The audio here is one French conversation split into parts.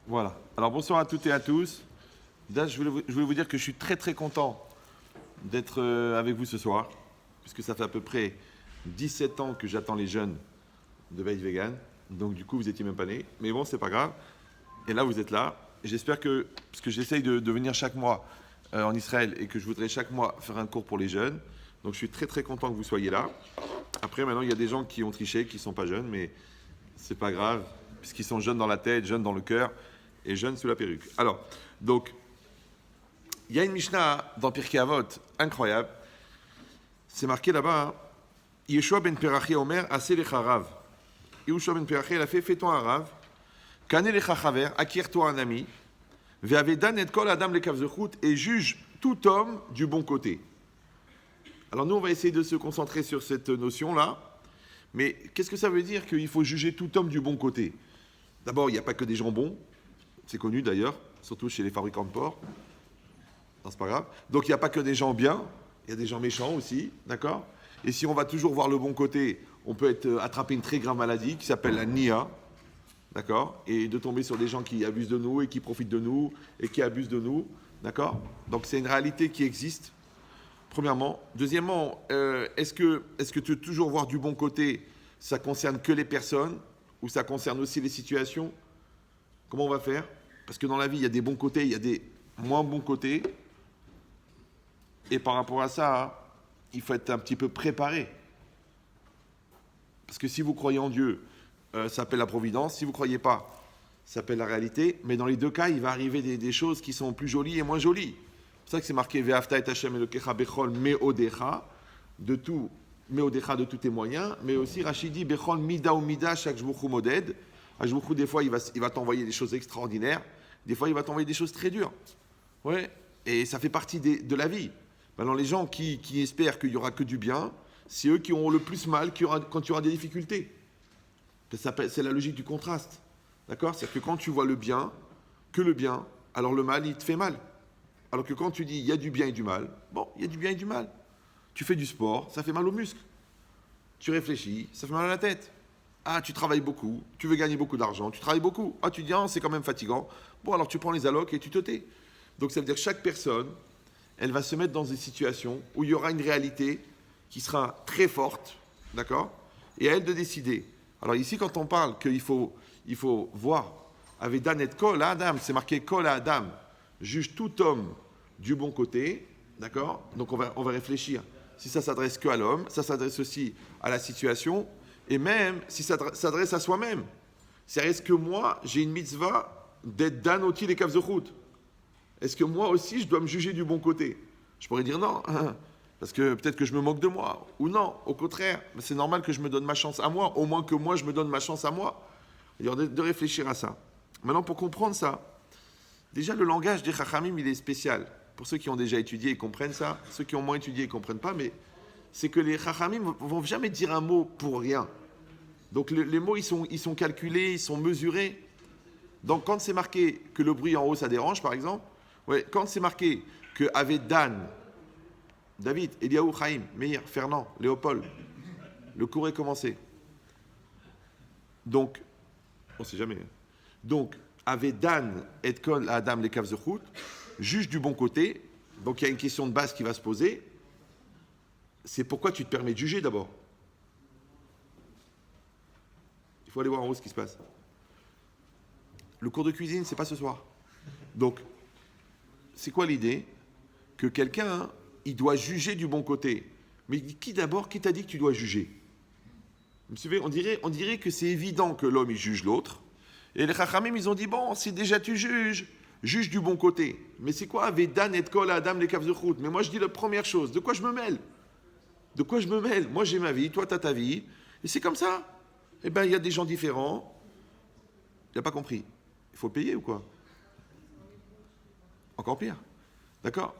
Voilà. Alors bonsoir à toutes et à tous. Là, je voulais vous dire que je suis très très content d'être avec vous ce soir, puisque ça fait à peu près 17 ans que j'attends les jeunes de Veille Vegan. Donc du coup, vous étiez même pas nés. Mais bon, c'est pas grave. Et là, vous êtes là. Et j'espère que, parce que j'essaye de venir chaque mois en Israël et que je voudrais chaque mois faire un cours pour les jeunes. Donc je suis très très content que vous soyez là. Après, maintenant, il y a des gens qui ont triché, qui ne sont pas jeunes, mais c'est pas grave, puisqu'ils sont jeunes dans la tête, jeunes dans le cœur et jeunes sous la perruque. Alors, donc, il y a une Mishnah dans Pirkei Avot incroyable. C'est marqué là-bas, hein, Yeshua ben Perachi Omer, Aseh lecha Rav. Yeshua ben Perachi, il a fait, fais-toi un Rav, Kane lecha Chaver, acquiert-toi un ami, Ve'avedan et kol adam lekav zechut, et juge tout homme du bon côté. Alors nous, on va essayer de se concentrer sur cette notion-là. Mais qu'est-ce que ça veut dire qu'il faut juger tout homme du bon côté? D'abord, il n'y a pas que des gens bons. C'est connu d'ailleurs, surtout chez les fabricants de porc. Non, c'est pas grave. Donc il n'y a pas que des gens bien, il y a des gens méchants aussi, d'accord? Et si on va toujours voir le bon côté, on peut attraper une très grave maladie qui s'appelle la NIA, d'accord? Et de tomber sur des gens qui abusent de nous et qui profitent de nous et qui abusent de nous, d'accord? Donc c'est une réalité qui existe. Premièrement. Deuxièmement, est-ce que tu veux toujours voir du bon côté, ça concerne que les personnes ou ça concerne aussi les situations? Comment on va faire? Parce que dans la vie, il y a des bons côtés, il y a des moins bons côtés. Et par rapport à ça, hein, il faut être un petit peu préparé. Parce que si vous croyez en Dieu, ça s'appelle la providence. Si vous ne croyez pas, ça s'appelle la réalité. Mais dans les deux cas, il va arriver des choses qui sont plus jolies et moins jolies. C'est pour ça que c'est marqué Ve'afta et Hashem Elokecha bechol meodecha, de tout, meodecha de tous tes moyens, mais aussi Rachidi bechol mida ou mida chaque jbouchou moded. Jbouchou, des fois, il va t'envoyer des choses extraordinaires, des fois, il va t'envoyer des choses très dures. Ouais, et ça fait partie de la vie. Maintenant, les gens qui espèrent qu'il n'y aura que du bien, c'est eux qui auront le plus mal quand il y aura des difficultés. C'est la logique du contraste. D'accord? C'est-à-dire que quand tu vois le bien, que le bien, alors le mal, il te fait mal. Alors que quand tu dis il y a du bien et du mal, bon, il y a du bien et du mal. Tu fais du sport, ça fait mal aux muscles. Tu réfléchis, ça fait mal à la tête. Ah, tu travailles beaucoup, tu veux gagner beaucoup d'argent, tu travailles beaucoup. Ah, tu dis, ah, c'est quand même fatigant. Bon, alors tu prends les allocs et tu te tais. Donc ça veut dire que chaque personne, elle va se mettre dans des situations où il y aura une réalité qui sera très forte, d'accord? Et à elle de décider. Alors ici, quand on parle qu'il faut voir, avec Dan et Kol Adam, c'est marqué Kol Adam, juge tout homme du bon côté, d'accord? Donc on va réfléchir. Si ça s'adresse que à l'homme, ça s'adresse aussi à la situation, et même si ça s'adresse à soi-même. C'est-à-dire, est-ce que moi, j'ai une mitzvah d'être Dan oti les kavzechut? Est-ce que moi aussi, je dois me juger du bon côté? Je pourrais dire non, parce que peut-être que je me moque de moi, ou non, au contraire, c'est normal que je me donne ma chance à moi, au moins que moi, je me donne ma chance à moi. C'est-à-dire de réfléchir à ça. Maintenant, pour comprendre ça, déjà, le langage des Chachamim, il est spécial. Pour ceux qui ont déjà étudié, ils comprennent ça. Ceux qui ont moins étudié, ils ne comprennent pas. Mais c'est que les Chachamim ne vont jamais dire un mot pour rien. Donc les mots, ils sont calculés, ils sont mesurés. Donc quand c'est marqué que le bruit en haut, ça dérange, par exemple, ouais, quand c'est marqué que avec Dan, David, Eliaou, Chaim, Meir, Fernand, Léopold, le cours est commencé. Donc, on ne sait jamais. Donc, avec Dan et Kol Adam les Kavzechut, juge du bon côté. Donc il y a une question de base qui va se poser. C'est pourquoi tu te permets de juger d'abord. Il faut aller voir en haut ce qui se passe. Le cours de cuisine, c'est pas ce soir. Donc, c'est quoi l'idée? Que quelqu'un, il doit juger du bon côté. Mais qui d'abord, qui t'a dit que tu dois juger? Vous savez, on dirait que c'est évident que l'homme, il juge l'autre. Et les Chachamim, ils ont dit, bon, si déjà tu juges, juge du bon côté. Mais c'est quoi, Vedan et Kol Adam les Kavzechut? Mais moi, je dis la première chose, de quoi je me mêle? De quoi je me mêle? Moi, j'ai ma vie, toi, tu as ta vie. Et c'est comme ça. Eh bien, il y a des gens différents. Il n'a pas compris. Il faut payer ou quoi? Encore pire. D'accord?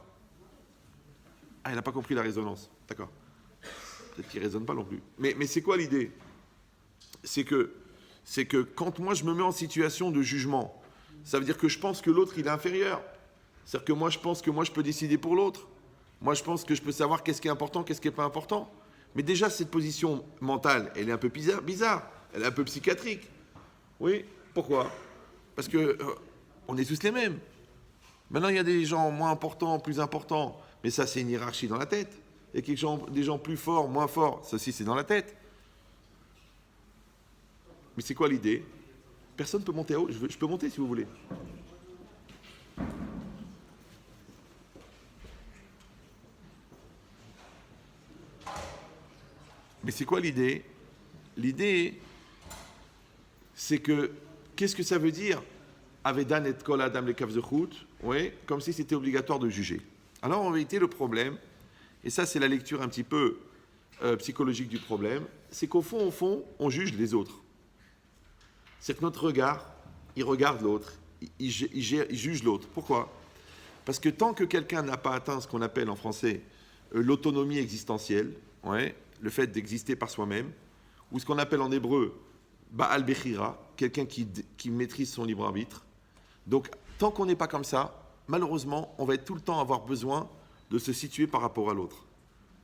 Ah, il n'a pas compris la résonance. D'accord. Peut-être qu'il ne raisonne pas non plus. Mais c'est quoi l'idée? C'est que quand moi je me mets en situation de jugement, ça veut dire que je pense que l'autre il est inférieur. C'est-à-dire que moi je pense que moi je peux décider pour l'autre. Moi je pense que je peux savoir qu'est-ce qui est important, qu'est-ce qui n'est pas important. Mais déjà cette position mentale, elle est un peu bizarre. Elle est un peu psychiatrique. Oui, pourquoi? Parce que On est tous les mêmes. Maintenant, il y a des gens moins importants, plus importants, mais ça, c'est une hiérarchie dans la tête. Il y a des gens plus forts, moins forts, ça aussi, c'est dans la tête. Mais c'est quoi l'idée? Personne ne peut monter à haut. Je peux monter si vous voulez. Mais c'est quoi l'idée? L'idée, c'est que, qu'est-ce que ça veut dire? Avedan et kol adam le kavzechut, oui, comme si c'était obligatoire de juger. Alors en vérité, le problème, et ça c'est la lecture un petit peu psychologique du problème, c'est qu'au fond, on juge les autres. C'est que notre regard, il regarde l'autre, il juge l'autre. Pourquoi? Parce que tant que quelqu'un n'a pas atteint ce qu'on appelle en français l'autonomie existentielle, ouais, le fait d'exister par soi-même, ou ce qu'on appelle en hébreu Baal Bechira, quelqu'un qui maîtrise son libre arbitre. Donc, tant qu'on n'est pas comme ça, malheureusement, on va être tout le temps avoir besoin de se situer par rapport à l'autre.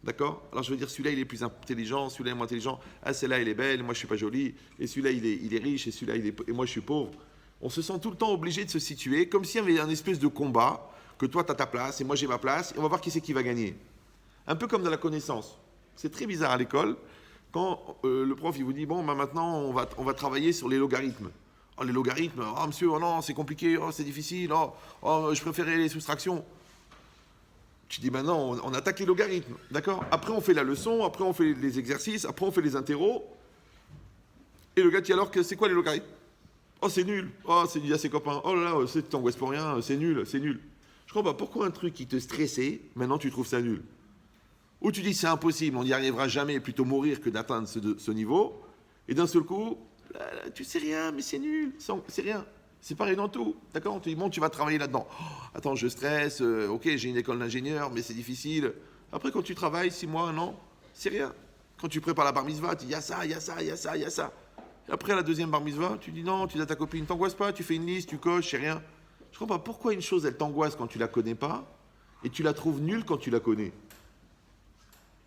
D'accord? Alors, je veux dire, celui-là, il est plus intelligent, celui-là est moins intelligent. Ah, celle-là, elle est belle, moi, je ne suis pas jolie. Et celui-là, il est riche, et celui-là, et moi, je suis pauvre. On se sent tout le temps obligé de se situer, comme s'il y avait un espèce de combat, que toi, tu as ta place, et moi, j'ai ma place, et on va voir qui c'est qui va gagner. Un peu comme dans la connaissance. C'est très bizarre à l'école, quand le prof, il vous dit, bon, maintenant, on va travailler sur les logarithmes. Oh, les logarithmes, oh monsieur, oh non, c'est compliqué, oh c'est difficile, je préférais les soustractions. Tu dis maintenant, on attaque les logarithmes, d'accord? Après on fait la leçon, après on fait les exercices, après on fait les interros. Et le gars dit alors que c'est quoi les logarithmes? Oh c'est nul, oh c'est dit à ses copains, oh là là, c'est t'angoisses pour rien, c'est nul, c'est nul. Je comprends pas, pourquoi un truc qui te stressait, maintenant tu trouves ça nul? Ou tu dis c'est impossible, on n'y arrivera jamais, plutôt mourir que d'atteindre ce niveau, et d'un seul coup, tu sais rien, mais c'est nul, c'est rien. C'est pareil dans tout, d'accord? On te dit, bon, tu vas travailler là-dedans. Oh, attends, je stresse, ok, j'ai une école d'ingénieur, mais c'est difficile. Après, quand tu travailles 6 mois, 1 an, c'est rien. Quand tu prépares la bar mitzvah, tu dis, il y a ça, il y a ça, il y a ça, il y a ça. Et après, la deuxième bar mitzvah, tu dis, non, tu dis à ta copine, t'angoisses pas, tu fais une liste, tu coches, c'est rien. Je comprends pas pourquoi une chose, elle t'angoisse quand tu la connais pas, et tu la trouves nulle quand tu la connais.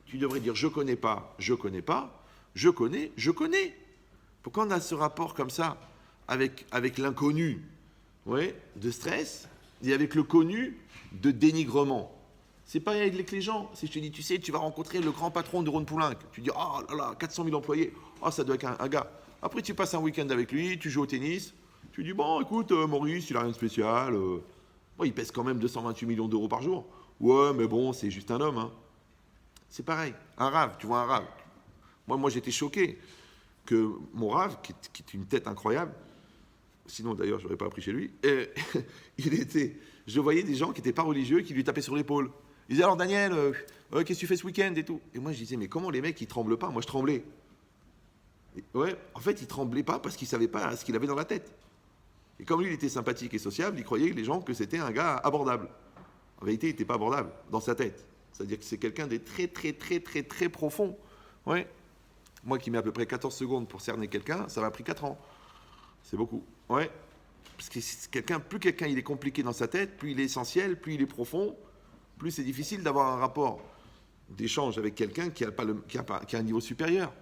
Tu devrais dire, je connais pas, je connais pas, je connais, je connais. Pourquoi on a ce rapport comme ça avec l'inconnu, ouais, de stress, et avec le connu de dénigrement? C'est pareil avec les gens. Si je te dis, tu sais, tu vas rencontrer le grand patron de Rhône Poulenc, tu dis, oh là là, 400 000 employés, oh ça doit être un gars. Après, tu passes un week-end avec lui, tu joues au tennis, tu dis, bon, écoute, Maurice, il a rien de spécial, bon, il pèse quand même 228 millions d'euros par jour. Ouais, mais bon, c'est juste un homme, hein. C'est pareil, un rave, tu vois un rave. Moi j'étais choqué que mon rave, qui est une tête incroyable, sinon d'ailleurs je n'aurais pas appris chez lui, je voyais des gens qui n'étaient pas religieux qui lui tapaient sur l'épaule. Ils disaient alors Daniel, qu'est-ce que tu fais ce week-end et tout? Et moi je disais mais comment les mecs ils tremblent pas? Moi je tremblais. Et, ouais, en fait ils tremblaient pas parce qu'ils savaient pas ce qu'il avait dans la tête. Et comme lui il était sympathique et sociable, il croyait les gens que c'était un gars abordable. En vérité il n'était pas abordable dans sa tête. C'est-à-dire que c'est quelqu'un de très très très très très profond. Ouais. Moi qui mets à peu près 14 secondes pour cerner quelqu'un, ça m'a pris 4 ans. C'est beaucoup. Ouais. Parce que plus quelqu'un il est compliqué dans sa tête, plus il est essentiel, plus il est profond, plus c'est difficile d'avoir un rapport d'échange avec quelqu'un qui a un niveau supérieur.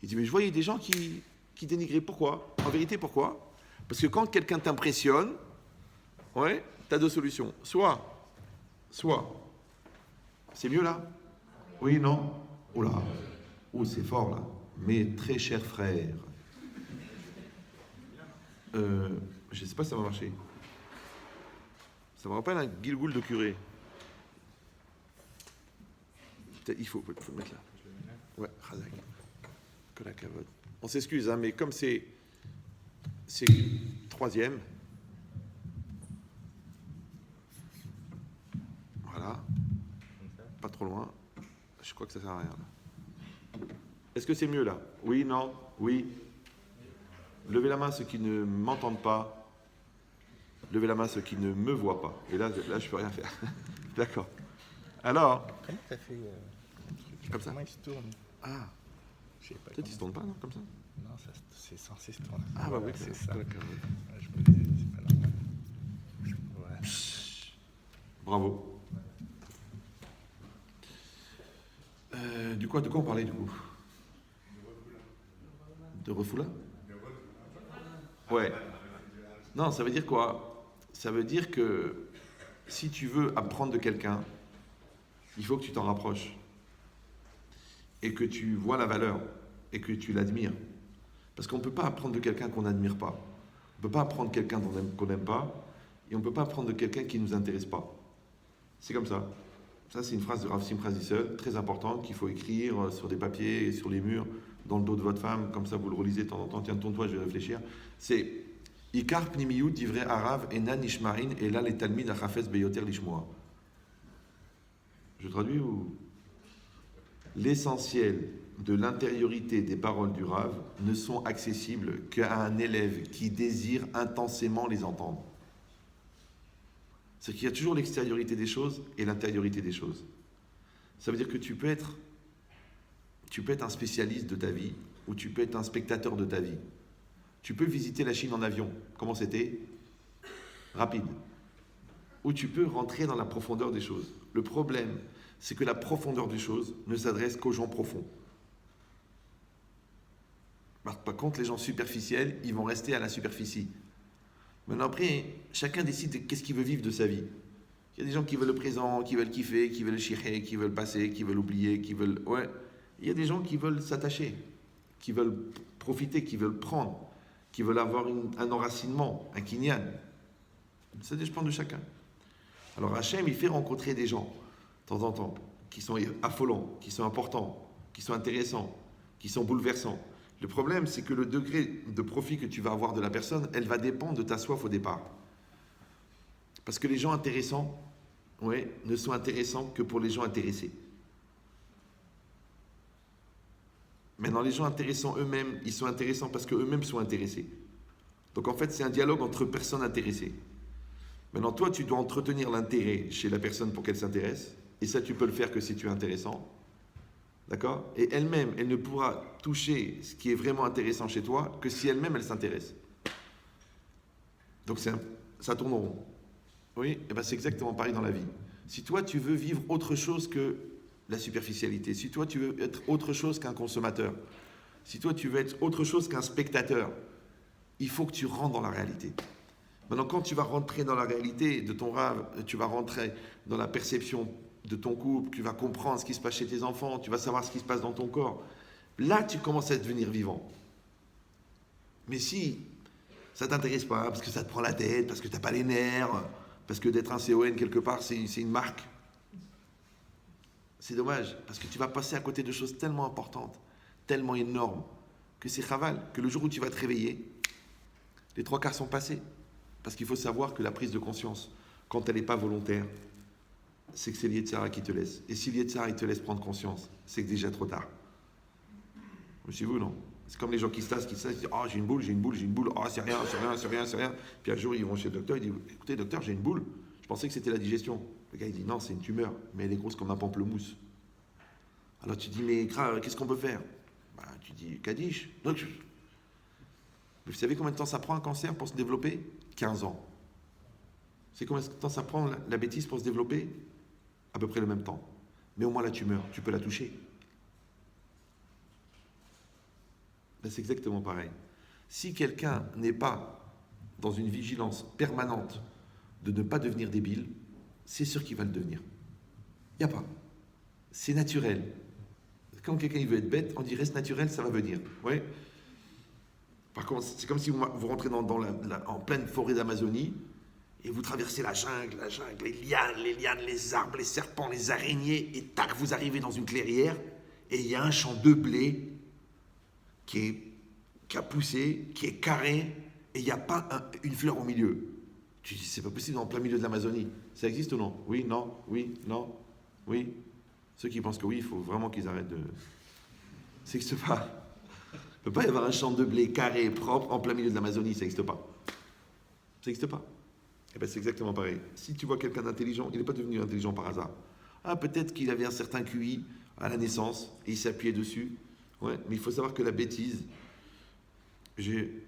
Il dit, mais je voyais des gens qui dénigraient. Pourquoi? En vérité, pourquoi? Parce que quand quelqu'un t'impressionne, ouais, tu as 2 solutions. Soit, c'est mieux là? Oui, non? Oula. Oh, c'est fort là. Mes très chers frères. Je ne sais pas si ça va marcher. Ça me rappelle un guilgoul de curé. Il faut le mettre là. Ouais, Razak. Que la cavote. On s'excuse, hein, mais comme c'est 3e. Voilà. Pas trop loin. Je crois que ça sert à rien là. Est-ce que c'est mieux là? Oui, non, oui. Levez la main ceux qui ne m'entendent pas. Levez la main ceux qui ne me voient pas. Et là je peux rien faire. D'accord. Alors. Comment ça fait comme ça? Comment il se tourne? Ah. Je sais pas. Peut-être il se tourne pas, non, comme ça? Non, c'est censé se tourner. Ah bah oui, c'est ça. D'accord. Je me disais, c'est pas normal. Ouais. Bravo. De quoi on parlait du coup? De refoula? Ouais. Non, ça veut dire quoi? Ça veut dire que si tu veux apprendre de quelqu'un, il faut que tu t'en rapproches et que tu vois la valeur et que tu l'admires. Parce qu'on ne peut pas apprendre de quelqu'un qu'on n'admire pas. On ne peut pas apprendre quelqu'un qu'on n'aime pas et on ne peut pas apprendre de quelqu'un qui ne nous intéresse pas. C'est comme ça. Ça, c'est une phrase de Rav Simcha Zissel, très importante, qu'il faut écrire sur des papiers, sur les murs, dans le dos de votre femme, comme ça vous le relisez de temps en temps. Tiens, tourne-toi, je vais réfléchir. C'est Ikar pnimiyut divrei arav enan nishma'in ela le talmid achafetz beyoter lishmoa. Je traduis ou l'essentiel de l'intériorité des paroles du Rav ne sont accessibles qu'à un élève qui désire intensément les entendre. C'est qu'il y a toujours l'extériorité des choses et l'intériorité des choses. Ça veut dire que tu peux être un spécialiste de ta vie ou tu peux être un spectateur de ta vie. Tu peux visiter la Chine en avion. Comment c'était? Rapide. Ou tu peux rentrer dans la profondeur des choses. Le problème, c'est que la profondeur des choses ne s'adresse qu'aux gens profonds. Par contre, les gens superficiels, ils vont rester à la superficie. Maintenant, après, chacun décide qu'est-ce qu'il veut vivre de sa vie. Il y a des gens qui veulent le présent, qui veulent kiffer, qui veulent chier, qui veulent passer, qui veulent oublier, qui veulent... Ouais. Il y a des gens qui veulent s'attacher, qui veulent profiter, qui veulent prendre, qui veulent avoir un enracinement, un kinyan. Ça dépend de chacun. Alors Hachem, il fait rencontrer des gens, de temps en temps, qui sont affolants, qui sont importants, qui sont intéressants, qui sont bouleversants. Le problème, c'est que le degré de profit que tu vas avoir de la personne, elle va dépendre de ta soif au départ. Parce que les gens intéressants, ne sont intéressants que pour les gens intéressés. Maintenant, les gens intéressants eux-mêmes, ils sont intéressants parce qu'eux-mêmes sont intéressés. Donc en fait, c'est un dialogue entre personnes intéressées. Maintenant, toi, tu dois entretenir l'intérêt chez la personne pour qu'elle s'intéresse. Et ça, tu peux le faire que si tu es intéressant. D'accord? Et elle-même, elle ne pourra toucher ce qui est vraiment intéressant chez toi que si elle-même, elle s'intéresse. Donc ça tourne en rond. Oui? Et bien c'est exactement pareil dans la vie. Si toi, tu veux vivre autre chose que la superficialité, si toi, tu veux être autre chose qu'un consommateur, si toi, tu veux être autre chose qu'un spectateur, il faut que tu rentres dans la réalité. Maintenant, quand tu vas rentrer dans la réalité de ton rêve, tu vas rentrer dans la perception de ton couple, tu vas comprendre ce qui se passe chez tes enfants, tu vas savoir ce qui se passe dans ton corps. Là, tu commences à devenir vivant. Mais si ça ne t'intéresse pas, parce que ça te prend la tête, parce que tu n'as pas les nerfs, parce que d'être un CON quelque part, c'est une marque, c'est dommage, parce que tu vas passer à côté de choses tellement importantes, tellement énormes, que c'est chaval, que le jour où tu vas te réveiller, les 3 quarts sont passés. Parce qu'il faut savoir que la prise de conscience, quand elle n'est pas volontaire, c'est que c'est l'Yetzirah qui te laisse. Et si l'Yetzirah il te laisse prendre conscience, c'est que déjà trop tard. Monsieur vous, non? C'est comme les gens qui se tassent, ils disent « Ah, j'ai une boule, ah, c'est rien. » Puis un jour, ils vont chez le docteur, ils disent « Écoutez, docteur, j'ai une boule. Je pensais que c'était la digestion. » Le gars, il dit « Non, c'est une tumeur, mais elle est grosse comme un pamplemousse. » Alors tu dis « Mais qu'est-ce qu'on peut faire ?» Tu dis « Kaddish. » Mais vous savez combien de temps ça prend un cancer pour se développer? 15 ans. C'est combien de temps ça prend la bêtise pour se développer? À peu près le même temps. Mais au moins la tumeur, tu peux la toucher. Ben, c'est exactement pareil. Si quelqu'un n'est pas dans une vigilance permanente de ne pas devenir débile, c'est sûr qu'il va le devenir. Il n'y a pas. C'est naturel. Quand quelqu'un il veut être bête, on dit reste naturel, ça va venir. Oui. Par contre, c'est comme si vous rentrez en pleine forêt d'Amazonie et vous traversez la jungle, les lianes, les arbres, les serpents, les araignées, et tac, vous arrivez dans une clairière et il y a un champ de blé qui a poussé, qui est carré, et il n'y a pas une fleur au milieu. Tu dis, c'est pas possible en plein milieu de l'Amazonie. Ça existe ou non? Oui, non, oui, non, oui. Ceux qui pensent que oui, il faut vraiment qu'ils arrêtent de... Ça n'existe pas. Il ne peut pas y avoir un champ de blé carré, propre, en plein milieu de l'Amazonie, ça n'existe pas. Ça n'existe pas. Et bien c'est exactement pareil. Si tu vois quelqu'un d'intelligent, il n'est pas devenu intelligent par hasard. Ah, peut-être qu'il avait un certain QI à la naissance, et il s'appuyait dessus. Ouais, mais il faut savoir que la bêtise... J'ai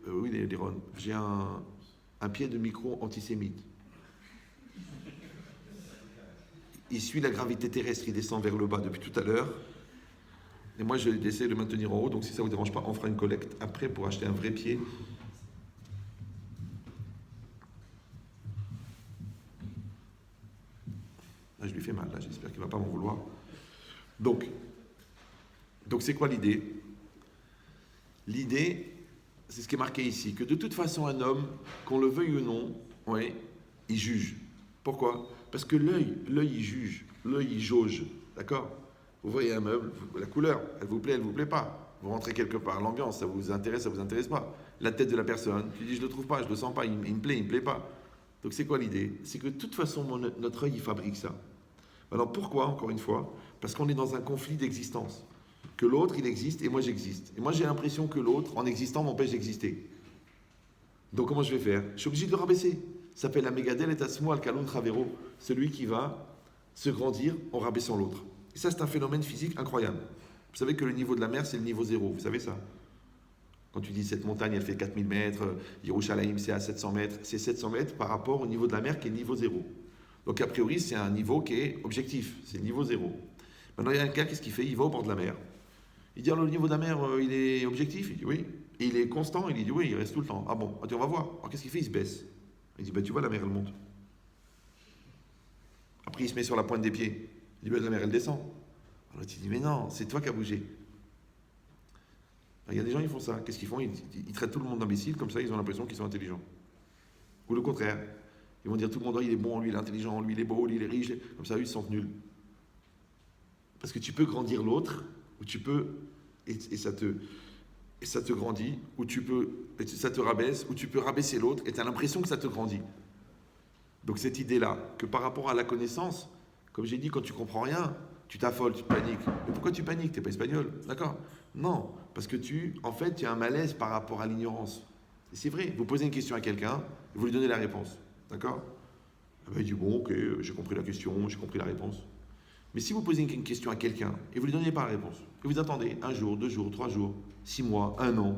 un pied de micro antisémite. Il suit la gravité terrestre, il descend vers le bas depuis tout à l'heure. Et moi, je essaie de le maintenir en haut, donc si ça ne vous dérange pas, on fera une collecte après pour acheter un vrai pied. Je lui fais mal, là, j'espère qu'il ne va pas m'en vouloir. Donc c'est quoi l'idée? L'idée, c'est ce qui est marqué ici, que de toute façon, un homme, qu'on le veuille ou non, ouais, il juge. Pourquoi? Parce que l'œil, il juge, l'œil, il jauge, d'accord? Vous voyez un meuble, la couleur, elle vous plaît pas. Vous rentrez quelque part, l'ambiance, ça vous intéresse pas. La tête de la personne, tu dis, je le trouve pas, je le sens pas, il me plaît pas. Donc c'est quoi l'idée? C'est que de toute façon, notre œil, il fabrique ça. Alors pourquoi, encore une fois? Parce qu'on est dans un conflit d'existence. Que l'autre, il existe et moi, j'existe. Et moi, j'ai l'impression que l'autre, en existant, m'empêche d'exister. Donc comment je vais faire? Je suis obligé de le rabaisser. Ça s'appelle la Megadel et Asmo al-Kalun Travero, celui qui va se grandir en rabaissant l'autre. Et ça, c'est un phénomène physique incroyable. Vous savez que le niveau de la mer, c'est le niveau zéro. Vous savez ça? Quand tu dis cette montagne, elle fait 4000 mètres, Yerushalayim, c'est à 700 mètres. C'est 700 mètres par rapport au niveau de la mer qui est le niveau zéro. Donc a priori, c'est un niveau qui est objectif. C'est le niveau zéro. Maintenant, il y a un gars, qu'est-ce qu'il fait? Il va au bord de la mer. Il dit, alors, le niveau de la mer, il est objectif? Il dit oui. Et il est constant? Il dit oui, il reste tout le temps. Ah bon? On va voir. Alors qu'est-ce qu'il fait? Il se baisse. Il dit, tu vois, la mer, elle monte. Après, il se met sur la pointe des pieds. Il dit, la mer, elle descend. Alors il dit, mais non, c'est toi qui as bougé. Alors, il y a des gens, ils font ça. Qu'est-ce qu'ils font? Ils traitent tout le monde d'imbécile, comme ça, ils ont l'impression qu'ils sont intelligents. Ou le contraire. Ils vont dire, tout le monde, il est bon, lui, il est intelligent, lui, il est beau, lui, il est riche. Comme ça, eux, ils se sentent nuls. Parce que tu peux grandir l'autre, ou tu peux, et ça te grandit, ou tu peux, et ça te rabaisse, ou tu peux rabaisser l'autre, et tu as l'impression que ça te grandit. Donc cette idée-là, que par rapport à la connaissance, comme j'ai dit, quand tu comprends rien, tu t'affoles, tu paniques. Mais pourquoi tu paniques? Tu n'es pas espagnol, d'accord? Non, parce que tu as un malaise par rapport à l'ignorance. Et c'est vrai, vous posez une question à quelqu'un, et vous lui donnez la réponse, d'accord? Il dit, bon, ok, j'ai compris la question, j'ai compris la réponse. Mais si vous posez une question à quelqu'un et vous ne lui donnez pas la réponse, et vous attendez 1 jour, 2 jours, 3 jours, 6 mois, 1 an,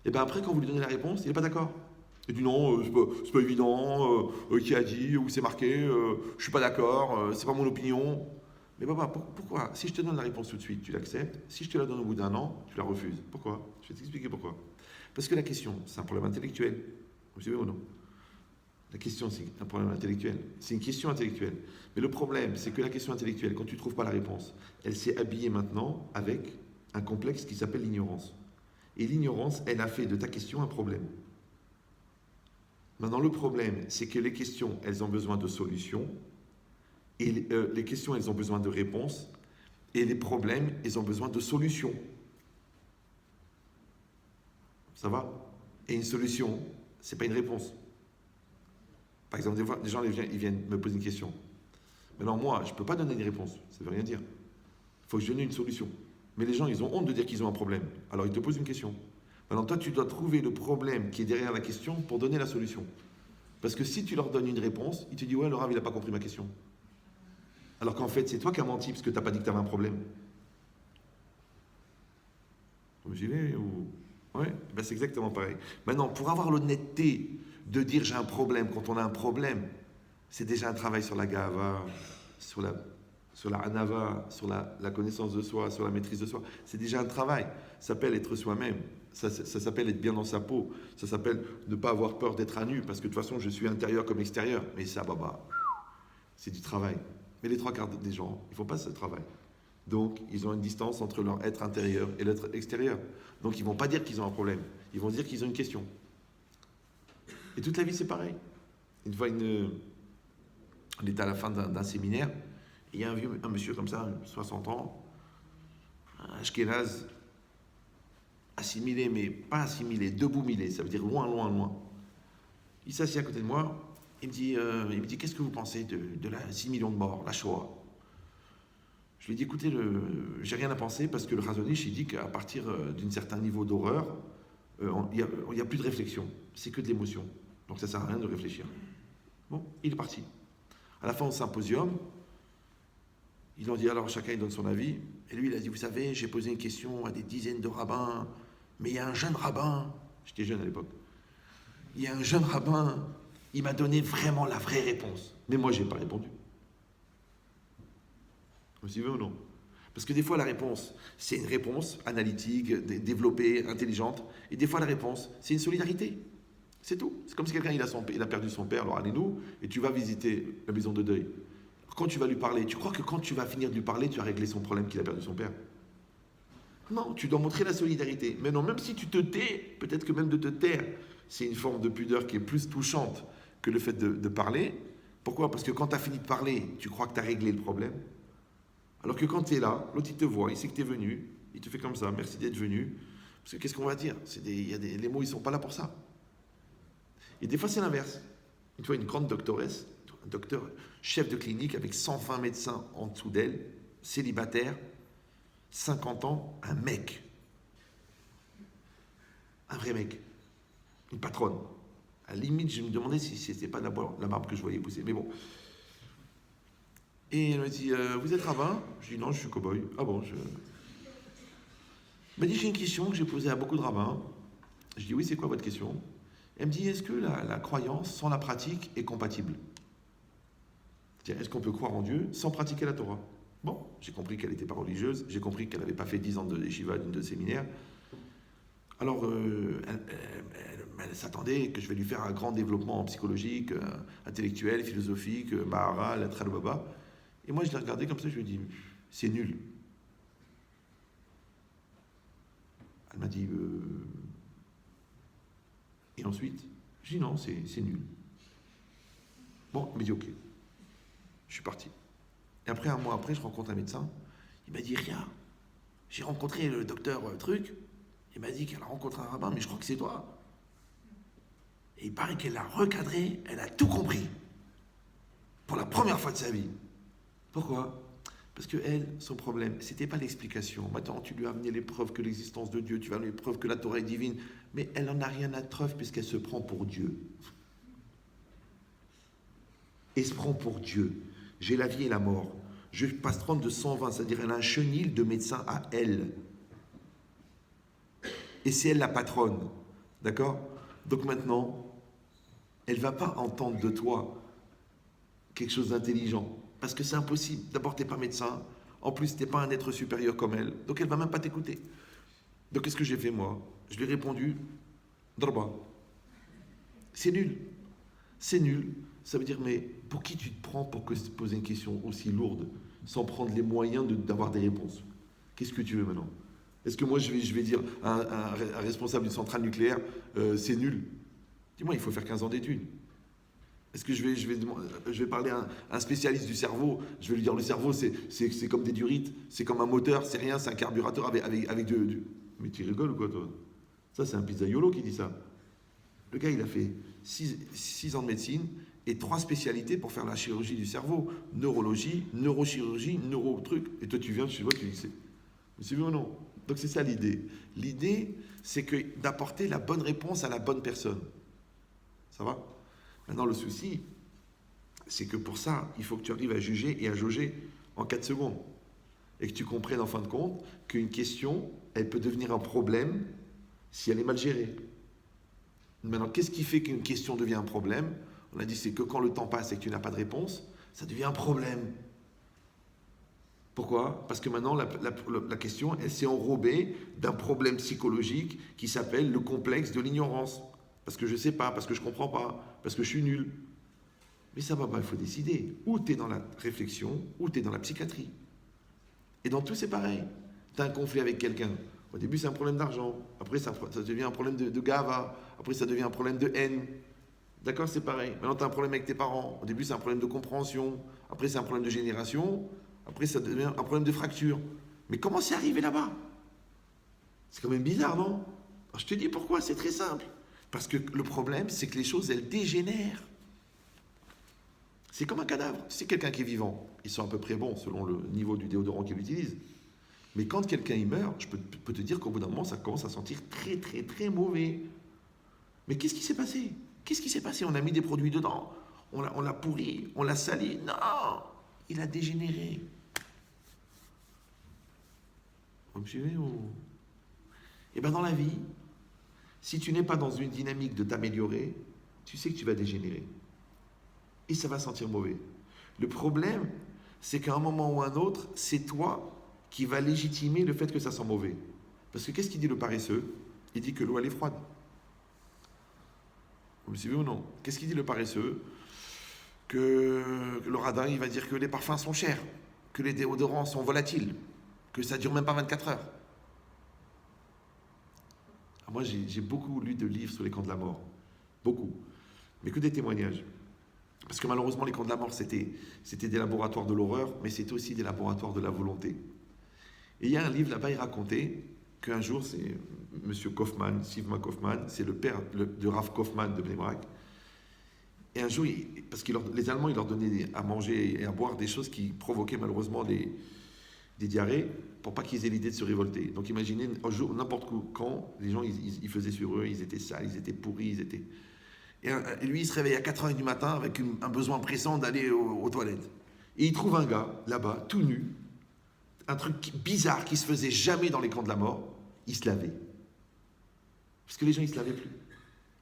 et bien après, quand vous lui donnez la réponse, il n'est pas d'accord. Il dit non, c'est pas évident, qui a dit, où c'est marqué, je suis pas d'accord, c'est pas mon opinion. Mais papa, pourquoi? Si je te donne la réponse tout de suite, tu l'acceptes. Si je te la donne au bout d'1 an, tu la refuses. Pourquoi? Je vais t'expliquer pourquoi. Parce que la question, c'est un problème intellectuel. Vous savez ou non? La question, c'est un problème intellectuel. C'est une question intellectuelle. Mais le problème, c'est que la question intellectuelle, quand tu ne trouves pas la réponse, elle s'est habillée maintenant avec un complexe qui s'appelle l'ignorance. Et l'ignorance, elle a fait de ta question un problème. Maintenant, le problème, c'est que les questions, elles ont besoin de solutions. Et les questions, elles ont besoin de réponses. Et les problèmes, ils ont besoin de solutions. Ça va? Et une solution, c'est pas une réponse. Par exemple, des fois, des gens ils viennent me poser une question. Maintenant, moi, je ne peux pas donner une réponse. Ça ne veut rien dire. Il faut que je donne une solution. Mais les gens, ils ont honte de dire qu'ils ont un problème. Alors, ils te posent une question. Maintenant, toi, tu dois trouver le problème qui est derrière la question pour donner la solution. Parce que si tu leur donnes une réponse, ils te disent, ouais, le Rav, il n'a pas compris ma question. Alors qu'en fait, c'est toi qui as menti parce que tu n'as pas dit que tu avais un problème. Vous me suivez ou... Ouais, ben c'est exactement pareil. Maintenant, pour avoir l'honnêteté de dire j'ai un problème quand on a un problème, c'est déjà un travail sur la gava, sur la anava, sur la connaissance de soi, sur la maîtrise de soi. C'est déjà un travail. Ça s'appelle être soi-même. Ça s'appelle être bien dans sa peau. Ça s'appelle ne pas avoir peur d'être à nu, parce que de toute façon, je suis intérieur comme extérieur. Mais ça, c'est du travail. Mais les 3/4 des gens, ils ne font pas ce travail. Donc, ils ont une distance entre leur être intérieur et l'être extérieur. Donc, ils ne vont pas dire qu'ils ont un problème. Ils vont dire qu'ils ont une question. Et toute la vie, c'est pareil. Une fois, on était à la fin d'un séminaire, et il y a un monsieur comme ça, 60 ans, un Ashkénaz, assimilé, mais pas assimilé, debout milé, ça veut dire loin, loin, loin. Il s'assied à côté de moi, il me dit qu'est-ce que vous pensez de la 6 millions de morts, la Shoah? Je lui ai dit, écoutez, j'ai rien à penser parce que le Razonich, il dit qu'à partir d'un certain niveau d'horreur, il n'y a plus de réflexion, c'est que de l'émotion. Donc ça ne sert à rien de réfléchir. Bon, il est parti. À la fin au symposium, ils ont dit, alors chacun il donne son avis. Et lui, il a dit, vous savez, j'ai posé une question à des dizaines de rabbins, mais il y a un jeune rabbin, j'étais jeune à l'époque, il y a un jeune rabbin, il m'a donné vraiment la vraie réponse. Mais moi, je n'ai pas répondu. Vous suivez ou non? Parce que des fois, la réponse, c'est une réponse analytique, développée, intelligente. Et des fois, la réponse, c'est une solidarité. C'est tout. C'est comme si quelqu'un il a perdu son père, alors allez-nous, et tu vas visiter la maison de deuil. Quand tu vas lui parler, tu crois que quand tu vas finir de lui parler, tu as réglé son problème qu'il a perdu son père? Non, tu dois montrer la solidarité. Mais non, même si tu te tais, peut-être que même de te taire, c'est une forme de pudeur qui est plus touchante que le fait de parler. Pourquoi? Parce que quand tu as fini de parler, tu crois que tu as réglé le problème. Alors que quand tu es là, l'autre il te voit, il sait que tu es venu, il te fait comme ça, merci d'être venu. Parce que qu'est-ce qu'on va dire? Les mots, ils ne sont pas là pour ça. Et des fois, c'est l'inverse. Une fois, une grande doctoresse, un docteur, chef de clinique avec 120 médecins en dessous d'elle, célibataire, 50 ans, un mec. Un vrai mec. Une patronne. À la limite, je me demandais si c'était pas d'abord la barbe que je voyais pousser. Mais bon. Et elle me dit, vous êtes rabbin? Je dis, non, je suis cow-boy. Ah bon, Elle m'a dit, j'ai une question que j'ai posée à beaucoup de rabbins. Je dis, oui, c'est quoi votre question? Elle me dit, est-ce que la croyance sans la pratique est compatible? C'est-à-dire, est-ce qu'on peut croire en Dieu sans pratiquer la Torah? Bon, j'ai compris qu'elle n'était pas religieuse, j'ai compris qu'elle n'avait pas fait 10 ans de yeshiva, de séminaire. Alors, elle s'attendait que je vais lui faire un grand développement psychologique, intellectuel, philosophique, Maharal, Tralbaba. Et moi, je l'ai regardé comme ça, je lui ai dit, c'est nul. Elle m'a dit, et ensuite, je dis non, c'est nul. Bon, elle m'a dit ok. Je suis parti. Et après, un mois après, je rencontre un médecin. Il m'a dit rien. J'ai rencontré le docteur truc. Il m'a dit qu'elle a rencontré un rabbin, mais je crois que c'est toi. Et il paraît qu'elle l'a recadré, elle a tout compris. Pour la première fois de sa vie. Pourquoi? Parce que elle, son problème, c'était pas l'explication. Maintenant, tu lui as amené les preuves que l'existence de Dieu, tu vas amener les preuves que la Torah est divine, mais elle n'en a rien à preuve puisqu'elle se prend pour Dieu. Elle se prend pour Dieu. J'ai la vie et la mort. Je passe 30 de 120, c'est-à-dire elle a un chenil de médecin à elle. Et c'est elle la patronne. D'accord? Donc maintenant, elle ne va pas entendre de toi quelque chose d'intelligent. Parce que c'est impossible. D'abord, tu n'es pas médecin. En plus, tu n'es pas un être supérieur comme elle. Donc, elle ne va même pas t'écouter. Donc, qu'est-ce que j'ai fait, moi? Je lui ai répondu, Draba. C'est nul. C'est nul. Ça veut dire, mais pour qui tu te prends pour poser une question aussi lourde sans prendre les moyens d'avoir des réponses? Qu'est-ce que tu veux maintenant? Est-ce que moi, je vais dire à un responsable d'une centrale nucléaire, c'est nul? Dis-moi, il faut faire 15 ans d'études. Est-ce que je vais parler à un spécialiste du cerveau? Je vais lui dire, le cerveau, c'est comme des durites, c'est comme un moteur, c'est rien, c'est un carburateur avec du... Mais tu rigoles ou quoi, toi? Ça, c'est un pizzaiolo qui dit ça. Le gars, il a fait 6 ans de médecine et 3 spécialités pour faire la chirurgie du cerveau. Neurologie, neurochirurgie, neuro-truc. Et toi, tu viens chez moi, tu dis, c'est vrai ou non? Donc, c'est ça l'idée. L'idée, c'est d'apporter la bonne réponse à la bonne personne. Ça va? Maintenant, le souci, c'est que pour ça, il faut que tu arrives à juger et à jauger en 4 secondes. Et que tu comprennes en fin de compte qu'une question, elle peut devenir un problème si elle est mal gérée. Maintenant, qu'est-ce qui fait qu'une question devient un problème? On a dit, c'est que quand le temps passe et que tu n'as pas de réponse, ça devient un problème. Pourquoi? Parce que maintenant, la question, elle s'est enrobée d'un problème psychologique qui s'appelle le complexe de l'ignorance. Parce que je ne sais pas, parce que je ne comprends pas, parce que je suis nul. Mais ça va pas, il faut décider. Ou tu es dans la réflexion, ou tu es dans la psychiatrie. Et dans tout, c'est pareil. Tu as un conflit avec quelqu'un. Au début, c'est un problème d'argent. Après, ça devient un problème de gava. Après, ça devient un problème de haine. D'accord? C'est pareil. Maintenant, tu as un problème avec tes parents. Au début, c'est un problème de compréhension. Après, c'est un problème de génération. Après, ça devient un problème de fracture. Mais comment c'est arrivé là-bas? C'est quand même bizarre, non? Alors, je te dis pourquoi, c'est très simple. Parce que le problème, c'est que les choses, elles dégénèrent. C'est comme un cadavre. C'est quelqu'un qui est vivant. Ils sont à peu près bons selon le niveau du déodorant qu'il utilise. Mais quand quelqu'un y meurt, je peux te dire qu'au bout d'un moment, ça commence à sentir très, très, très mauvais. Mais qu'est-ce qui s'est passé? Qu'est-ce qui s'est passé? On a mis des produits dedans. On l'a pourri. On l'a sali. Non! Il a dégénéré. Vous me suivez ou... Eh bien, dans la vie, si tu n'es pas dans une dynamique de t'améliorer, tu sais que tu vas dégénérer. Et ça va sentir mauvais. Le problème, c'est qu'à un moment ou à un autre, c'est toi qui vas légitimer le fait que ça sent mauvais. Parce que qu'est-ce qu'il dit le paresseux? Il dit que l'eau, elle est froide. Vous me suivez ou non? Qu'est-ce qu'il dit le paresseux? que le radin, il va dire que les parfums sont chers, que les déodorants sont volatiles, que ça dure même pas 24 heures. Moi, j'ai beaucoup lu de livres sur les camps de la mort. Beaucoup. Mais que des témoignages. Parce que malheureusement, les camps de la mort, c'était des laboratoires de l'horreur, mais c'était aussi des laboratoires de la volonté. Et il y a un livre là-bas, il racontait qu'un jour, c'est M. Kaufman, Sivma Kaufman, c'est le père de Rav Kaufman de Bnei Brak. Et un jour, parce que les Allemands, ils leur donnaient à manger et à boire des choses qui provoquaient malheureusement des diarrhées pour pas qu'ils aient l'idée de se révolter. Donc imaginez, un jour, n'importe quand, les gens, ils faisaient sur eux, ils étaient sales, ils étaient pourris, ils étaient... Et lui, il se réveille à 4h du matin avec un besoin pressant d'aller aux toilettes. Et il trouve un gars, là-bas, tout nu, un truc bizarre qui se faisait jamais dans les camps de la mort, il se lavait. Parce que les gens, ils se lavaient plus.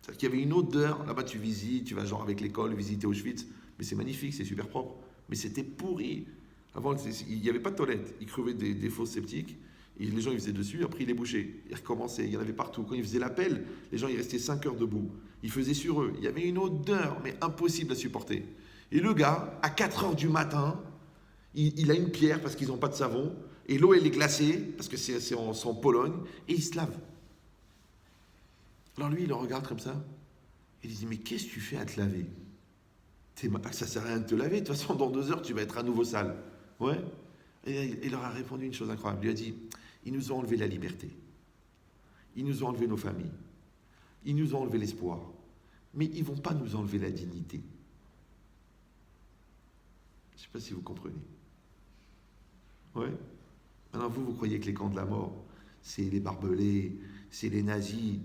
C'est-à-dire qu'il y avait une odeur, là-bas tu visites, tu vas genre avec l'école visiter Auschwitz, mais c'est magnifique, c'est super propre. Mais c'était pourri. Avant, il n'y avait pas de toilette. Ils crevaient des fosses septiques, et les gens ils faisaient dessus, après ils les bouchaient. Ils recommençaient, il y en avait partout. Quand ils faisaient l'appel, les gens ils restaient 5 heures debout. Ils faisaient sur eux. Il y avait une odeur, mais impossible à supporter. Et le gars, à 4 heures du matin, il a une pierre parce qu'ils n'ont pas de savon, et l'eau elle est glacée, parce que c'est en Pologne, et il se lave. Alors lui, il le regarde comme ça, et il dit, mais qu'est-ce que tu fais à te laver? Ça sert à rien de te laver, de toute façon, dans 2 heures, tu vas être à nouveau sale. Ouais. Et il leur a répondu une chose incroyable. Il lui a dit, ils nous ont enlevé la liberté. Ils nous ont enlevé nos familles. Ils nous ont enlevé l'espoir. Mais ils ne vont pas nous enlever la dignité. Je ne sais pas si vous comprenez. Ouais. Maintenant, vous croyez que les camps de la mort, c'est les barbelés, c'est les nazis.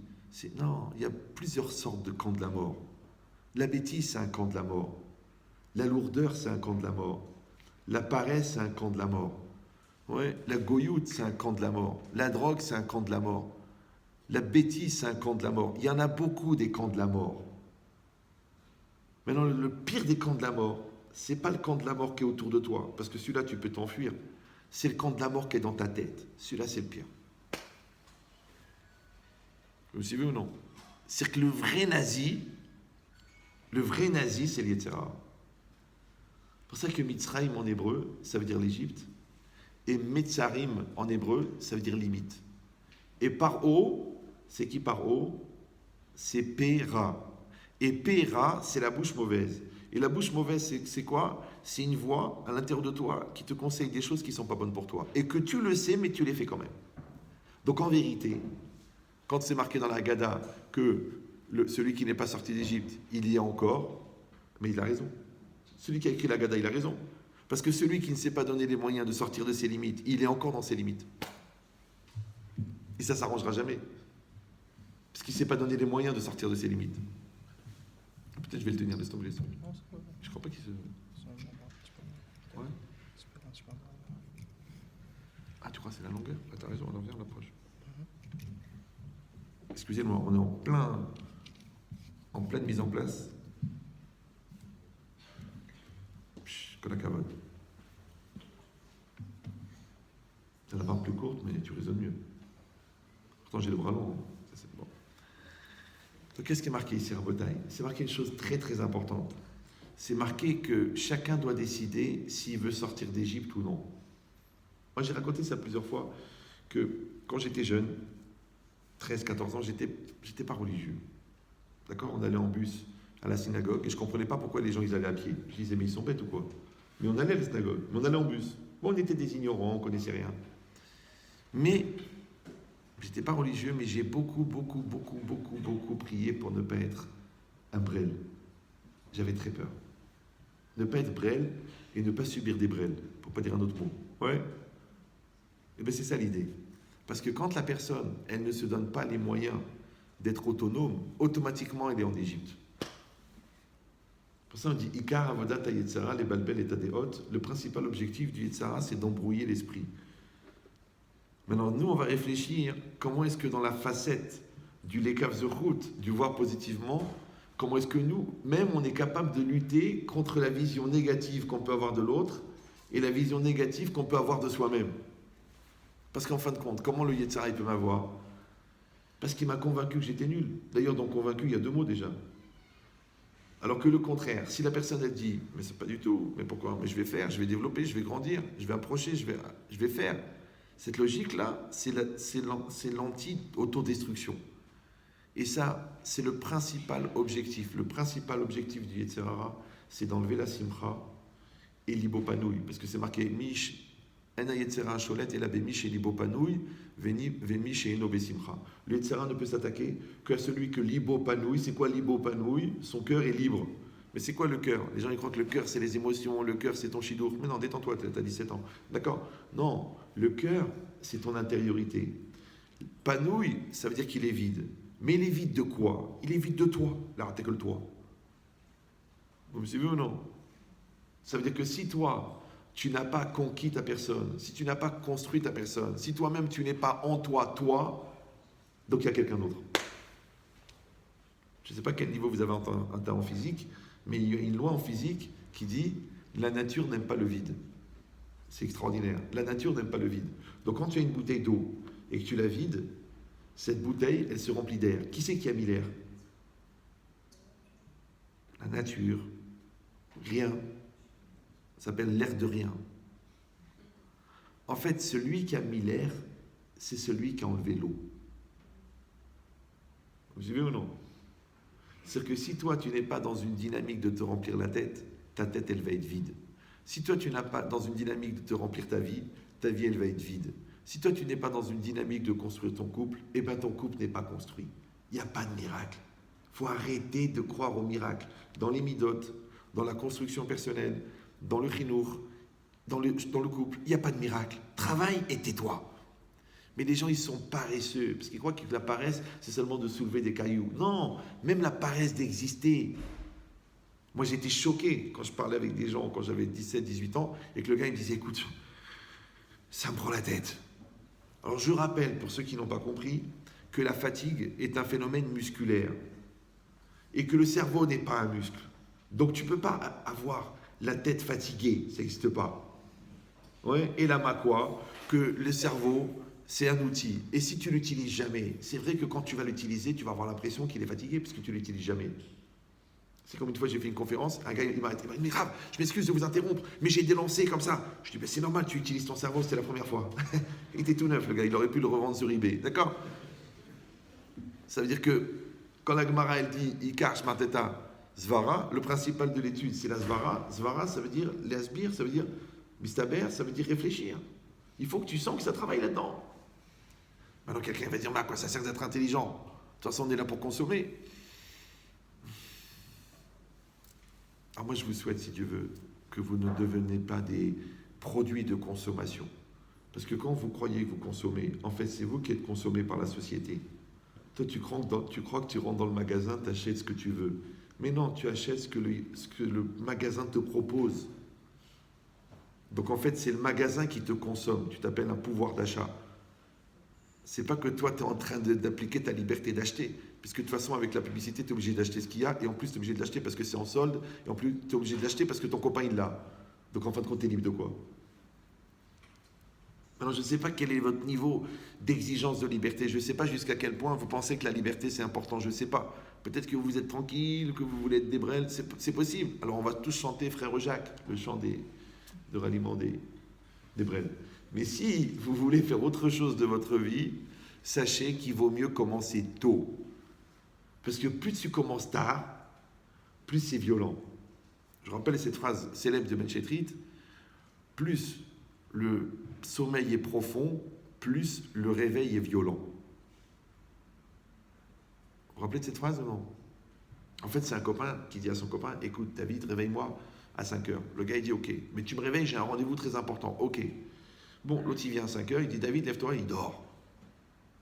Non, il y a plusieurs sortes de camps de la mort. La bêtise, c'est un camp de la mort. La lourdeur, c'est un camp de la mort. La paresse, c'est un camp de la mort. Ouais. La goyoute, c'est un camp de la mort. La drogue, c'est un camp de la mort. La bêtise, c'est un camp de la mort. Il y en a beaucoup des camps de la mort. Maintenant, le pire des camps de la mort, c'est pas le camp de la mort qui est autour de toi, parce que celui-là, tu peux t'enfuir. C'est le camp de la mort qui est dans ta tête. Celui-là, c'est le pire. Vous suivez ou non? C'est que le vrai nazi, c'est l'Yetzirah. C'est pour ça que Mitzrayim en hébreu, ça veut dire l'Égypte. Et Metzarim en hébreu, ça veut dire limite. Et Paro, c'est qui Paro? C'est Péra. Et Péra, c'est la bouche mauvaise. Et la bouche mauvaise, c'est quoi? C'est une voix à l'intérieur de toi qui te conseille des choses qui ne sont pas bonnes pour toi. Et que tu le sais, mais tu les fais quand même. Donc en vérité, quand c'est marqué dans la Haggadah que celui qui n'est pas sorti d'Égypte, il y est encore, mais il a raison. Celui qui a écrit la Haggadah, il a raison. Parce que celui qui ne s'est pas donné les moyens de sortir de ses limites, il est encore dans ses limites. Et ça ne s'arrangera jamais. Parce qu'il ne s'est pas donné les moyens de sortir de ses limites. Peut-être je vais le tenir, laisse tomber. Je crois pas qu'il se... Ouais. Ah, tu crois que c'est la longueur? Ah, t'as raison, alors viens, on l'approche. Excusez-moi, on est en pleine mise en place. Que la cavale. T'as la barbe plus courte, mais tu raisonnes mieux. Pourtant, j'ai le bras long. Ça, c'est bon. Donc, qu'est-ce qui est marqué ici, Rabotai? C'est marqué une chose très très importante. C'est marqué que chacun doit décider s'il veut sortir d'Égypte ou non. Moi, j'ai raconté ça plusieurs fois, que quand j'étais jeune, 13-14 ans, j'étais pas religieux. D'accord? On allait en bus à la synagogue et je comprenais pas pourquoi les gens ils allaient à pied. Je disais, mais ils sont bêtes ou quoi? Mais on allait à la synagogue, mais on allait en bus. Bon, on était des ignorants, on connaissait rien. Mais j'étais pas religieux, mais j'ai beaucoup prié pour ne pas être un brel. J'avais très peur. Ne pas être brel et ne pas subir des brels, pour pas dire un autre mot. Ouais. Et bien c'est ça l'idée. Parce que quand la personne, elle ne se donne pas les moyens d'être autonome, automatiquement elle est en Égypte. Pour ça on dit Ikar avodat ha-yetzara les balbel et tadeot. Le principal objectif du Yetzara, c'est d'embrouiller l'esprit. Maintenant, nous, on va réfléchir comment est-ce que dans la facette du lekav zechut, du voir positivement, comment est-ce que nous, même, on est capable de lutter contre la vision négative qu'on peut avoir de l'autre et la vision négative qu'on peut avoir de soi-même. Parce qu'en fin de compte, comment le Yetzara il peut m'avoir? Parce qu'il m'a convaincu que j'étais nul. D'ailleurs, dans convaincu, il y a 2 mots déjà. Alors que le contraire, si la personne elle dit, mais c'est pas du tout, mais pourquoi? Mais je vais faire, je vais développer, je vais grandir, je vais approcher, je vais faire. Cette logique-là, c'est l'anti-autodestruction. Et ça, c'est le principal objectif. Le principal objectif du Yetzer Hara, c'est d'enlever la simcha et l'hypopanouille. Parce que c'est marqué Mish, en Yetzer Hara sholet et la bemish et l'hypopanouille, vemish et eno besimcha. Le Yetzer Hara ne peut s'attaquer qu'à celui que l'hypopanouille. C'est quoi l'hypopanouille? Son cœur est libre. Mais c'est quoi le cœur? Les gens ils croient que le cœur c'est les émotions, le cœur c'est ton chidour. Mais non, détends-toi, tu as 17 ans. D'accord? Non, le cœur c'est ton intériorité. Panouille, ça veut dire qu'il est vide. Mais il est vide de quoi? Il est vide de toi. Là, t'es que le toi. Vous me suivez ou non? Ça veut dire que si toi, tu n'as pas conquis ta personne, si tu n'as pas construit ta personne, si toi-même tu n'es pas en toi, donc il y a quelqu'un d'autre. Je ne sais pas quel niveau vous avez atteint en physique, mais il y a une loi en physique qui dit la nature n'aime pas le vide. C'est extraordinaire. La nature n'aime pas le vide. Donc quand tu as une bouteille d'eau et que tu la vides, cette bouteille, elle se remplit d'air. Qui c'est qui a mis l'air? La nature. Rien. Ça s'appelle l'air de rien. En fait, celui qui a mis l'air, c'est celui qui a enlevé l'eau. Vous suivez ou non? C'est-à-dire que si toi, tu n'es pas dans une dynamique de te remplir la tête, ta tête, elle va être vide. Si toi, tu n'es pas dans une dynamique de te remplir ta vie, elle va être vide. Si toi, tu n'es pas dans une dynamique de construire ton couple, eh bien ton couple n'est pas construit. Il n'y a pas de miracle. Il faut arrêter de croire au miracle. Dans les midotes, dans la construction personnelle, dans le chinour, dans le couple, il n'y a pas de miracle. Travaille et tais-toi. Mais les gens, ils sont paresseux, parce qu'ils croient que la paresse, c'est seulement de soulever des cailloux. Non, même la paresse d'exister. Moi, j'étais choqué quand je parlais avec des gens, quand j'avais 17, 18 ans, et que le gars, il me disait, écoute, ça me prend la tête. Alors, je rappelle, pour ceux qui n'ont pas compris, que la fatigue est un phénomène musculaire, et que le cerveau n'est pas un muscle. Donc, tu ne peux pas avoir la tête fatiguée, ça n'existe pas. Ouais. Et la makwa, que le cerveau, c'est un outil. Et si tu ne l'utilises jamais, c'est vrai que quand tu vas l'utiliser, tu vas avoir l'impression qu'il est fatigué parce que tu ne l'utilises jamais. C'est comme une fois, j'ai fait une conférence, un gars il m'a arrêté, il m'a dit, mais grave, je m'excuse de vous interrompre, mais j'ai délancé comme ça. Je dis, ben, c'est normal, tu utilises ton cerveau, c'était la première fois. Il était tout neuf, le gars, il aurait pu le revendre sur eBay. D'accord? Ça veut dire que quand la Gemara, elle dit, Ikar Shmateta Zvara, le principal de l'étude, c'est la Zvara. Zvara, ça veut dire, l'asbir, ça veut dire, mistaber, ça veut dire réfléchir. Il faut que tu sens que ça travaille là-dedans. Maintenant, quelqu'un va dire, mais à quoi ça sert d'être intelligent? De toute façon, on est là pour consommer. Alors moi, je vous souhaite, si Dieu veut, que vous ne deveniez pas des produits de consommation. Parce que quand vous croyez que vous consommez, en fait, c'est vous qui êtes consommé par la société. Toi, tu crois que tu rentres dans le magasin, tu achètes ce que tu veux. Mais non, tu achètes ce que le magasin te propose. Donc en fait, c'est le magasin qui te consomme. Tu t'appelles un pouvoir d'achat. C'est pas que toi, tu es en train d'appliquer ta liberté d'acheter. Puisque de toute façon, avec la publicité, tu es obligé d'acheter ce qu'il y a. Et en plus, tu es obligé de l'acheter parce que c'est en solde. Et en plus, tu es obligé de l'acheter parce que ton copain, il l'a. Donc en fin de compte, tu es libre de quoi? Alors, je ne sais pas quel est votre niveau d'exigence de liberté. Je ne sais pas jusqu'à quel point vous pensez que la liberté, c'est important. Je ne sais pas. Peut-être que vous êtes tranquille, que vous voulez être des brels. C'est possible. Alors, on va tous chanter Frère Jacques, le chant de ralliement des brels. Mais si vous voulez faire autre chose de votre vie, sachez qu'il vaut mieux commencer tôt. Parce que plus tu commences tard, plus c'est violent. Je rappelle cette phrase célèbre de Ben Chetrit, plus le sommeil est profond, plus le réveil est violent. Vous vous rappelez de cette phrase ou non? En fait, c'est un copain qui dit à son copain, écoute David, réveille-moi à 5 heures. Le gars, il dit, ok. Mais tu me réveilles, j'ai un rendez-vous très important. Ok. Bon, l'autre, il vient à 5 heures, il dit, David, lève-toi, il dort.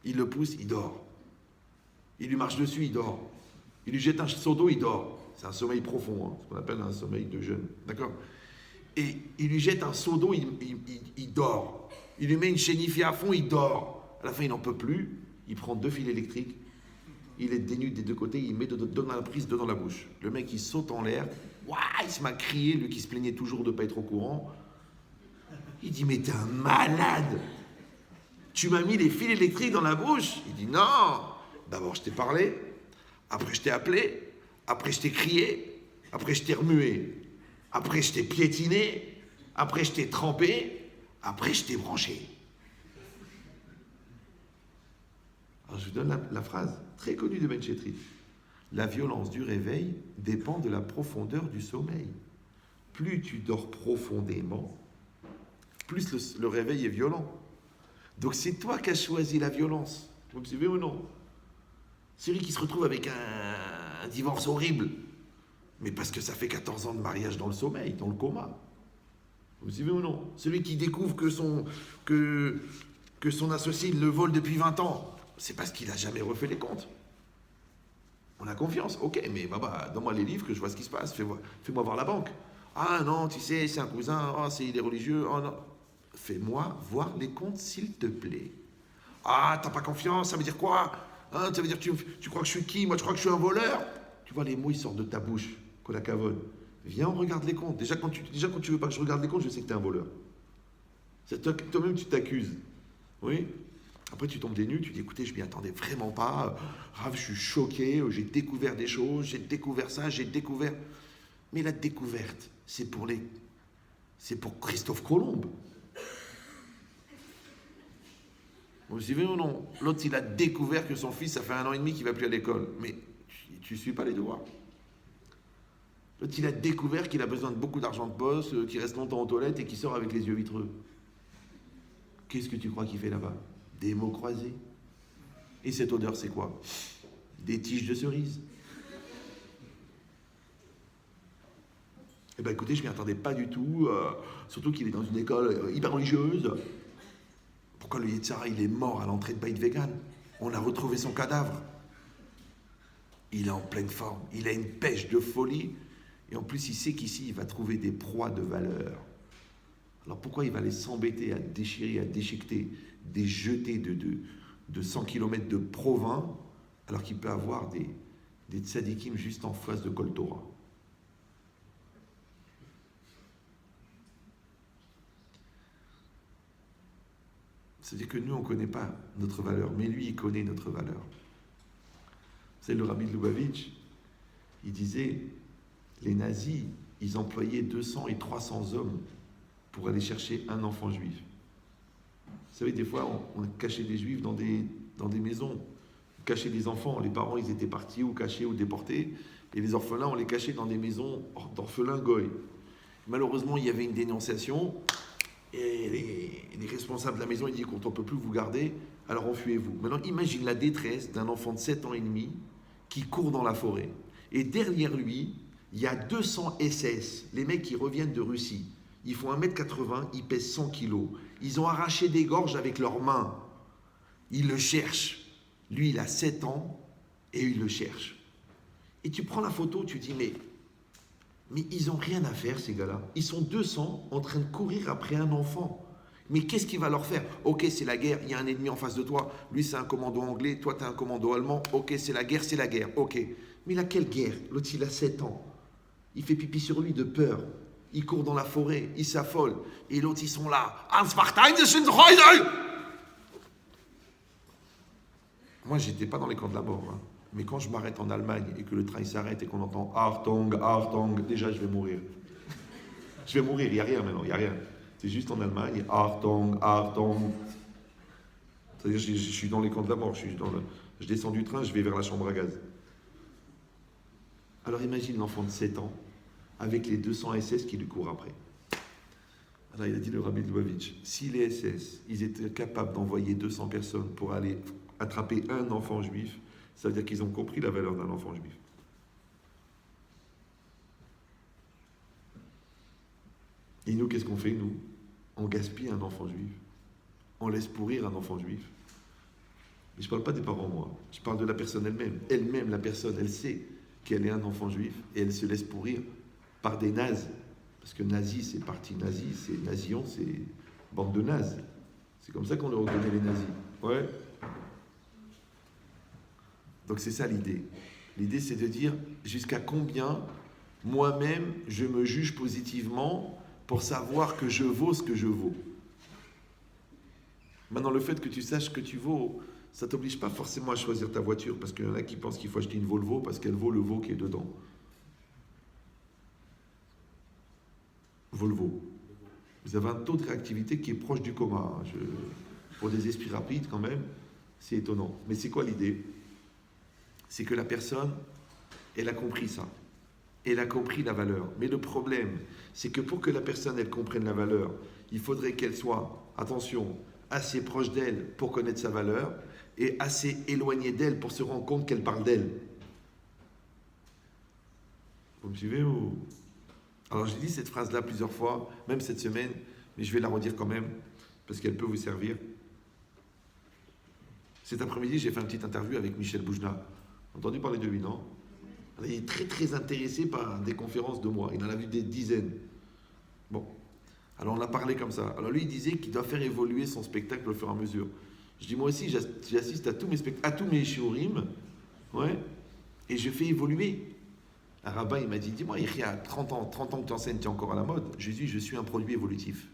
Il le pousse, il dort. Il lui marche dessus, il dort. Il lui jette un seau d'eau, il dort. C'est un sommeil profond, hein, ce qu'on appelle un sommeil de jeune. D'accord? Et il lui jette un seau d'eau, il dort. Il lui met une chénifie à fond, il dort. À la fin, il n'en peut plus. Il prend 2 fils électriques. Il est dénude des 2 côtés, il met dans la prise, 2 dans la bouche. Le mec, il saute en l'air. Ouah, il se m'a crié, lui qui se plaignait toujours de ne pas être au courant. Il dit, mais t'es un malade. Tu m'as mis les fils électriques dans la bouche. Il dit, non. D'abord, je t'ai parlé. Après, je t'ai appelé. Après, je t'ai crié. après je t'ai remué, après je t'ai piétiné, après je t'ai trempé, après je t'ai branché. Alors je vous donne la phrase très connue de Ben Chetrit. La violence du réveil dépend de la profondeur du sommeil. Plus tu dors profondément, plus le réveil est violent. Donc c'est toi qui as choisi la violence. Vous me suivez ou non? Celui qui se retrouve avec un divorce horrible, mais parce que ça fait 14 ans de mariage dans le sommeil, dans le coma. Vous me suivez ou non? Celui qui découvre que son associé le vole depuis 20 ans, c'est parce qu'il n'a jamais refait les comptes. On a confiance, ok, mais baba, donne-moi les livres que je vois ce qui se passe, fais-moi voir la banque. Ah non, tu sais, c'est un cousin, oh, il est religieux, oh non. Fais-moi voir les comptes, s'il te plaît. Ah, t'as pas confiance, ça veut dire quoi? Hein, ça veut dire que tu crois que je suis qui? Moi, je crois que je suis un voleur? Tu vois, les mots, ils sortent de ta bouche, qu'on la cavonne. Viens, on regarde les comptes. Déjà, quand tu veux pas que je regarde les comptes, je sais que t'es un voleur. C'est toi-même, tu t'accuses. Oui? Après, tu tombes des nues, tu dis, écoutez, je m'y attendais vraiment pas. Rav, je suis choqué, j'ai découvert des choses, j'ai découvert ça, j'ai découvert... Mais la découverte, c'est pour Christophe Colomb. Vous suivez ou non? L'autre, il a découvert que son fils, ça fait 1 an et demi qu'il va plus à l'école. Mais tu suis pas les devoirs. L'autre, il a découvert qu'il a besoin de beaucoup d'argent de poste, qu'il reste longtemps aux toilettes et qu'il sort avec les yeux vitreux. Qu'est-ce que tu crois qu'il fait là-bas? Des mots croisés. Et cette odeur, c'est quoi? Des tiges de cerises. Eh bien, écoutez, je ne m'y attendais pas du tout, surtout qu'il est dans une école hyper religieuse. Pourquoi le Yetzara, il est mort à l'entrée de Beit Vegan? On a retrouvé son cadavre. Il est en pleine forme, il a une pêche de folie, et en plus, il sait qu'ici, il va trouver des proies de valeur. Alors pourquoi il va aller s'embêter à déchirer, à déchiqueter des jetés de 100 km de Provins, alors qu'il peut avoir des tzadikim juste en face de Kol Torah? C'est-à-dire que nous, on ne connaît pas notre valeur, mais lui, il connaît notre valeur. C'est le Rabbi de Lubavitch, il disait, les nazis, ils employaient 200 et 300 hommes pour aller chercher un enfant juif. Vous savez, des fois, on cachait des juifs dans des maisons, on cachait des enfants, les parents, ils étaient partis ou cachés ou déportés, et les orphelins, on les cachait dans des maisons d'orphelins goy. Malheureusement, il y avait une dénonciation, et les responsables de la maison, ils disent qu'on ne peut plus vous garder, alors enfuyez-vous. Maintenant, imagine la détresse d'un enfant de 7 ans et demi qui court dans la forêt. Et derrière lui, il y a 200 SS, les mecs qui reviennent de Russie. Ils font 1m80, ils pèsent 100 kilos. Ils ont arraché des gorges avec leurs mains. Ils le cherchent. Lui, il a 7 ans et il le cherche. Et tu prends la photo, tu dis, mais ils n'ont rien à faire, ces gars-là. Ils sont 200 en train de courir après un enfant. Mais qu'est-ce qu'il va leur faire? Ok, c'est la guerre, il y a un ennemi en face de toi. Lui, c'est un commando anglais, toi, tu as un commando allemand. Ok, c'est la guerre, ok. Mais laquelle guerre? L'autre, il a 7 ans. Il fait pipi sur lui de peur. Il court dans la forêt, il s'affole. Et l'autre, ils sont là. Moi, j'étais pas dans les camps de la mort. Hein. Mais quand je m'arrête en Allemagne et que le train s'arrête et qu'on entend Achtung, Achtung, déjà, je vais mourir. Je vais mourir, il n'y a rien maintenant, il n'y a rien. C'est juste en Allemagne, Achtung, Achtung. C'est-à-dire, je suis dans les camps de la mort. Je descends du train, je vais vers la chambre à gaz. Alors imagine l'enfant de 7 ans avec les 200 SS qui lui courent après. Alors il a dit le Rabbi de Lubavitch, si les SS, ils étaient capables d'envoyer 200 personnes pour aller attraper un enfant juif, ça veut dire qu'ils ont compris la valeur d'un enfant juif. Et nous, qu'est-ce qu'on fait, nous? On gaspille un enfant juif. On laisse pourrir un enfant juif. Mais je ne parle pas des parents, moi. Je parle de la personne elle-même. Elle-même, la personne, elle sait qu'elle est un enfant juif et elle se laisse pourrir par des nazis. Parce que nazi, c'est parti nazi, c'est nazion, c'est bande de nazis. C'est comme ça qu'on leur reconnaît les nazis. Ouais. Donc c'est ça l'idée. L'idée, c'est de dire jusqu'à combien moi-même je me juge positivement pour savoir que je vaux ce que je vaux. Maintenant, le fait que tu saches que tu vaux, ça ne t'oblige pas forcément à choisir ta voiture, parce qu'il y en a qui pensent qu'il faut acheter une Volvo parce qu'elle vaut le veau qui est dedans. Volvo. Vous avez un taux de réactivité qui est proche du coma. Pour des esprits rapides, quand même, c'est étonnant. Mais c'est quoi l'idée? C'est que la personne, elle a compris ça. Elle a compris la valeur. Mais le problème, c'est que pour que la personne, elle comprenne la valeur, il faudrait qu'elle soit, attention, assez proche d'elle pour connaître sa valeur et assez éloignée d'elle pour se rendre compte qu'elle parle d'elle. Vous me suivez ou... Alors j'ai dit cette phrase-là plusieurs fois, même cette semaine, mais je vais la redire quand même, parce qu'elle peut vous servir. Cet après-midi, j'ai fait une petite interview avec Michel Boujna. Entendu parler de lui, non? Il est très très intéressé par des conférences de moi. Il en a vu des dizaines. Bon. Alors on a parlé comme ça. Alors lui, il disait qu'il doit faire évoluer son spectacle au fur et à mesure. Je dis, moi aussi, j'assiste à tous mes spectacles, à tous mes shiurim, ouais, et je fais évoluer. Un rabbin, il m'a dit, dis-moi, il y a 30 ans que tu enseignes, tu es encore à la mode. Je lui ai dit, je suis un produit évolutif.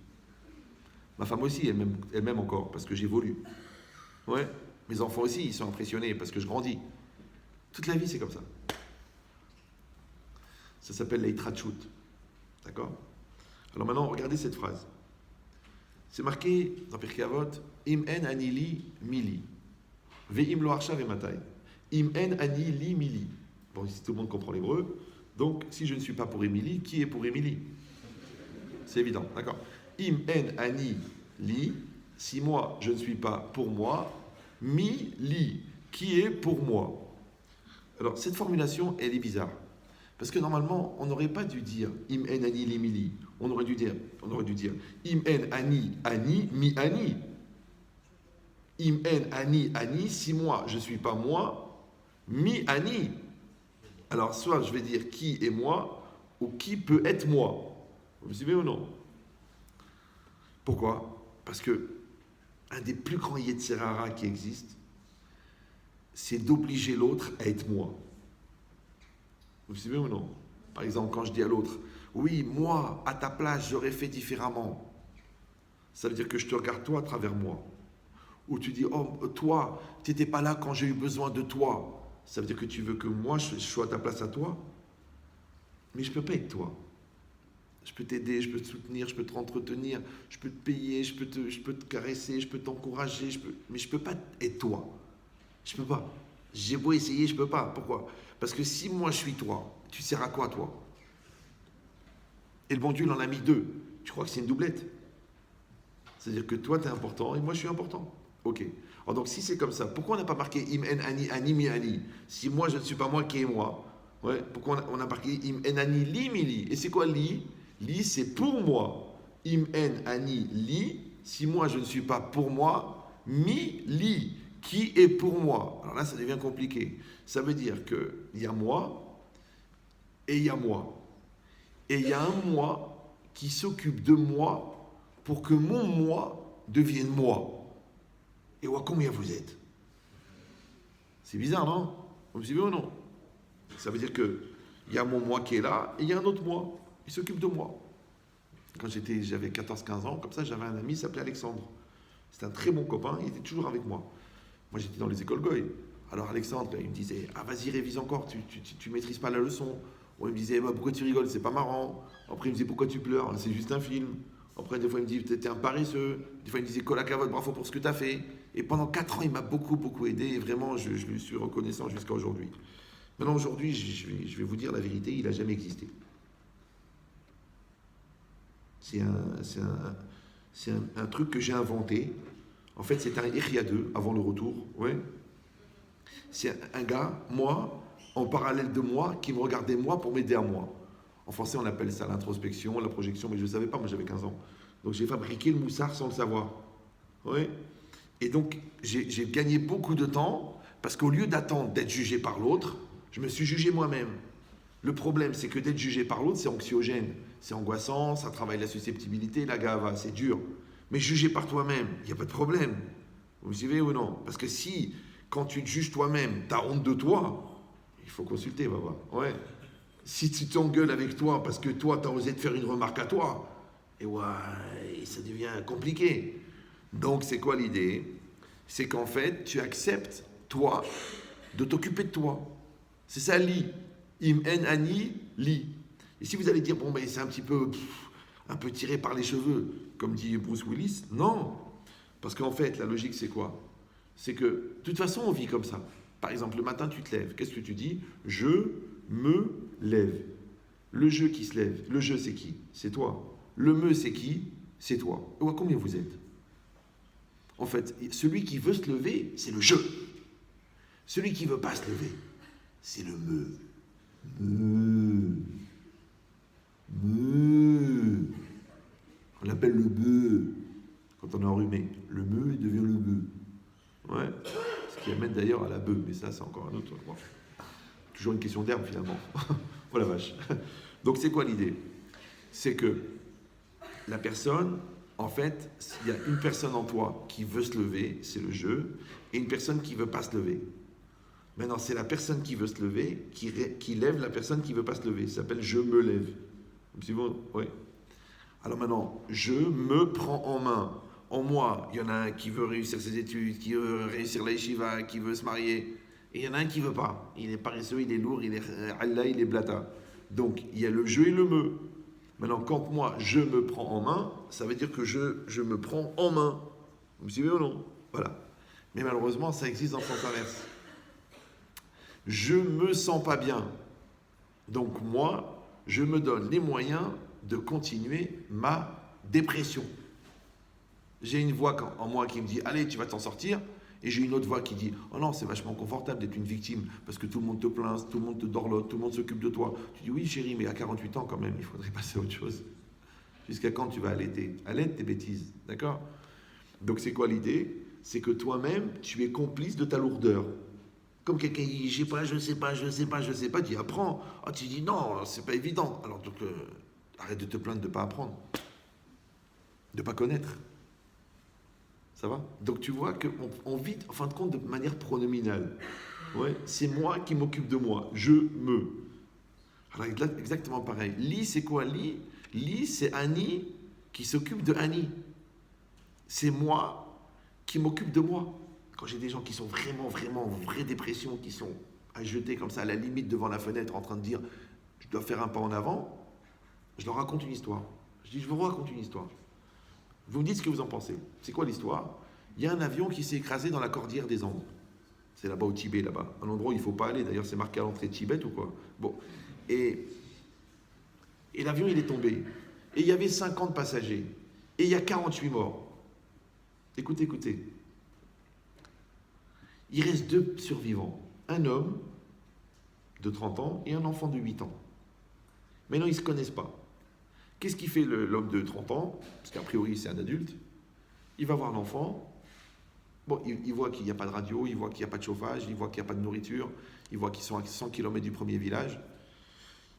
Ma femme aussi, elle m'aime encore, parce que j'évolue. Ouais. Mes enfants aussi, ils sont impressionnés, parce que je grandis. Toute la vie, c'est comme ça. Ça s'appelle l'Eitrachut. D'accord? Alors maintenant, regardez cette phrase. C'est marqué dans Pirkei Avot, Im en ani li mili. Ve'im lo arshav ematai. Im en ani li mili. Bon, ici tout le monde comprend l'hébreu. Donc, si je ne suis pas pour Émilie, qui est pour Émilie? C'est évident, d'accord? Im en ani li. Si moi, je ne suis pas pour moi, mi li. Qui est pour moi? Alors, cette formulation, elle est bizarre. Parce que normalement, on n'aurait pas dû dire Im en ani li mili. On aurait dû dire Im en ani mi ani. Im en ani, si moi je ne suis pas moi, mi ani. Alors soit je vais dire qui est moi, ou qui peut être moi. Vous me suivez ou non? Pourquoi? Parce que un des plus grands Yetzirara qui existe, c'est d'obliger l'autre à être moi. Vous me suivez ou non? Par exemple, quand je dis à l'autre, oui, moi, à ta place, j'aurais fait différemment. Ça veut dire que je te regarde toi à travers moi. Ou tu dis, oh, toi, tu n'étais pas là quand j'ai eu besoin de toi. Ça veut dire que tu veux que moi, je sois à ta place à toi. Mais je ne peux pas être toi. Je peux t'aider, je peux te soutenir, je peux te entretenir, je peux te payer, je peux te caresser, je peux t'encourager, mais je ne peux pas être toi. Je ne peux pas. J'ai beau essayer, je ne peux pas. Pourquoi? Parce que si moi je suis toi, tu sers à quoi toi? Et le bon Dieu, il en a mis deux. Tu crois que c'est une doublette? C'est-à-dire que toi, tu es important et moi, je suis important. Ok. Alors donc, si c'est comme ça, pourquoi on n'a pas marqué im en ani ani mi ani? Si moi, je ne suis pas moi, qui est moi? Ouais. Pourquoi on a marqué im en ani li mi li? Et c'est quoi li? Li, c'est pour moi. Im en ani li. Si moi, je ne suis pas pour moi, mi li. Qui est pour moi? Alors là, ça devient compliqué. Ça veut dire qu'il y a moi et il y a moi. Et il y a un moi qui s'occupe de moi pour que mon moi devienne moi. Et ouais, combien vous êtes? C'est bizarre, non? Vous me suivez ou non? Ça veut dire qu'il y a mon moi qui est là et il y a un autre moi. Il s'occupe de moi. Quand j'avais 14-15 ans, comme ça, j'avais un ami, il s'appelait Alexandre. C'était un très bon copain, il était toujours avec moi. Moi, j'étais dans les écoles Goy. Alors Alexandre, il me disait, ah vas-y, révise encore, tu maîtrises pas la leçon. Ou il me disait, bah, pourquoi tu rigoles, c'est pas marrant. Après, il me disait, pourquoi tu pleures, c'est juste un film. Après, des fois, il me dit, t'es un paresseux. Des fois, il me disait, Kolakavod, bravo pour ce que t'as fait. Et pendant 4 ans, il m'a beaucoup, beaucoup aidé. Et vraiment, je lui suis reconnaissant jusqu'à aujourd'hui. Maintenant, aujourd'hui, je vais vous dire la vérité, il n'a jamais existé. C'est un truc que j'ai inventé. En fait, c'est un Iria 2 avant le retour. Ouais. C'est un gars, moi, en parallèle de moi, qui me regardait moi pour m'aider à moi. En français, on appelle ça l'introspection, la projection, mais je ne savais pas, moi j'avais 15 ans. Donc j'ai fabriqué le moussard sans le savoir. Ouais. Et donc, j'ai gagné beaucoup de temps, parce qu'au lieu d'attendre d'être jugé par l'autre, je me suis jugé moi-même. Le problème, c'est que d'être jugé par l'autre, c'est anxiogène, c'est angoissant, ça travaille la susceptibilité, la gava, c'est dur. Mais jugé par toi-même, il n'y a pas de problème. Vous me suivez ou non? Parce que si, quand tu te juges toi-même, tu as honte de toi, il faut consulter, va voir. Ouais. Si tu t'engueules avec toi parce que toi, tu as osé te faire une remarque à toi, et ouais, ça devient compliqué. Donc, c'est quoi l'idée? C'est qu'en fait, tu acceptes, toi, de t'occuper de toi. C'est ça, li. Im en ani li. Et si vous allez dire, bon, ben c'est un petit peu... un peu tiré par les cheveux, comme dit Bruce Willis. Non. Parce qu'en fait, la logique, c'est quoi? C'est que, de toute façon, on vit comme ça. Par exemple, le matin, tu te lèves. Qu'est-ce que tu dis? Je me lève. Le je qui se lève. Le je, c'est qui? C'est toi. Le me, c'est qui? C'est toi. Et combien vous êtes? En fait, celui qui veut se lever, c'est le je. Celui qui ne veut pas se lever, c'est le me. Me. On l'appelle le be. Quand on est enrhumé, le me, il devient le be. Ouais. Ce qui amène d'ailleurs à la bœuf, mais ça, c'est encore un autre. Bon. Toujours une question d'herbe, finalement. Oh la vache. Donc, c'est quoi l'idée? C'est que la personne, en fait, il y a une personne en toi qui veut se lever, c'est le je, et une personne qui ne veut pas se lever. Maintenant, c'est la personne qui veut se lever qui lève la personne qui ne veut pas se lever. Ça s'appelle je me lève. C'est bon? Oui. Alors maintenant, je me prends en main. En moi, il y en a un qui veut réussir ses études, qui veut réussir la yeshiva, qui veut se marier. Et il y en a un qui ne veut pas. Il est paresseux, il est lourd, il est Allah, il est blata. Donc, il y a le je et le me. Maintenant, quand moi, je me prends en main, ça veut dire que je me prends en main. Vous me suivez ou non? Voilà. Mais malheureusement, ça existe dans le sens inverse. Je me sens pas bien. Donc moi, je me donne les moyens de continuer ma dépression. J'ai une voix en moi qui me dit « Allez, tu vas t'en sortir ». Et j'ai une autre voix qui dit « Oh non, c'est vachement confortable d'être une victime parce que tout le monde te plaint, tout le monde te dorlote, tout le monde s'occupe de toi. » Tu dis « Oui, chérie, mais à 48 ans quand même, il faudrait passer à autre chose. » Jusqu'à quand tu vas allaiter? Allaite tes bêtises, d'accord? Donc c'est quoi l'idée? C'est que toi-même, tu es complice de ta lourdeur. Comme quelqu'un dit, je sais pas, tu apprends. Ah, tu dis non, c'est pas évident. Alors donc, arrête de te plaindre de ne pas apprendre, de ne pas connaître. Ça va? Donc tu vois qu'on vit, en fin de compte, de manière pronominale. Ouais, c'est moi qui m'occupe de moi. Je me. Alors exactement pareil. Li, c'est quoi Li? Li, c'est Annie qui s'occupe de Annie. C'est moi qui m'occupe de moi. Quand j'ai des gens qui sont vraiment en vraie dépression, qui sont à jeter comme ça à la limite devant la fenêtre en train de dire « je dois faire un pas en avant », je leur raconte une histoire. Je dis « je vous raconte une histoire ». Vous me dites ce que vous en pensez. C'est quoi l'histoire? Il y a un avion qui s'est écrasé dans la cordillère des Andes. C'est là-bas au Tibet, là-bas. Un endroit où il ne faut pas aller. D'ailleurs, c'est marqué à l'entrée de Tibet ou quoi. Bon. Et l'avion, il est tombé. Et il y avait 50 passagers. Et il y a 48 morts. Écoutez. Il reste 2 survivants. Un homme de 30 ans et un enfant de 8 ans. Maintenant, ils ne se connaissent pas. Qu'est-ce qu'il fait l'homme de 30 ans? Parce qu'a priori, c'est un adulte. Il va voir l'enfant. Bon, il voit qu'il n'y a pas de radio, il voit qu'il n'y a pas de chauffage, il voit qu'il n'y a pas de nourriture, il voit qu'ils sont à 100 km du premier village.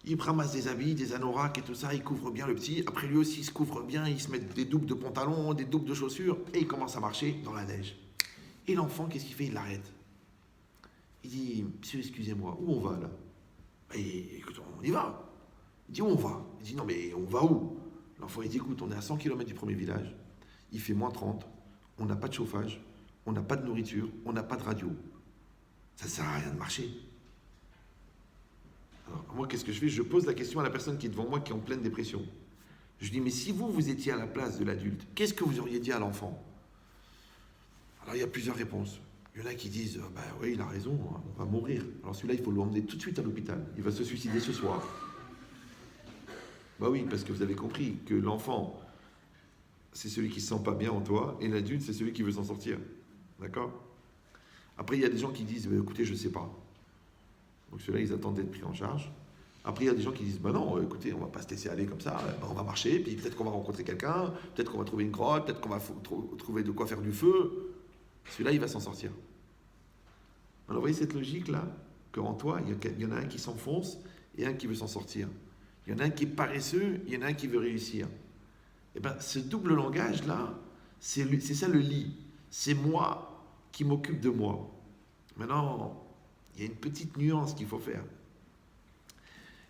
Il ramasse des habits, des anoraks et tout ça, il couvre bien le petit. Après, lui aussi, il se couvre bien, il se met des doubles de pantalons, des doubles de chaussures, et il commence à marcher dans la neige. Et l'enfant, qu'est-ce qu'il fait? Il l'arrête. Il dit, monsieur, excusez-moi, où on va là? Et écoute, on y va. Il dit, où on va? Il dit, non, mais on va où? L'enfant, il dit, écoute, on est à 100 km du premier village, il fait moins 30, on n'a pas de chauffage, on n'a pas de nourriture, on n'a pas de radio. Ça ne sert à rien de marcher. Alors, moi, qu'est-ce que je fais? Je pose la question à la personne qui est devant moi, qui est en pleine dépression. Je dis, mais si vous étiez à la place de l'adulte, qu'est-ce que vous auriez dit à l'enfant? Alors, il y a plusieurs réponses. Il y en a qui disent, bah oui, il a raison, on va mourir. Alors celui-là, il faut l'emmener tout de suite à l'hôpital. Il va se suicider ce soir. Bah oui, parce que vous avez compris que l'enfant, c'est celui qui ne se sent pas bien en toi, et l'adulte, c'est celui qui veut s'en sortir. D'accord? Après, il y a des gens qui disent, bah, écoutez, je ne sais pas. Donc ceux-là, ils attendent d'être pris en charge. Après, il y a des gens qui disent, bah non, écoutez, on ne va pas se laisser aller comme ça, on va marcher, puis peut-être qu'on va rencontrer quelqu'un, peut-être qu'on va trouver une grotte, peut-être qu'on va trouver de quoi faire du feu. Celui-là, il va s'en sortir. Alors, vous voyez cette logique-là? Qu'en toi, il y en a un qui s'enfonce et un qui veut s'en sortir. Il y en a un qui est paresseux, il y en a un qui veut réussir. Et bien, ce double langage-là, c'est ça le lit. C'est moi qui m'occupe de moi. Maintenant, il y a une petite nuance qu'il faut faire.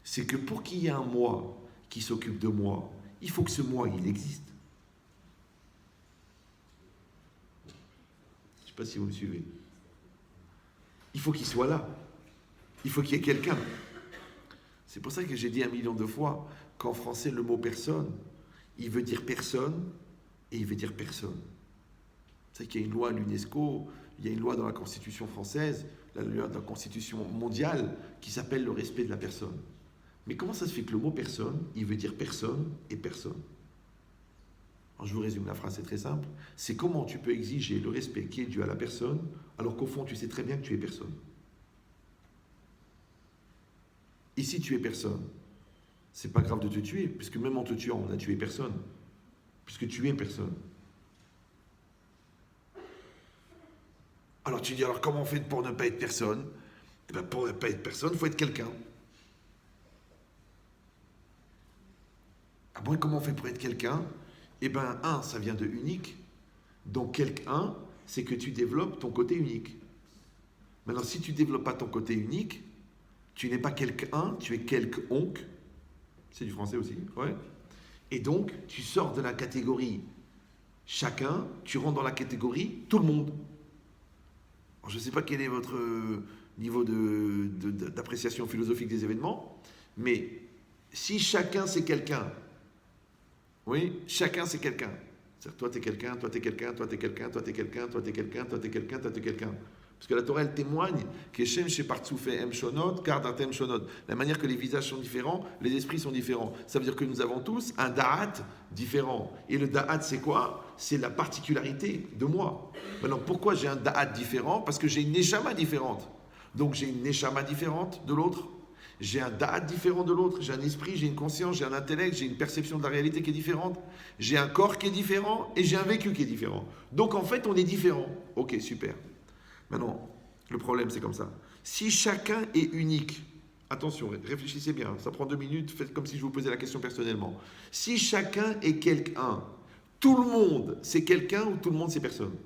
C'est que pour qu'il y ait un moi qui s'occupe de moi, il faut que ce moi, il existe. Je ne sais pas si vous me suivez. Il faut qu'il soit là. Il faut qu'il y ait quelqu'un. C'est pour ça que j'ai dit 1 million de fois qu'en français, le mot personne, il veut dire personne et il veut dire personne. Vous savez qu'il y a une loi à l'UNESCO, il y a une loi dans la Constitution française, la loi de la Constitution mondiale, qui s'appelle le respect de la personne. Mais comment ça se fait que le mot personne, il veut dire personne et personne? Alors je vous résume la phrase, c'est très simple. C'est comment tu peux exiger le respect qui est dû à la personne, alors qu'au fond, tu sais très bien que tu es personne. Ici, tu es personne. C'est pas grave de te tuer, puisque même en te tuant, on n'a tué personne. Puisque tu es personne. Alors tu dis, alors comment on fait pour ne pas être personne? Eh bien, pour ne pas être personne, il faut être quelqu'un. Ah bon, comment on fait pour être quelqu'un? Eh bien, un, ça vient de unique. Donc, quelqu'un, c'est que tu développes ton côté unique. Maintenant, si tu ne développes pas ton côté unique, tu n'es pas quelqu'un, tu es quelque-onc. C'est du français aussi, ouais. Et donc, tu sors de la catégorie chacun, tu rentres dans la catégorie tout le monde. Alors, je ne sais pas quel est votre niveau d'appréciation philosophique des événements, mais si chacun c'est quelqu'un, oui, chacun c'est quelqu'un. C'est-à-dire, toi t'es quelqu'un, toi t'es quelqu'un, toi t'es quelqu'un, toi t'es quelqu'un, toi t'es quelqu'un, toi t'es quelqu'un, toi t'es quelqu'un. Parce que la Torah, elle témoigne qu'Eshem Shepartsoufé Em Shonot, Kardatem Shonot. La manière que les visages sont différents, les esprits sont différents. Ça veut dire que nous avons tous un da'at différent. Et le da'at, c'est quoi? C'est la particularité de moi. Maintenant, pourquoi j'ai un da'at différent? Parce que j'ai une neshama différente. Donc j'ai une neshama différente de l'autre. J'ai un da'at différent de l'autre. J'ai un esprit, j'ai une conscience, j'ai un intellect, j'ai une perception de la réalité qui est différente. J'ai un corps qui est différent et j'ai un vécu qui est différent. Donc en fait, on est différents. Ok, super. Maintenant, le problème, c'est comme ça. Si chacun est unique, attention, réfléchissez bien, ça prend 2 minutes, faites comme si je vous posais la question personnellement. Si chacun est quelqu'un, tout le monde, c'est quelqu'un ou tout le monde, c'est personne?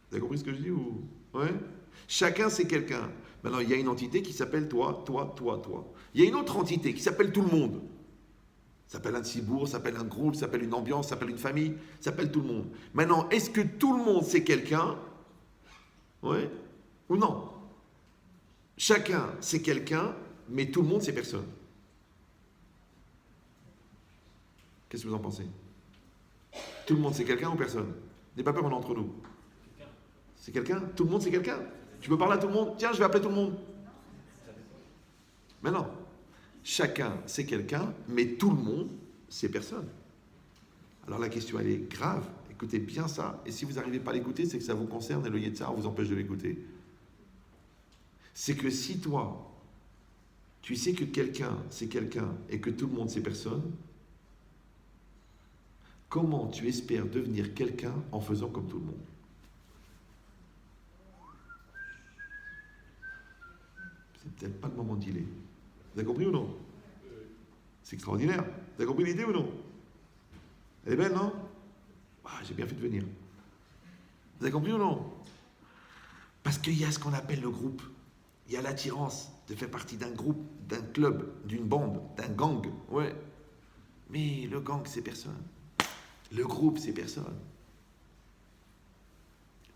Vous avez compris ce que je dis ou... Ouais. Chacun, c'est quelqu'un. Maintenant, il y a une entité qui s'appelle toi, toi, toi, toi. Il y a une autre entité qui s'appelle tout le monde. Ça s'appelle un cibourg, ça s'appelle un groupe, ça s'appelle une ambiance, ça s'appelle une famille, ça s'appelle tout le monde. Maintenant, est-ce que tout le monde c'est quelqu'un? Oui ou non? Chacun c'est quelqu'un, mais tout le monde c'est personne. Qu'est-ce que vous en pensez? Tout le monde c'est quelqu'un ou personne? N'ayez pas peur, on est entre nous. C'est quelqu'un? Tout le monde c'est quelqu'un? Tu peux parler à tout le monde? Tiens, je vais appeler tout le monde. Mais non. Chacun, c'est quelqu'un, mais tout le monde, c'est personne. Alors la question, elle est grave. Écoutez bien ça. Et si vous n'arrivez pas à l'écouter, c'est que ça vous concerne et le Yetzar vous empêche de l'écouter. C'est que si toi, tu sais que quelqu'un, c'est quelqu'un et que tout le monde, c'est personne, comment tu espères devenir quelqu'un en faisant comme tout le monde? C'est peut-être pas le moment d'y aller. Vous avez compris ou non? C'est extraordinaire. Vous avez compris l'idée ou non? Elle est belle, non? Ah, j'ai bien fait de venir. Vous avez compris ou non? Parce qu'il y a ce qu'on appelle le groupe. Il y a l'attirance de faire partie d'un groupe, d'un club, d'une bande, d'un gang. Ouais. Mais le gang, c'est personne. Le groupe, c'est personne.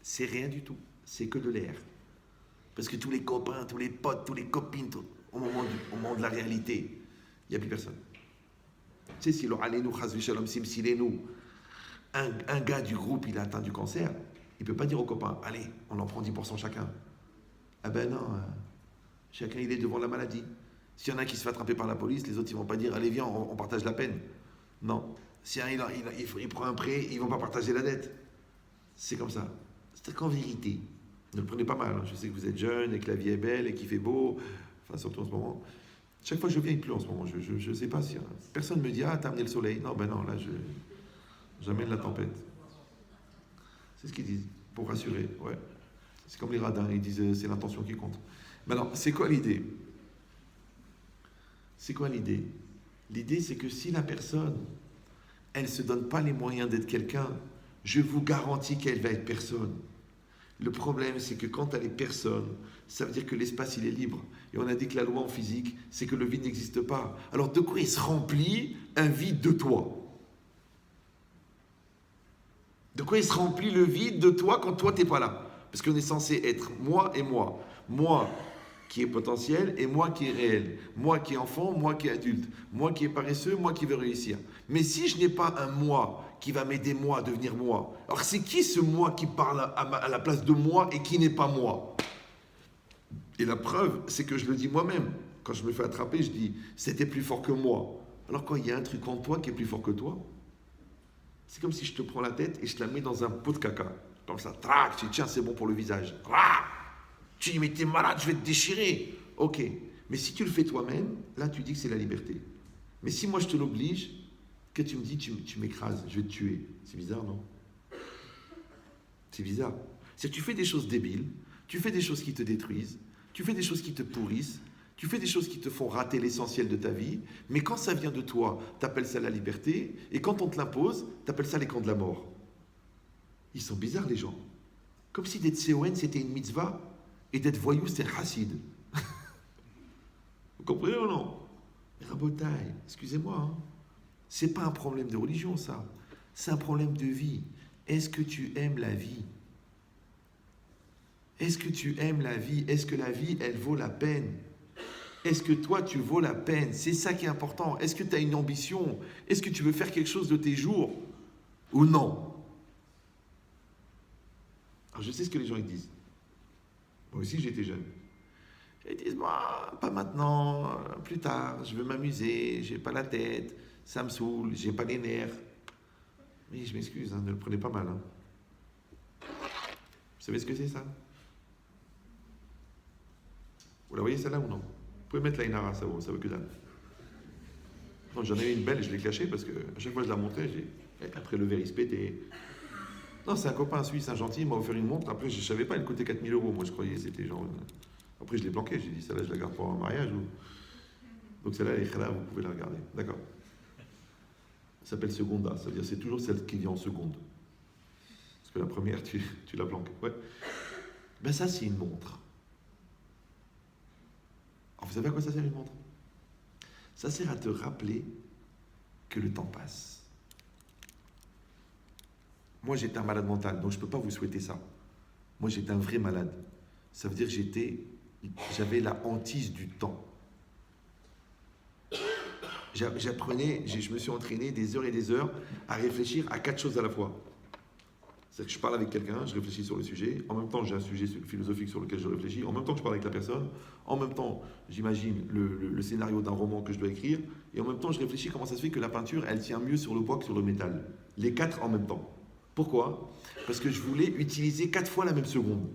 C'est rien du tout. C'est que de l'air. Parce que tous les copains, tous les potes, tous les copines, au moment de la réalité, il n'y a plus personne. Tu sais, si un gars du groupe, il a atteint du cancer, il ne peut pas dire aux copains, allez, on en prend 10% chacun. Ah ben non, chacun il est devant la maladie. S'il y en a qui se fait attraper par la police, les autres ils ne vont pas dire, allez viens, on partage la peine. Non. Si un il prend un prêt, ils ne vont pas partager la dette. C'est comme ça. C'est qu'en vérité, ne le prenez pas mal, hein. Je sais que vous êtes jeune et que la vie est belle et qu'il fait beau, enfin surtout en ce moment. Chaque fois que je viens, il pleut en ce moment. Je ne sais pas si... Personne ne me dit, ah, t'as amené le soleil. Non, ben non, là, j'amène la tempête. C'est ce qu'ils disent, pour rassurer, ouais. C'est comme les radins, ils disent, c'est l'intention qui compte. Maintenant, c'est quoi l'idée? C'est quoi l'idée? L'idée, c'est que si la personne, elle ne se donne pas les moyens d'être quelqu'un, je vous garantis qu'elle va être personne. Le problème, c'est que quand elle est personne, ça veut dire que l'espace, il est libre. Et on a dit que la loi en physique, c'est que le vide n'existe pas. Alors, de quoi il se remplit un vide de toi? De quoi il se remplit le vide de toi quand toi, tu n'es pas là? Parce qu'on est censé être moi et moi. Moi, qui est potentiel et moi qui est réel. Moi qui est enfant, moi qui est adulte. Moi qui est paresseux, moi qui veux réussir. Mais si je n'ai pas un moi qui va m'aider moi à devenir moi, alors c'est qui ce moi qui parle à la place de moi et qui n'est pas moi? Et la preuve, c'est que je le dis moi-même. Quand je me fais attraper, je dis c'était plus fort que moi. Alors quand il y a un truc en toi qui est plus fort que toi, c'est comme si je te prends la tête et je te la mets dans un pot de caca. Comme ça, trac, tu dis tiens, c'est bon pour le visage. Tu dis mais t'es malade, je vais te déchirer. Ok, mais si tu le fais toi-même, là tu dis que c'est la liberté. Mais si moi je te l'oblige, que tu me dis tu m'écrases, je vais te tuer. C'est bizarre, non? C'est bizarre. C'est que tu fais des choses débiles, tu fais des choses qui te détruisent, tu fais des choses qui te pourrissent, tu fais des choses qui te font rater l'essentiel de ta vie, mais quand ça vient de toi, t'appelles ça la liberté, et quand on te l'impose, t'appelles ça les camps de la mort. Ils sont bizarres les gens. Comme si d'être CON c'était une mitzvah, et d'être voyou c'est un chassid. Vous comprenez ou non? Mais Rabotai, excusez-moi, hein. C'est pas un problème de religion ça, c'est un problème de vie. Est-ce que tu aimes la vie? Est-ce que tu aimes la vie? Est-ce que la vie, elle vaut la peine? Est-ce que toi, tu vaux la peine? C'est ça qui est important. Est-ce que tu as une ambition? Est-ce que tu veux faire quelque chose de tes jours? Ou non? Alors, je sais ce que les gens ils disent. Moi aussi, j'étais jeune. Ils disent, moi, pas maintenant, plus tard, je veux m'amuser, j'ai pas la tête, ça me saoule, j'ai pas les nerfs. Mais je m'excuse, hein, ne le prenez pas mal. Hein. Vous savez ce que c'est ça? Vous la voyez celle-là ou non? Vous pouvez mettre la Inara, ça veut que dalle. Non, j'en ai une belle et je l'ai cachée parce que à chaque fois que je la montrais, après le verre il se pétait. Non, c'est un copain suisse, un gentil, il m'a offert une montre. Après, je ne savais pas, elle coûtait 4 000 €. Moi, je croyais que c'était genre. Après, je l'ai planquée. J'ai dit, celle-là, je la garde pour un mariage. Donc, celle-là, elle est là, vous pouvez la regarder. D'accord. Ça s'appelle Seconda. Ça veut dire c'est toujours celle qui vient en seconde. Parce que la première, tu la planques. Ouais. Ben, ça, c'est une montre. Alors, vous savez à quoi ça sert une montre? Ça sert à te rappeler que le temps passe. Moi, j'étais un malade mental, donc je ne peux pas vous souhaiter ça. Moi, j'étais un vrai malade. Ça veut dire que j'avais la hantise du temps. J'apprenais, je me suis entraîné des heures et des heures à réfléchir à 4 choses à la fois. C'est-à-dire que je parle avec quelqu'un, je réfléchis sur le sujet, en même temps j'ai un sujet philosophique sur lequel je réfléchis, en même temps que je parle avec la personne, en même temps j'imagine le scénario d'un roman que je dois écrire, et en même temps je réfléchis comment ça se fait que la peinture, elle tient mieux sur le bois que sur le métal. Les 4 en même temps. Pourquoi? Parce que je voulais utiliser 4 fois la même seconde.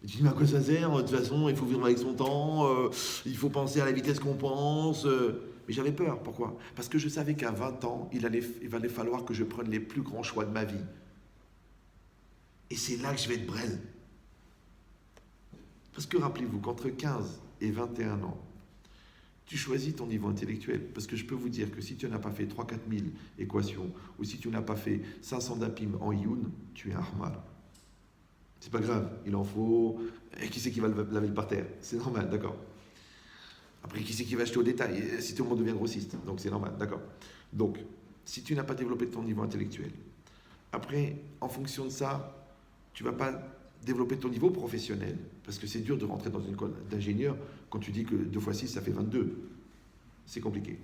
Et tu dis, mais à quoi ça sert? De toute façon, il faut vivre avec son temps, il faut penser à la vitesse qu'on pense. Mais j'avais peur. Pourquoi? Parce que je savais qu'à 20 ans, il allait falloir que je prenne les plus grands choix de ma vie. Et c'est là que je vais être brêle. Parce que rappelez-vous qu'entre 15 et 21 ans, tu choisis ton niveau intellectuel. Parce que je peux vous dire que si tu n'as pas fait 3-4 000 équations, ou si tu n'as pas fait 500 dapim en Ioun, tu es un Ahmad. C'est pas grave, il en faut. Et qui c'est qui va laver le parterre? C'est normal, d'accord. Après, qui c'est qui va acheter au détail? Si tout le monde devient grossiste, donc c'est normal, d'accord. Donc, si tu n'as pas développé ton niveau intellectuel, après, en fonction de ça, tu ne vas pas développer ton niveau professionnel, parce que c'est dur de rentrer dans une école d'ingénieur quand tu dis que 2 x 6, ça fait 22. C'est compliqué.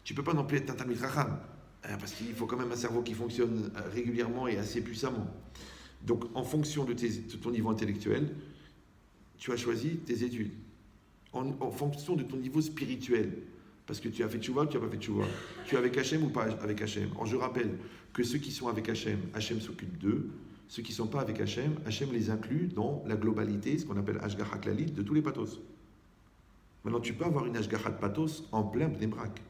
Tu ne peux pas non plus être un Talmid Chacham, parce qu'il faut quand même un cerveau qui fonctionne régulièrement et assez puissamment. Donc, en fonction de ton niveau intellectuel, tu as choisi tes études. En fonction de ton niveau spirituel, parce que tu as fait tchouva ou tu n'as pas fait tchouva. Tu es avec Hachem ou pas avec Hachem. Or, je rappelle que ceux qui sont avec Hachem, Hachem s'occupe d'eux. Ceux qui ne sont pas avec Hachem, Hachem les inclut dans la globalité, ce qu'on appelle Hashgacha Klalit, de tous les pathos. Maintenant, tu peux avoir une Hashgacha de pathos en plein Bnei Brak.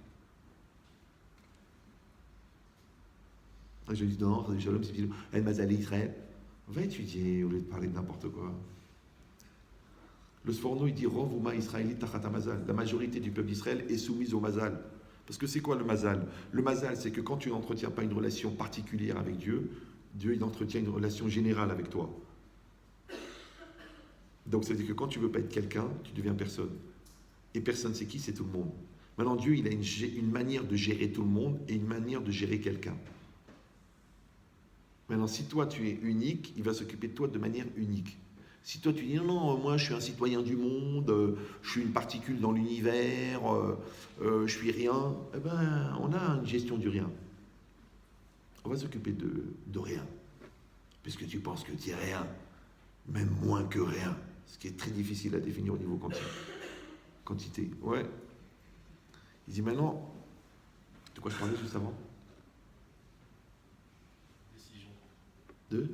Je dis non, Shalom, c'est film. El Mazali Israël. Va étudier au lieu de parler de n'importe quoi. Le Sforno, il dit Rov Uma Israélit Tachat Mazal. La majorité du peuple d'Israël est soumise au Mazal. Parce que c'est quoi le Mazal? Le Mazal, c'est que quand tu n'entretiens pas une relation particulière avec Dieu, Dieu, il entretient une relation générale avec toi. Donc, ça veut dire que quand tu ne veux pas être quelqu'un, tu deviens personne. Et personne, c'est qui? C'est tout le monde. Maintenant, Dieu, il a une manière de gérer tout le monde et une manière de gérer quelqu'un. Maintenant, si toi, tu es unique, il va s'occuper de toi de manière unique. Si toi tu dis non, moi je suis un citoyen du monde, je suis une particule dans l'univers, je suis rien, eh ben on a une gestion du rien. On va s'occuper de rien. Puisque tu penses que tu es rien, même moins que rien. Ce qui est très difficile à définir au niveau quantité. Ouais. Il dit maintenant, de quoi je parlais juste avant? Décision. De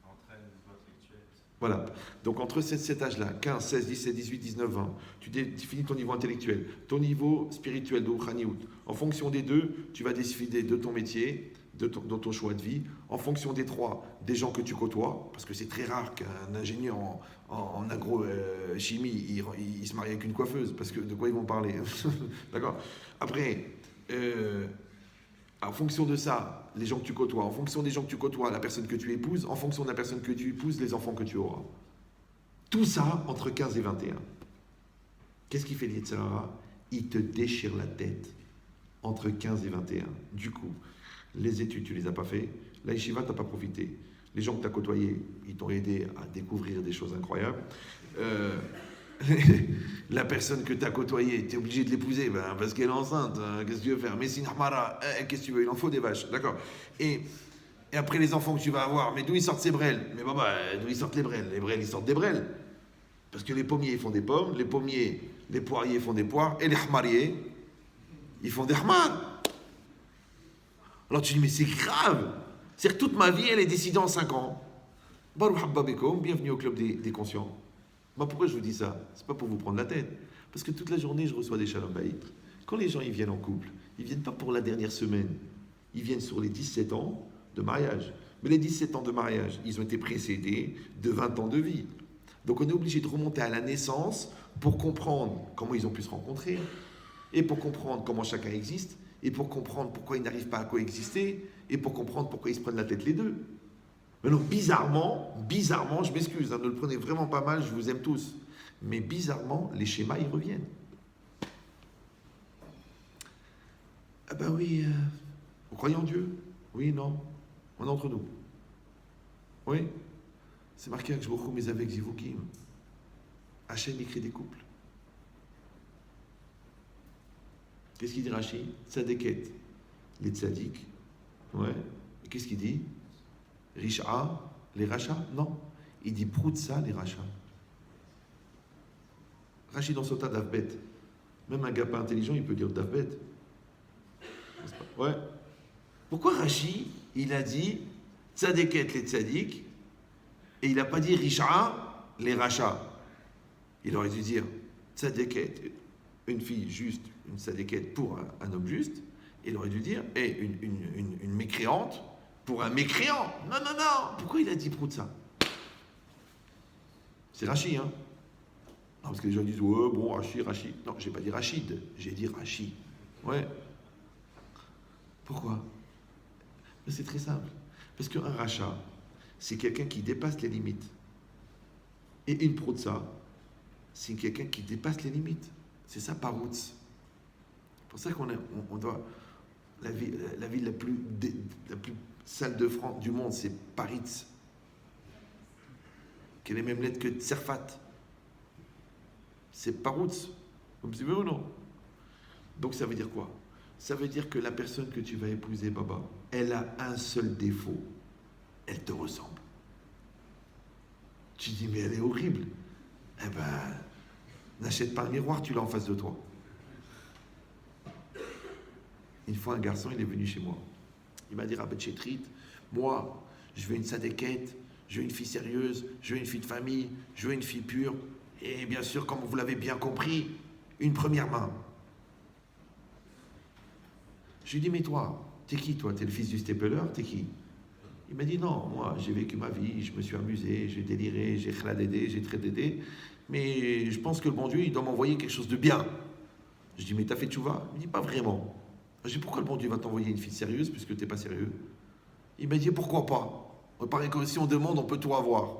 Entraîne le niveau intellectuel. Voilà. Donc entre cet âge-là, 15, 16, 17, 18, 19, 20, tu définis ton niveau intellectuel, ton niveau spirituel de Rouhaniout. En fonction des deux, tu vas décider de ton métier, de ton choix de vie. En fonction des trois, des gens que tu côtoies, parce que c'est très rare qu'un ingénieur en agrochimie, il se marie avec une coiffeuse, parce que de quoi ils vont parler? D'accord? Après, en fonction de ça, les gens que tu côtoies, en fonction des gens que tu côtoies, la personne que tu épouses, en fonction de la personne que tu épouses, les enfants que tu auras. Tout ça entre 15 et 21. Qu'est-ce qui fait l'Yetzirah? Il te déchire la tête entre 15 et 21. Du coup, les études, tu les as pas fait. La yeshiva, tu n'as pas profité. Les gens que tu as côtoyés, ils t'ont aidé à découvrir des choses incroyables. La personne que tu as côtoyée, tu es obligé de l'épouser parce qu'elle est enceinte. Qu'est-ce que tu veux faire? Mais Sinahmara, qu'est-ce que tu veux? Il en faut des vaches. D'accord. Et après, les enfants que tu vas avoir, mais d'où ils sortent ces brels? Mais d'où ils sortent les brels? Les brels, ils sortent des brels. Parce que les pommiers, ils font des pommes. Les pommiers, les poiriers font des poires. Et les hamariers, ils font des hamar. Alors tu dis, mais c'est grave. C'est-à-dire que toute ma vie, elle est décidée en 5 ans. Baruch Habba Bekom, bienvenue au club des conscients. Pourquoi je vous dis ça? C'est pas pour vous prendre la tête. Parce que toute la journée, je reçois des shalom bayit. Quand les gens ils viennent en couple, ils viennent pas pour la dernière semaine. Ils viennent sur les 17 ans de mariage. Mais les 17 ans de mariage, ils ont été précédés de 20 ans de vie. Donc on est obligé de remonter à la naissance pour comprendre comment ils ont pu se rencontrer, et pour comprendre comment chacun existe, et pour comprendre pourquoi ils n'arrivent pas à coexister, et pour comprendre pourquoi ils se prennent la tête les deux. Mais donc bizarrement, je m'excuse, ne le prenez vraiment pas mal, je vous aime tous. Mais bizarrement, les schémas, ils reviennent. Ah ben oui, vous croyez en Dieu? Oui, non. On est entre nous. Oui. C'est marqué avec Jbochou, mais avec Zivukim. Hachem, il crée des couples. Qu'est-ce qu'il dit Rashi? Tzadeket, les tzadiks. Ouais. Et qu'est-ce qu'il dit? Risha, les rachats? Non. Il dit Proutsa, les rachats. Rashi dans Sota d'Avbet. Même un gars pas intelligent, il peut dire d'Avbet. Ouais. Pourquoi Rashi, il a dit Tzadeket, les tzadik, et il n'a pas dit Risha, les rachats? Il aurait dû dire Tzadeket, une fille juste, une tzadeket pour un homme juste, et il aurait dû dire une mécréante pour un mécréant. Non. Pourquoi il a dit Proutsa? C'est Rashi, hein? Non, parce que les gens disent, ouais, bon, Rachid. Non, j'ai pas dit Rachid, j'ai dit Rashi. Ouais. Pourquoi? C'est très simple. Parce qu'un rachat, c'est quelqu'un qui dépasse les limites. Et une Proutsa, c'est quelqu'un qui dépasse les limites. C'est ça, Paroutz. C'est pour ça qu'on doit. La ville la plus sale de France, du monde, c'est Paritz. Qui a les mêmes lettres que Tserfat. C'est Paroutz. Vous me suivez ou non? Donc ça veut dire quoi? Ça veut dire que la personne que tu vas épouser, Baba, elle a un seul défaut. Elle te ressemble. Tu dis, mais elle est horrible. Eh ben, n'achète pas un miroir, tu l'as en face de toi. Une fois, un garçon, il est venu chez moi. Il m'a dit, Rabbi Chetrit, moi, je veux une sadéquette, je veux une fille sérieuse, je veux une fille de famille, je veux une fille pure. Et bien sûr, comme vous l'avez bien compris, une première main. Je lui ai dit, mais toi, t'es qui toi? T'es le fils du Stapler? T'es qui? Il m'a dit, non, moi, j'ai vécu ma vie, je me suis amusé, j'ai déliré, j'ai khladédé, j'ai trédédé, mais je pense que le bon Dieu, il doit m'envoyer quelque chose de bien. Je dis, mais t'as fait tchouva? Il me dit, pas vraiment. Je dis, pourquoi le bon Dieu va t'envoyer une fille sérieuse puisque t'es pas sérieux? Il m'a dit, pourquoi pas? Il paraît que si on demande, on peut tout avoir.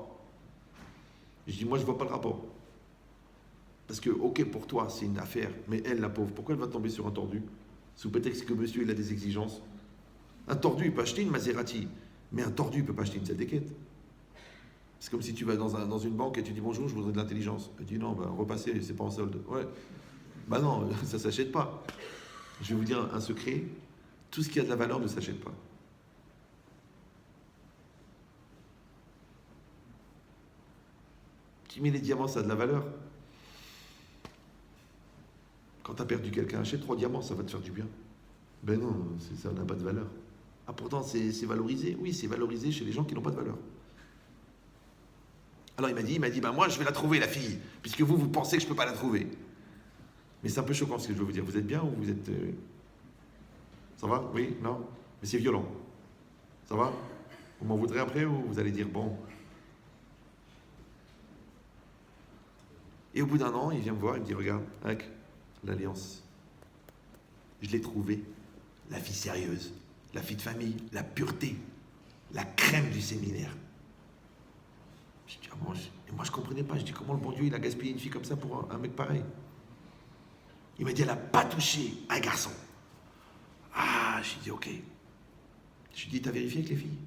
Je dis, moi, je vois pas le rapport. Parce que, ok, pour toi, c'est une affaire, mais elle, la pauvre, pourquoi elle va tomber sur un tordu? Sous prétexte que monsieur, il a des exigences. Un tordu, il peut acheter une Maserati, mais un tordu, il peut pas acheter une Zadeket. C'est comme si tu vas dans une banque et tu dis bonjour, je voudrais de l'intelligence. Elle dit non, repassez, c'est pas en solde. Ouais. Bah non, ça s'achète pas. Je vais vous dire un secret, tout ce qui a de la valeur ne s'achète pas. Tu mets les diamants, ça a de la valeur. Quand tu as perdu quelqu'un, achète 3 diamants, ça va te faire du bien. Ben non, ça n'a pas de valeur. Ah pourtant, c'est valorisé. Oui, c'est valorisé chez les gens qui n'ont pas de valeur. Alors il m'a dit, moi je vais la trouver la fille, puisque vous pensez que je ne peux pas la trouver. Mais c'est un peu choquant ce que je veux vous dire. Vous êtes bien ou vous êtes... Ça va? Oui? Non? Mais c'est violent. Ça va? Vous m'en voudrez après ou vous allez dire bon? Et au bout d'un an, il vient me voir, il me dit regarde, avec l'alliance, je l'ai trouvée, la fille sérieuse, la fille de famille, la pureté, la crème du séminaire. Je dis, et moi je comprenais pas, je dis comment le bon Dieu il a gaspillé une fille comme ça pour un mec pareil. Il m'a dit elle n'a pas touché un garçon. Ah, j'ai dit ok. Je lui ai dit t'as vérifié avec les filles?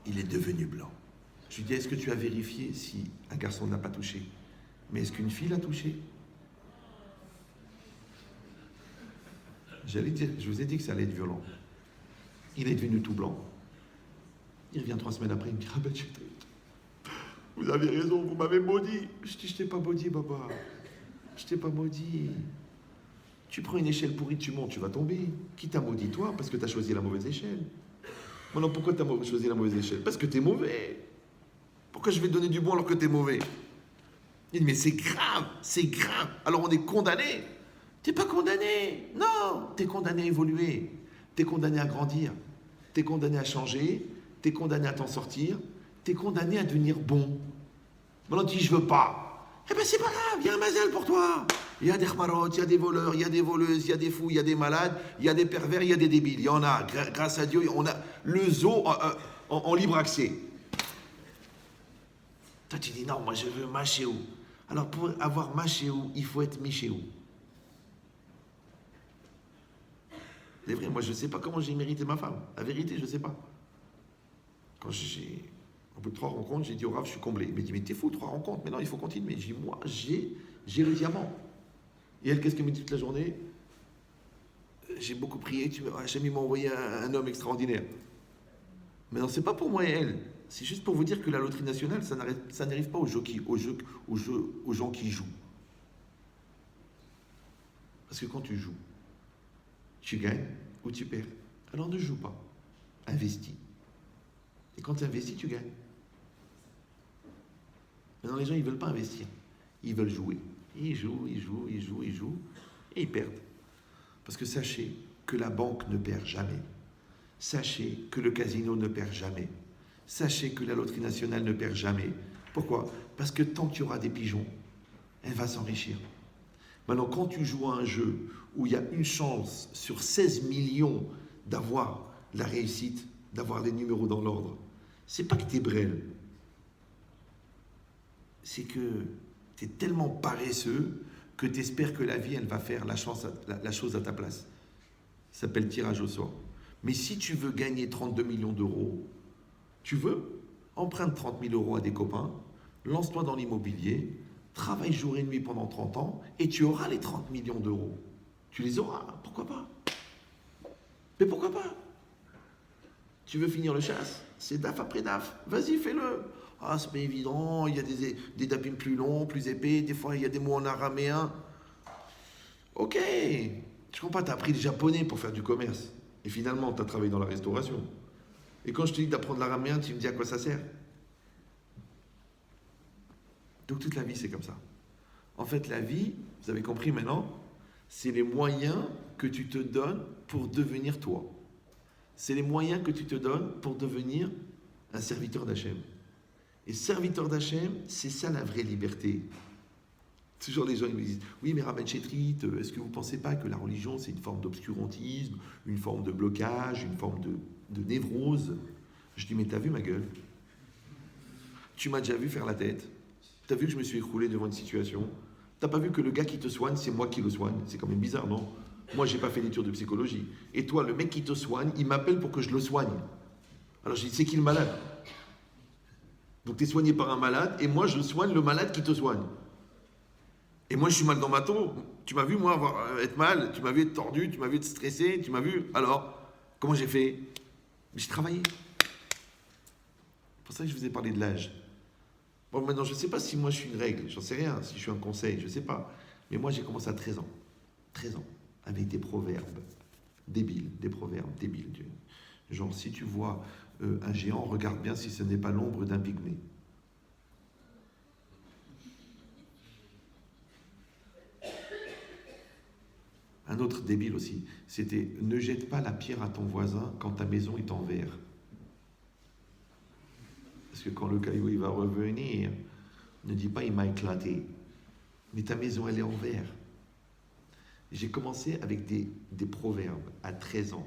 Il est devenu blanc. Je lui ai dit est-ce que tu as vérifié si un garçon n'a pas touché? Mais est-ce qu'une fille l'a touché? J'allais dire, je vous ai dit que ça allait être violent. Il est devenu tout blanc. Il revient 3 semaines après, il me dit ah ben vous avez raison, vous m'avez maudit. Je dis je t'ai pas maudit, papa. Je t'ai pas maudit. Tu prends une échelle pourrie, tu montes, tu vas tomber. Qui t'a maudit? Toi, parce que tu as choisi la mauvaise échelle. Maintenant, pourquoi tu as choisi la mauvaise échelle? Parce que tu es mauvais. Pourquoi je vais te donner du bon alors que tu es mauvais? Il dit mais c'est grave, c'est grave. Alors on est condamné. T'es pas condamné. Non, t'es condamné à évoluer. T'es condamné à grandir. T'es condamné à changer. T'es condamné à t'en sortir. T'es condamné à devenir bon. Maintenant tu dis je veux pas. Eh ben c'est pas grave, il y a un mazel pour toi. Il y a des khmarot, il y a des voleurs, il y a des voleuses, il y a des fous, il y a des malades, il y a des pervers, il y a des débiles. Il y en a, grâce à Dieu, on a le zoo en libre accès. Toi tu dis non, moi je veux Machéou. Alors pour avoir Machéou, il faut être Michéou. C'est vrai, moi je ne sais pas comment j'ai mérité ma femme. La vérité, je ne sais pas. Quand au bout de 3 rencontres, j'ai dit au Rav, je suis comblé. Il m'a dit, mais t'es fou, 3 rencontres. Mais non, il faut continuer. J'ai dit, moi, j'ai le diamant. Et elle, qu'est-ce qu'elle me dit toute la journée? J'ai beaucoup prié, Hachem m'a envoyé un homme extraordinaire. Mais non, c'est pas pour moi et elle. C'est juste pour vous dire que la loterie nationale, ça n'arrive pas aux gens qui jouent. Parce que quand tu joues, tu gagnes ou tu perds. Alors ne joue pas. Investis. Et quand tu investis, tu gagnes. Maintenant, les gens, ils ne veulent pas investir. Ils veulent jouer. Ils jouent, et ils perdent. Parce que sachez que la banque ne perd jamais. Sachez que le casino ne perd jamais. Sachez que la loterie nationale ne perd jamais. Pourquoi? Parce que tant qu'il y aura des pigeons, elle va s'enrichir. Maintenant, quand tu joues à un jeu où il y a une chance sur 16 millions d'avoir la réussite, d'avoir les numéros dans l'ordre, c'est pas que tu es brêle. C'est que tu es tellement paresseux que tu espères que la vie, elle va faire la chose à ta place. Ça s'appelle tirage au sort. Mais si tu veux gagner 32 millions d'euros, tu veux, emprunte 30 000 euros à des copains, lance-toi dans l'immobilier, travaille jour et nuit pendant 30 ans, et tu auras les 30 millions d'euros. Tu les auras, pourquoi pas? Mais pourquoi pas? Tu veux finir le chasse? C'est DAF après DAF. Vas-y, fais-le. Ah, c'est pas évident, il y a des dapim plus longs, plus épais, des fois il y a des mots en araméen. Ok, je comprends pas, tu as appris le japonais pour faire du commerce. Et finalement, tu as travaillé dans la restauration. Et quand je te dis d'apprendre l'araméen, tu me dis à quoi ça sert? Donc toute la vie, c'est comme ça. En fait, la vie, vous avez compris maintenant, c'est les moyens que tu te donnes pour devenir toi. C'est les moyens que tu te donnes pour devenir un serviteur d'Hachem. Et serviteur d'Hachem, c'est ça la vraie liberté. Toujours les gens ils me disent, oui mais Rabban Chetrit, est-ce que vous ne pensez pas que la religion c'est une forme d'obscurantisme, une forme de blocage, une forme de névrose? Je dis, mais t'as vu ma gueule? Tu m'as déjà vu faire la tête? T'as vu que je me suis écroulé devant une situation? T'as pas vu que le gars qui te soigne, c'est moi qui le soigne? C'est quand même bizarre, non? Moi, j'ai pas fait d'études de psychologie. Et toi, le mec qui te soigne, il m'appelle pour que je le soigne. Alors j'ai dit, c'est qui le malade? Donc tu es soigné par un malade, et moi je soigne le malade qui te soigne. Et moi je suis mal dans ma tête. Tu m'as vu moi être mal, tu m'as vu être tordu, tu m'as vu être stressé, tu m'as vu. Alors, comment j'ai fait? J'ai travaillé. C'est pour ça que je vous ai parlé de l'âge. Bon, maintenant je ne sais pas si moi je suis une règle, j'en sais rien, si je suis un conseil, je ne sais pas. Mais moi j'ai commencé à 13 ans. 13 ans. Avec des proverbes débiles, des proverbes débiles. Genre, si tu vois un géant, regarde bien si ce n'est pas l'ombre d'un pygmée. Un autre débile aussi, c'était ne jette pas la pierre à ton voisin quand ta maison est en verre. Parce que quand le caillou il va revenir, ne dis pas il m'a éclaté. Mais ta maison elle est en verre. J'ai commencé avec des proverbes à 13 ans.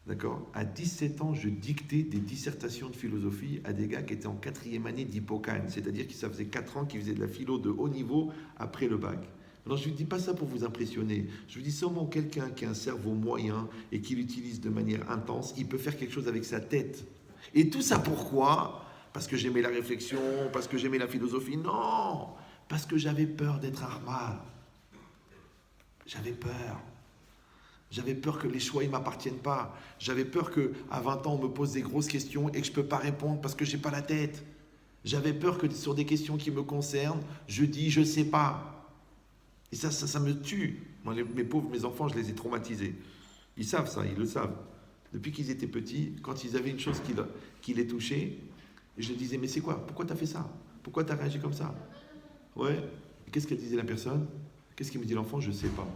D'accord? À 17 ans, je dictais des dissertations de philosophie à des gars qui étaient en 4e année d'Hippocane, c'est-à-dire que ça faisait 4 ans qu'ils faisaient de la philo de haut niveau après le bac. Alors je ne vous dis pas ça pour vous impressionner, je vous dis seulement quelqu'un qui a un cerveau moyen et qui l'utilise de manière intense, il peut faire quelque chose avec sa tête. Et tout ça pourquoi? Parce que j'aimais la réflexion, parce que j'aimais la philosophie? Non! Parce que j'avais peur d'être Armal. J'avais peur. J'avais peur que les choix ne m'appartiennent pas. J'avais peur qu'à 20 ans, on me pose des grosses questions et que je ne peux pas répondre parce que je n'ai pas la tête. J'avais peur que sur des questions qui me concernent, je dis je ne sais pas. Et ça me tue. Moi, mes enfants, je les ai traumatisés. Ils savent ça, ils le savent. Depuis qu'ils étaient petits, quand ils avaient une chose qui les touchait, je leur disais mais c'est quoi? Pourquoi tu as fait ça? Pourquoi tu as réagi comme ça? Ouais. Et qu'est-ce qu'elle disait la personne? Qu'est-ce qu'il me dit l'enfant? Je ne sais pas.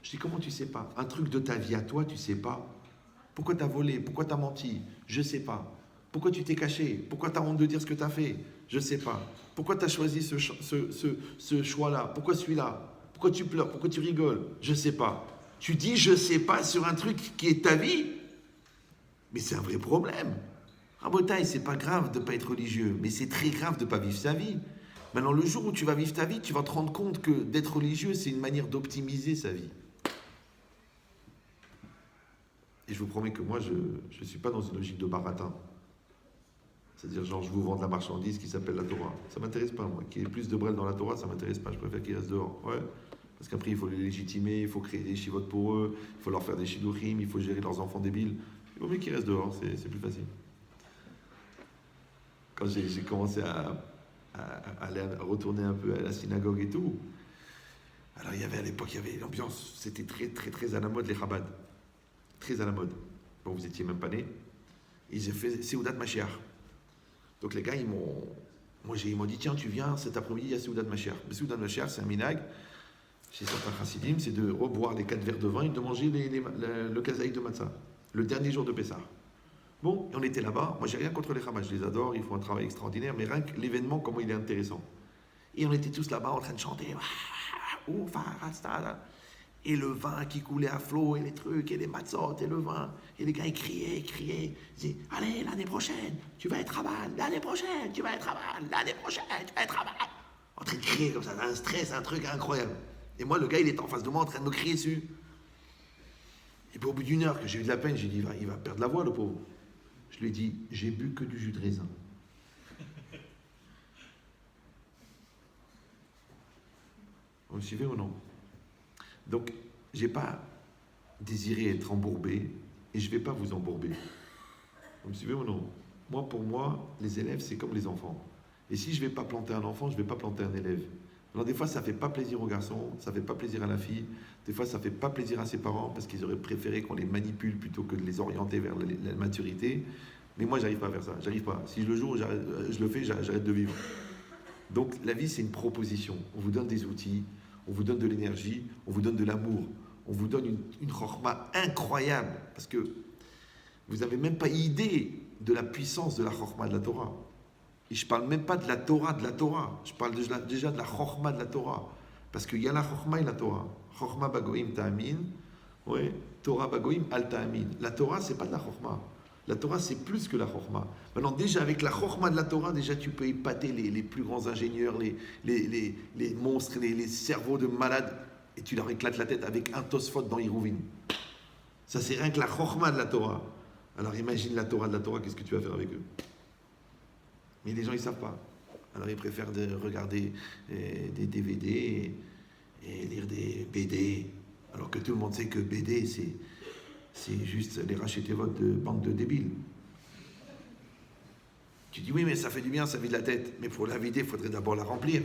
Je dis, comment tu sais pas? Un truc de ta vie à toi, tu sais pas. Pourquoi tu as volé? Pourquoi tu as menti? Je sais pas. Pourquoi tu t'es caché? Pourquoi tu as honte de dire ce que tu as fait? Je sais pas. Pourquoi tu as choisi ce choix-là? Pourquoi celui-là? Pourquoi tu pleures? Pourquoi tu rigoles? Je sais pas. Tu dis je sais pas sur un truc qui est ta vie? Mais c'est un vrai problème. Rabotaï, c'est pas grave de ne pas être religieux, mais c'est très grave de ne pas vivre sa vie. Maintenant, le jour où tu vas vivre ta vie, tu vas te rendre compte que d'être religieux, c'est une manière d'optimiser sa vie. Et je vous promets que moi, je ne suis pas dans une logique de baratin. C'est-à-dire, genre, je vous vends de la marchandise qui s'appelle la Torah. Ça ne m'intéresse pas, moi. Qu'il y ait plus de brel dans la Torah, ça ne m'intéresse pas. Je préfère qu'ils restent dehors. Ouais. Parce qu'après, il faut les légitimer, il faut créer des chivotes pour eux, il faut leur faire des shidduchim, il faut gérer leurs enfants débiles. Il vaut mieux qu'ils restent dehors, c'est plus facile. Quand j'ai commencé à retourner un peu à la synagogue et tout, alors il y avait à l'époque, il y avait l'ambiance, c'était très, très, très à la mode, les Chabad. Très à la mode. Bon, vous étiez même pas nés. Ils ont fait Seudat Mashiach. Donc les gars, ils m'ont dit, tiens, tu viens cet après-midi, il y a Seudat Mashiach. Mais Seudat Mashiach, c'est un minag, chez certains chassidim, c'est de reboire les 4 verres de vin et de manger le kazaï de matzah, le dernier jour de Pessah. Bon, et on était là-bas. Moi, j'ai rien contre les Chabad, je les adore, ils font un travail extraordinaire, mais rien que l'événement, comment il est intéressant. Et on était tous là-bas en train de chanter. Et le vin qui coulait à flot, et les trucs, et les matzot, et le vin. Et les gars, ils criaient. Ils disaient, allez, l'année prochaine, tu vas être Rabbin. L'année prochaine, tu vas être Rabbin. L'année prochaine, tu vas être Rabbin. En train de crier comme ça, un stress, un truc incroyable. Et moi, le gars, il était en face de moi, en train de me crier dessus. Et puis au bout d'une heure que j'ai eu de la peine, j'ai dit, il va perdre la voix, le pauvre. Je lui ai dit, j'ai bu que du jus de raisin. Vous me suivez ou non? Donc, je n'ai pas désiré être embourbé et je ne vais pas vous embourber. Vous me suivez ou non? Moi, pour moi, les élèves, c'est comme les enfants. Et si je ne vais pas planter un enfant, je ne vais pas planter un élève. Alors des fois, ça ne fait pas plaisir aux garçons, ça ne fait pas plaisir à la fille, des fois, ça ne fait pas plaisir à ses parents parce qu'ils auraient préféré qu'on les manipule plutôt que de les orienter vers la maturité. Mais moi, j'arrive pas à faire ça, j'arrive pas. Si le jour où je le fais, j'arrête de vivre. Donc la vie, c'est une proposition. On vous donne des outils, on vous donne de l'énergie, on vous donne de l'amour, on vous donne une chorma incroyable parce que vous n'avez même pas idée de la puissance de la chorma de la Torah. Et je ne parle même pas de la Torah, je parle déjà de la chorma de la Torah. Parce qu'il y a la chorma et la Torah. Chorma bagoim ta'amin, ouais, Torah bagoim al ta'amin. La Torah, c'est pas de la chorma. La Torah, c'est plus que la chorma. Maintenant, déjà, avec la chorma de la Torah, déjà, tu peux épater les plus grands ingénieurs, les monstres, les cerveaux de malades, et tu leur éclates la tête avec un tosfot dans Hiruvin. Ça, c'est rien que la chorma de la Torah. Alors imagine la Torah de la Torah, qu'est-ce que tu vas faire avec eux? Mais les gens, ils ne savent pas. Alors ils préfèrent regarder des DVD et lire des BD. Alors que tout le monde sait que BD, c'est juste les racheter votre bande de débiles. Tu dis oui, mais ça fait du bien, ça vide la tête. Mais pour la vider, il faudrait d'abord la remplir.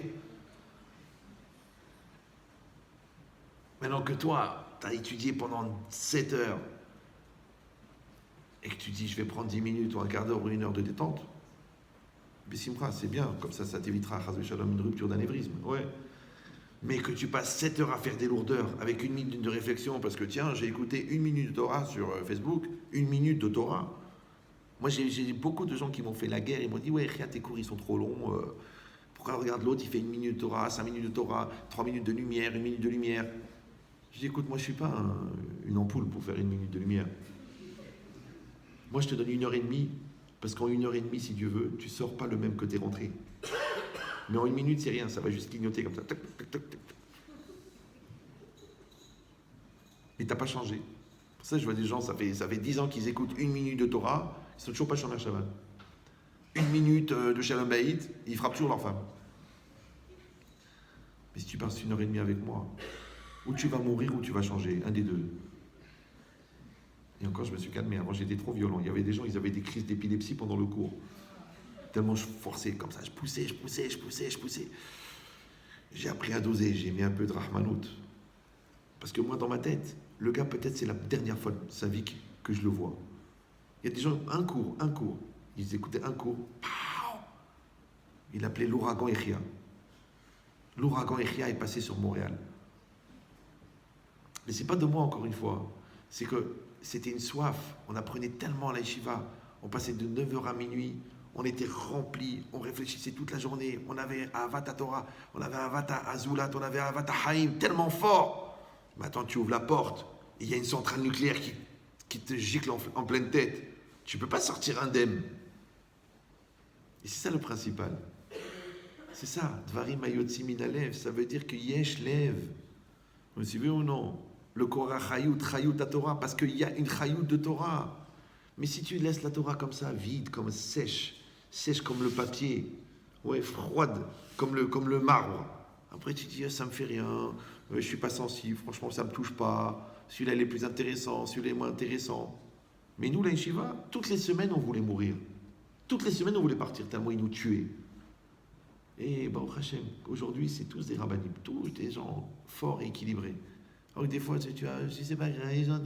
Maintenant que toi, tu as étudié pendant 7 heures et que tu dis je vais prendre 10 minutes ou un quart d'heure ou une heure de détente, Bessimra, c'est bien, comme ça t'évitera une rupture d'anévrisme. Ouais. Mais que tu passes 7 heures à faire des lourdeurs avec 1 minute de réflexion parce que tiens, j'ai écouté 1 minute de Torah sur Facebook, 1 minute de Torah. Moi, j'ai beaucoup de gens qui m'ont fait la guerre, ils m'ont dit ouais, Ria, tes cours ils sont trop longs. Pourquoi regarde l'autre, il fait 1 minute de Torah, 5 minutes de Torah, 3 minutes de lumière, 1 minute de lumière. Je dis écoute, moi je suis pas une ampoule pour faire 1 minute de lumière. Moi je te donne 1 heure et demie, parce qu'en 1 heure et demie, si Dieu veut, tu sors pas le même que t'es rentré. Mais en 1 minute, c'est rien, ça va juste clignoter comme ça. Tac, tac, tac, tac. Et t'as pas changé. Pour ça, je vois des gens, ça fait 10 ans qu'ils écoutent 1 minute de Torah, ils sont toujours pas Shomer Shabbat. 1 minute de Shalom Bayit, ils frappent toujours leur femme. Mais si tu passes 1 heure et demie avec moi, ou tu vas mourir ou tu vas changer, un des deux. Et encore, je me suis calmé. Avant, j'étais trop violent. Il y avait des gens, ils avaient des crises d'épilepsie pendant le cours. Tellement je forçais comme ça, je poussais. J'ai appris à doser, j'ai mis un peu de Rahmanout. Parce que moi, dans ma tête, le gars, peut-être c'est la dernière fois de sa vie que je le vois. Il y a des gens, un cours. Ils écoutaient un cours. Il appelait l'ouragan Echia. L'ouragan Echia est passé sur Montréal. Mais c'est pas de moi, encore une fois. C'est que c'était une soif. On apprenait tellement à la yeshiva. On passait de 9h à minuit. On était remplis. On réfléchissait toute la journée. On avait Avat Torah. On avait Avat Azulat. On avait Avat Haïm. Tellement fort. Maintenant, tu ouvres la porte. Et il y a une centrale nucléaire qui te gicle en pleine tête. Tu ne peux pas sortir indemne. Et c'est ça le principal. C'est ça. Dvarim Ayotzi Minalev. Ça veut dire que Yesh lève. Vous me suivez ou non? Le Korah Chayut à Torah, parce qu'il y a une Chayut de Torah. Mais si tu laisses la Torah comme ça, vide, comme sèche comme le papier, ouais, froide, comme le marbre, après tu dis, ça me fait rien, je suis pas sensible, franchement ça me touche pas, celui-là il est plus intéressant, celui-là est moins intéressant. Mais nous, la yeshiva, toutes les semaines on voulait mourir. Toutes les semaines on voulait partir, tellement ils nous tuaient. Et Baruch Hashem, aujourd'hui c'est tous des rabbanim, tous des gens forts et équilibrés. Alors des fois, tu vois, c'est pas grave,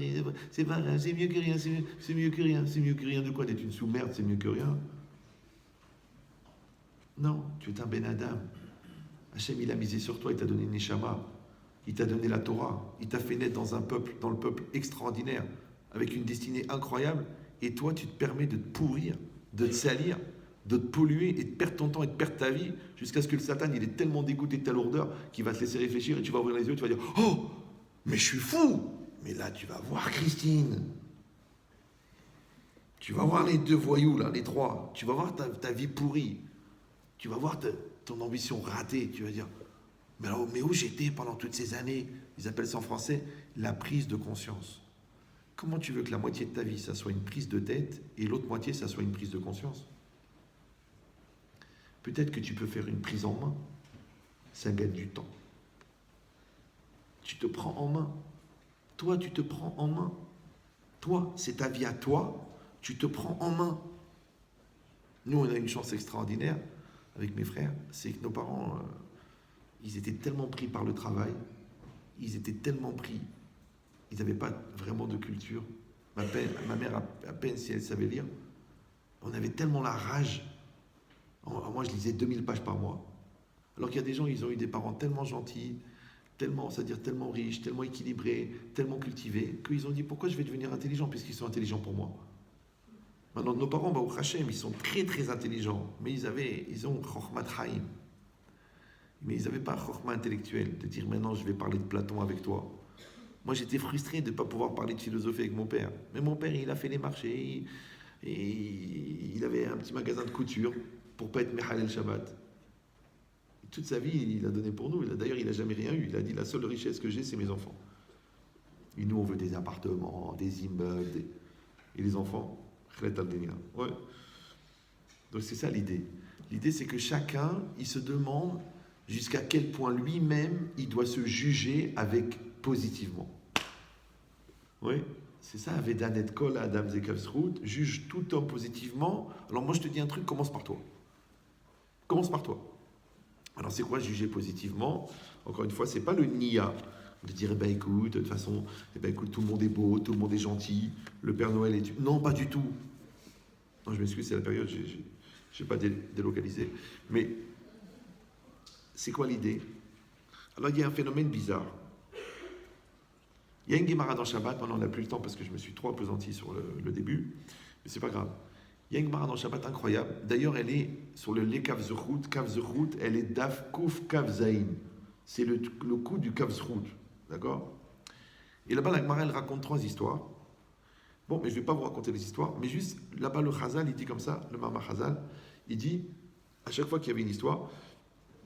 c'est pas grave, c'est mieux que rien, c'est mieux que rien, c'est mieux que rien de quoi? D'être une sous-merde, c'est mieux que rien. Non, tu es un Ben Adam. Hachem, il a misé sur toi, il t'a donné une Neshama, il t'a donné la Torah, il t'a fait naître dans le peuple extraordinaire, avec une destinée incroyable, et toi, tu te permets de te pourrir, de te salir, de te polluer et de perdre ton temps et de perdre ta vie, jusqu'à ce que le Satan, il est tellement dégoûté de ta lourdeur qu'il va te laisser réfléchir et tu vas ouvrir les yeux, tu vas dire « Oh, mais je suis fou !» Mais là, tu vas voir Christine. Tu vas voir les 2 voyous, là, les 3. Tu vas voir ta vie pourrie. Tu vas voir ton ambition ratée. Tu vas dire, mais où j'étais pendant toutes ces années? Ils appellent ça en français la prise de conscience. Comment tu veux que la moitié de ta vie, ça soit une prise de tête et l'autre moitié, ça soit une prise de conscience? Peut-être que tu peux faire une prise en main. Ça gagne du temps. Tu te prends en main. Toi, tu te prends en main. Toi, c'est ta vie à toi. Tu te prends en main. Nous, on a une chance extraordinaire avec mes frères. C'est que nos parents, ils étaient tellement pris par le travail. Ils étaient tellement pris. Ils n'avaient pas vraiment de culture. Ma mère, à peine si elle savait lire. On avait tellement la rage. Moi, je lisais 2000 pages par mois. Alors qu'il y a des gens, ils ont eu des parents tellement gentils, c'est-à-dire tellement riches, tellement équilibrés, tellement cultivés, qu'ils ont dit pourquoi je vais devenir intelligent puisqu'ils sont intelligents pour moi. Maintenant, nos parents, Baruch Hashem, ils sont très très intelligents, mais ils ont Chokhmat Chaim. Mais ils n'avaient pas Chokhmat intellectuel, de dire maintenant je vais parler de Platon avec toi. Moi j'étais frustré de ne pas pouvoir parler de philosophie avec mon père. Mais mon père, il a fait les marchés, et il avait un petit magasin de couture pour ne pas être Mechal el Shabbat. Toute sa vie, il a donné pour nous. D'ailleurs, il n'a jamais rien eu. Il a dit, la seule richesse que j'ai, c'est mes enfants. Et nous, on veut des appartements, des immeubles. Et les enfants, Ouais. Donc c'est ça l'idée. L'idée c'est que chacun, il se demande jusqu'à quel point lui-même, il doit se juger avec positivement. Oui, c'est ça, Vedanet Kol Adam Zekavsrut, juge tout homme positivement. Alors moi je te dis un truc, commence par toi. Commence par toi. Alors c'est quoi juger positivement? Encore une fois, c'est pas le niya de dire écoute, de toute façon, écoute, tout le monde est beau, tout le monde est gentil, le Père Noël est... Non, pas du tout. Non, je m'excuse, c'est la période, j'ai pas délocalisé. Mais c'est quoi l'idée? Alors il y a un phénomène bizarre. Il y a une Gemara dans Shabbat, maintenant on n'a plus le temps parce que je me suis trop appesanti sur le début, mais c'est pas grave. Il y a une Gemara dans Shabbat incroyable. D'ailleurs, elle est sur le Le Kav Zechut. Kav Zechut, elle est Daf Kuf Kav Zain. C'est le coup du Kav Zechut. D'accord? Et là-bas, la Gemara, elle raconte 3 histoires. Bon, mais je ne vais pas vous raconter les histoires, mais juste là-bas, le Chazal, il dit comme ça, le Mama Chazal, il dit, à chaque fois qu'il y avait une histoire,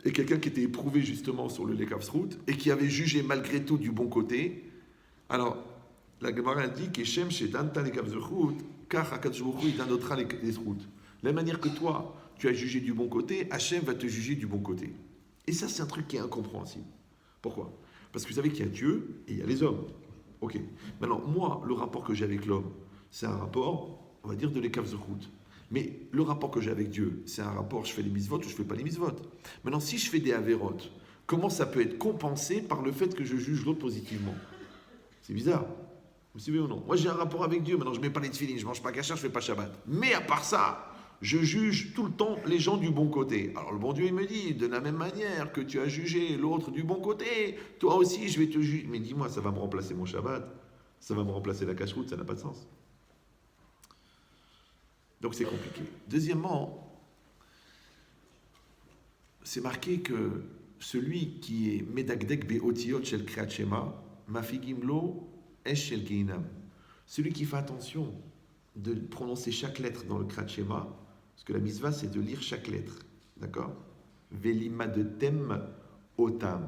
et quelqu'un qui était éprouvé justement sur le Le Kav Zechut, et qui avait jugé malgré tout du bon côté, alors, la Gemara dit qu'Hachem she'danta le Kav Zechut, car HaKadosh Baruch Hu, il donnera les Zechut. De la manière que toi, tu as jugé du bon côté, Hachem va te juger du bon côté. Et ça, c'est un truc qui est incompréhensible. Pourquoi? Parce que vous savez qu'il y a Dieu et il y a les hommes. Ok. Maintenant, moi, le rapport que j'ai avec l'homme, c'est un rapport, on va dire, de l'Ekav Zechut. Mais le rapport que j'ai avec Dieu, c'est un rapport, je fais les mitzvot ou je ne fais pas les mitzvot. Maintenant, si je fais des avérotes, comment ça peut être compensé par le fait que je juge l'autre positivement? C'est bizarre. Vous suivez ou non? Moi, j'ai un rapport avec Dieu. Maintenant, je ne mets pas les tefilines, je ne mange pas kasher, je ne fais pas Shabbat. Mais à part ça, je juge tout le temps les gens du bon côté. Alors, le bon Dieu, il me dit, de la même manière que tu as jugé l'autre du bon côté, toi aussi, je vais te juger. Mais dis-moi, ça va me remplacer mon Shabbat? Ça va me remplacer la cache-route? Ça n'a pas de sens. Donc, c'est compliqué. Deuxièmement, c'est marqué que celui qui est Medagdek Beotiot Shel Kriat Shema, Mafigimlo Esh Shel Geinam. Celui qui fait attention de prononcer chaque lettre dans le Kriat Shema, parce que la mitzvah c'est de lire chaque lettre, d'accord? Velimadetem Otam.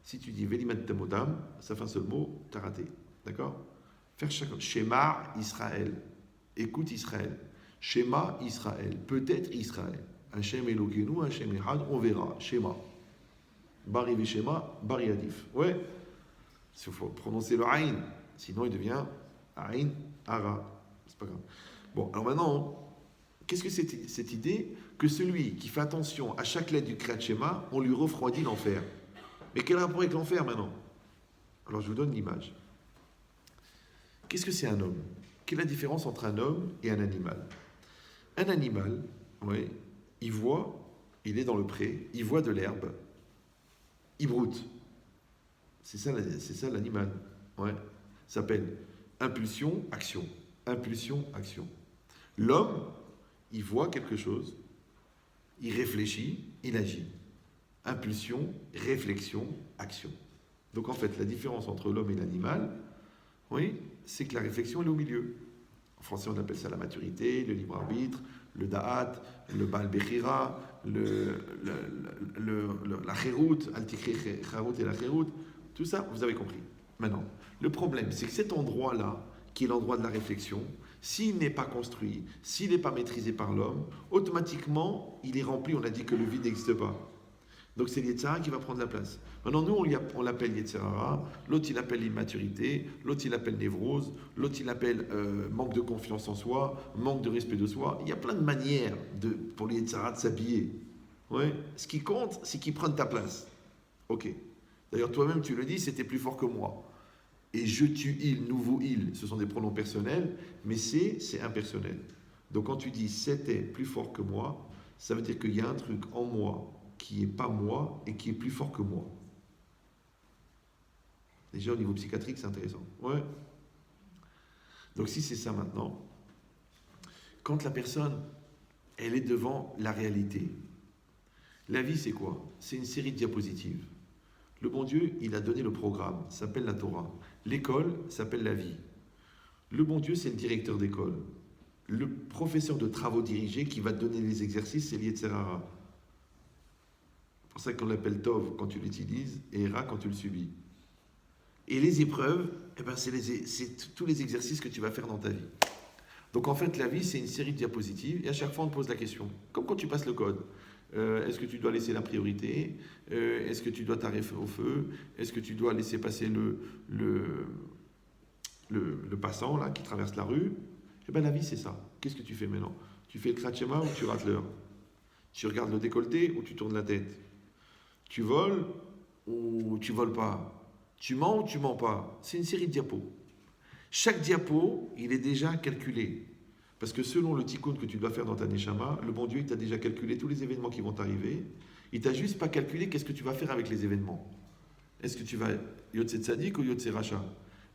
Si tu dis Velimadetem Otam, ça fait un seul mot, t'as raté, d'accord? Faire chaque Shema Israël. Écoute Israël. Shema Israël. Peut-être Israël. Hashem Elokeinu, Hashem Echad, on verra. Shema. Bari Veshema, Bari Adif. Ouais. Il faut prononcer le Aïn. Sinon, il devient Aïn Ara. C'est pas grave. Bon, alors maintenant, qu'est-ce que c'est cette idée que celui qui fait attention à chaque lettre du Kriyat Shema, on lui refroidit l'enfer? Mais quel rapport avec l'enfer maintenant? Alors, je vous donne l'image. Qu'est-ce que c'est un homme? Quelle est la différence entre un homme et un animal? Un animal, oui, il voit, il est dans le pré, il voit de l'herbe, il broute. C'est ça l'animal. Ouais. Ça s'appelle impulsion, action. Impulsion, action. L'homme, il voit quelque chose, il réfléchit, il agit. Impulsion, réflexion, action. Donc en fait, la différence entre l'homme et l'animal, oui, c'est que la réflexion elle est au milieu. En français, on appelle ça la maturité, le libre arbitre, le da'at, le bal bechira, la chérout, al-tikri chérout et la chérout. Tout ça, vous avez compris. Maintenant, le problème, c'est que cet endroit-là, qui est l'endroit de la réflexion, s'il n'est pas construit, s'il n'est pas maîtrisé par l'homme, automatiquement, il est rempli, on a dit que le vide n'existe pas. Donc c'est l'Yetzirah qui va prendre la place. Maintenant, nous, on l'appelle Yetzirah, l'autre, il l'appelle l'immaturité, l'autre, il l'appelle névrose, l'autre, il l'appelle manque de confiance en soi, manque de respect de soi. Il y a plein de manières pour les Yetzirah de s'habiller. Ouais. Ce qui compte, c'est qu'ils prennent ta place. Ok. D'ailleurs, toi-même, tu le dis, c'était plus fort que moi. Et je, tu, il, nous, vous, il, ce sont des pronoms personnels, mais c'est impersonnel. Donc quand tu dis c'était plus fort que moi, ça veut dire qu'il y a un truc en moi qui n'est pas moi et qui est plus fort que moi. Déjà au niveau psychiatrique, c'est intéressant. Ouais. Donc si c'est ça maintenant, quand la personne, elle est devant la réalité, la vie c'est quoi? C'est une série de diapositives. Le bon Dieu, il a donné le programme, ça s'appelle la Torah. L'école s'appelle la vie. Le bon Dieu, c'est le directeur d'école. Le professeur de travaux dirigés qui va te donner les exercices, c'est l'Yetzirah. C'est pour ça qu'on l'appelle Tov quand tu l'utilises et Ra quand tu le subis. Et les épreuves, eh ben c'est tous les exercices que tu vas faire dans ta vie. Donc en fait, la vie, c'est une série de diapositives et à chaque fois, on te pose la question. Comme quand tu passes le code. Est-ce que tu dois laisser la priorité? Est-ce que tu dois t'arrêter au feu? Est-ce que tu dois laisser passer le passant là, qui traverse la rue? Eh bien, la vie, c'est ça. Qu'est-ce que tu fais maintenant? Tu fais le kratchema ou tu rates l'heure? Tu regardes le décolleté ou tu tournes la tête? Tu voles ou tu voles pas? Tu mens ou tu mens pas? C'est une série de diapos. Chaque diapo, il est déjà calculé. Parce que selon le tikkun que tu dois faire dans ta neshama, le bon Dieu, il t'a déjà calculé tous les événements qui vont t'arriver. Il t'a juste pas calculé qu'est-ce que tu vas faire avec les événements. Est-ce que tu vas Yotse Tzadik ou Yotse Racha?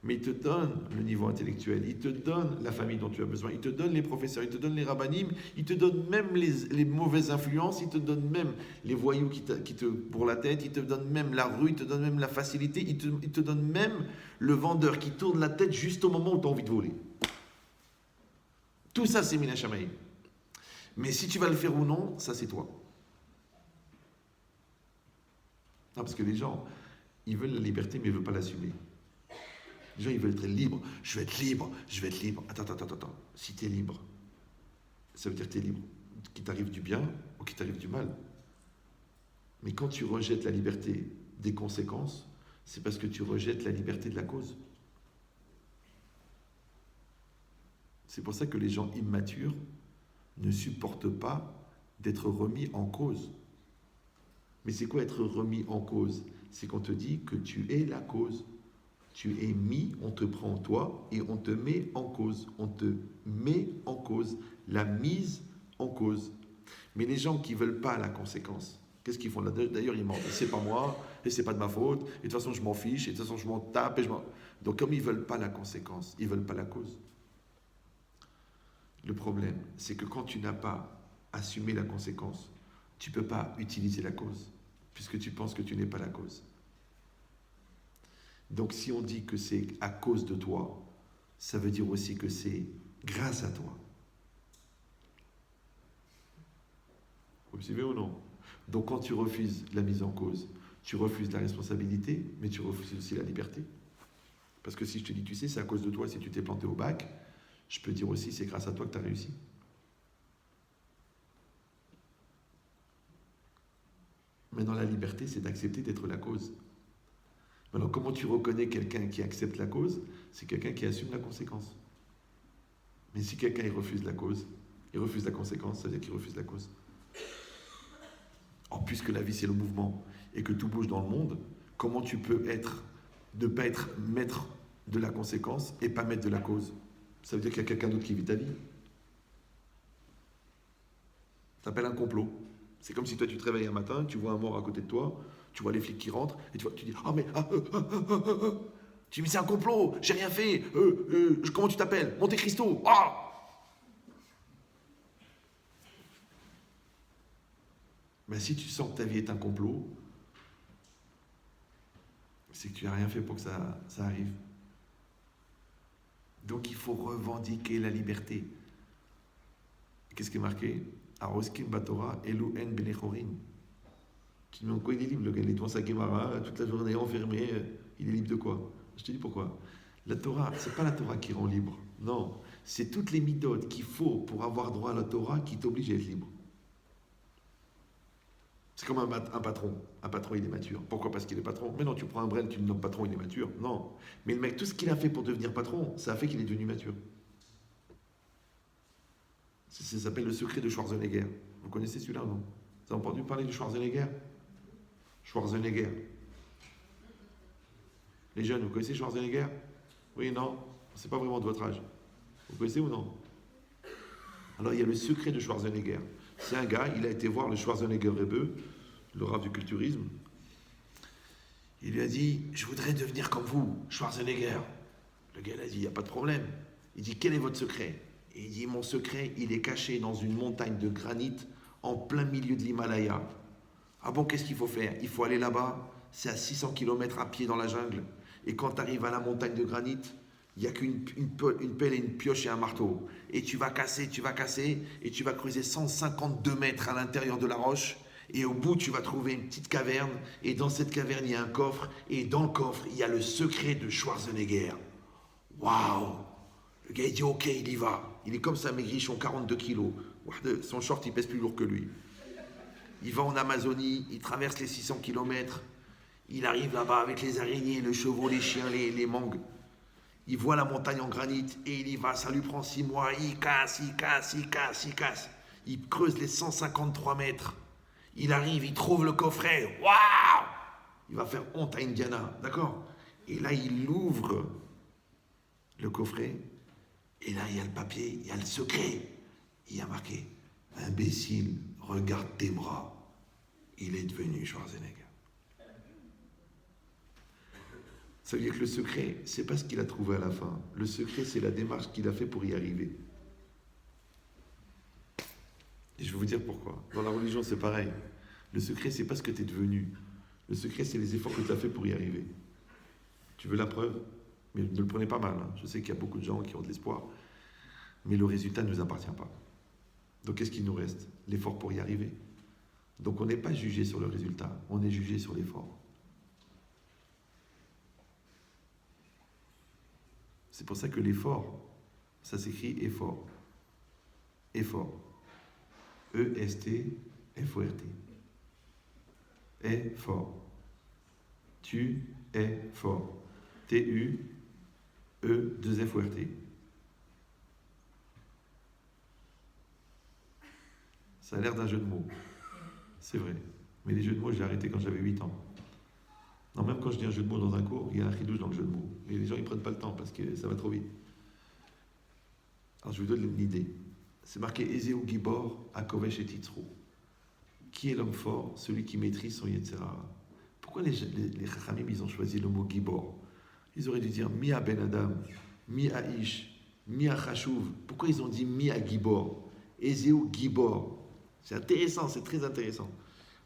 Mais il te donne le niveau intellectuel, il te donne la famille dont tu as besoin, il te donne les professeurs, il te donne les rabbinim, il te donne même les mauvaises influences, il te donne même les voyous qui te pour la tête, il te donne même la rue, il te donne même la facilité, il te donne même le vendeur qui tourne la tête juste au moment où tu as envie de voler. Tout ça, c'est Mina Shamaï. Mais si tu vas le faire ou non, ça c'est toi. Non, parce que les gens, ils veulent la liberté, mais ils ne veulent pas l'assumer. Les gens, ils veulent être libres. Je vais être libre, je vais être libre. Attends. Si tu es libre, ça veut dire que tu es libre. Qu'il t'arrive du bien ou qu'il t'arrive du mal. Mais quand tu rejettes la liberté des conséquences, c'est parce que tu rejettes la liberté de la cause. C'est pour ça que les gens immatures ne supportent pas d'être remis en cause. Mais c'est quoi être remis en cause? C'est qu'on te dit que tu es la cause. Tu es mis, on te prend toi et on te met en cause. On te met en cause. La mise en cause. Mais les gens qui ne veulent pas la conséquence, qu'est-ce qu'ils font? D'ailleurs, ils mentent. C'est pas moi, et c'est pas de ma faute, et de toute façon, je m'en fiche, et de toute façon, je m'en tape. Donc, comme ils ne veulent pas la conséquence, ils ne veulent pas la cause. Le problème, c'est que quand tu n'as pas assumé la conséquence, tu ne peux pas utiliser la cause, puisque tu penses que tu n'es pas la cause. Donc si on dit que c'est à cause de toi, ça veut dire aussi que c'est grâce à toi. Vous suivez ou non? Donc quand tu refuses la mise en cause, tu refuses la responsabilité, mais tu refuses aussi la liberté. Parce que si je te dis, tu sais, c'est à cause de toi si tu t'es planté au bac, je peux dire aussi, c'est grâce à toi que tu as réussi. Maintenant, la liberté, c'est d'accepter d'être la cause. Maintenant, comment tu reconnais quelqu'un qui accepte la cause? C'est quelqu'un qui assume la conséquence. Mais si quelqu'un il refuse la cause, il refuse la conséquence, ça veut dire qu'il refuse la cause. Or, puisque la vie c'est le mouvement et que tout bouge dans le monde, comment tu peux ne pas être maître de la conséquence et pas maître de la cause? Ça veut dire qu'il y a quelqu'un d'autre qui vit ta vie. Ça s'appelle un complot. C'est comme si toi tu te réveilles un matin, tu vois un mort à côté de toi, tu vois les flics qui rentrent, et tu dis tu dis, mais c'est un complot, j'ai rien fait, comment tu t'appelles? Monte Cristo. Mais si tu sens que ta vie est un complot, c'est que tu n'as rien fait pour que ça arrive. Donc il faut revendiquer la liberté. Qu'est-ce qui est marqué? Aroskin Batora, Elu En Benechorin. Tu me demandes quoi, il est libre, le gars, il est devant sa Gemara, toute la journée enfermé, il est libre de quoi? Je te dis pourquoi. La Torah, c'est pas la Torah qui rend libre. Non, c'est toutes les midotes qu'il faut pour avoir droit à la Torah qui t'obligent à être libre. C'est comme un patron. Un patron, il est mature. Pourquoi? Parce qu'il est patron. Mais non, tu prends un Brel, tu le nommes patron, il est mature. Non. Mais le mec, tout ce qu'il a fait pour devenir patron, ça a fait qu'il est devenu mature. Ça s'appelle le secret de Schwarzenegger. Vous connaissez celui-là, non? Vous avez entendu parler de Schwarzenegger? Schwarzenegger. Les jeunes, vous connaissez Schwarzenegger? Oui, non? C'est pas vraiment de votre âge. Vous connaissez ou non? Alors, il y a le secret de Schwarzenegger. C'est un gars, il a été voir le Schwarzenegger Rebbe, le rav du culturisme. Il lui a dit, je voudrais devenir comme vous, Schwarzenegger. Le gars, il a dit, il n'y a pas de problème. Il dit, quel est votre secret? Et il dit, mon secret, il est caché dans une montagne de granit en plein milieu de l'Himalaya. Ah bon, qu'est-ce qu'il faut faire? Il faut aller là-bas, c'est à 600 km à pied dans la jungle. Et quand tu arrives à la montagne de granit, il n'y a qu'une pelle et une pioche et un marteau. Et tu vas casser, et tu vas creuser 152 mètres à l'intérieur de la roche. Et au bout, tu vas trouver une petite caverne. Et dans cette caverne, il y a un coffre. Et dans le coffre, il y a le secret de Schwarzenegger. Waouh! Le gars, il dit, ok, il y va. Il est comme ça, maigrichon, 42 kilos. Son short, il pèse plus lourd que lui. Il va en Amazonie, il traverse les 600 kilomètres. Il arrive là-bas avec les araignées, le chevaux, les chiens, les mangues. Il voit la montagne en granit et il y va. Ça lui prend 6 mois. Il casse. Il creuse les 153 mètres. Il arrive, il trouve le coffret. Waouh! Il va faire honte à Indiana, d'accord? Et là, il ouvre le coffret. Et là, il y a le papier, il y a le secret. Il y a marqué « Imbécile, regarde tes bras. » Il est devenu Schwarzenegger. Ça veut dire que le secret, c'est pas ce qu'il a trouvé à la fin. Le secret, c'est la démarche qu'il a fait pour y arriver. Et je vais vous dire pourquoi. Dans la religion, c'est pareil. Le secret, c'est pas ce que tu es devenu. Le secret, c'est les efforts que tu as fait pour y arriver. Tu veux la preuve? Mais ne le prenez pas mal. Je sais qu'il y a beaucoup de gens qui ont de l'espoir. Mais le résultat ne nous appartient pas. Donc, qu'est-ce qu'il nous reste? L'effort pour y arriver. Donc, on n'est pas jugé sur le résultat. On est jugé sur l'effort. C'est pour ça que l'effort, ça s'écrit effort. Effort. E-S-T-F-O-R-T. Effort. Tu es fort. T-U-E-2-F-O-R-T. Ça a l'air d'un jeu de mots. C'est vrai. Mais les jeux de mots, j'ai arrêté quand j'avais 8 ans. Non, même quand je dis un jeu de mots dans un cours, il y a un chidouche dans le jeu de mots. Et les gens, ils prennent pas le temps parce que ça va trop vite. Alors, je vous donne une idée. C'est marqué Ezeu Gibor, Akovesh et Titzrou. Qui est l'homme fort? Celui qui maîtrise son Yetzirah. Pourquoi les Chachamim, ils ont choisi le mot Gibor? Ils auraient dû dire Mi a Ben Adam, Mi a Ish, Mi a Chashuv. Pourquoi ils ont dit Mi a Gibor? Ezeu Gibor. C'est intéressant, c'est très intéressant.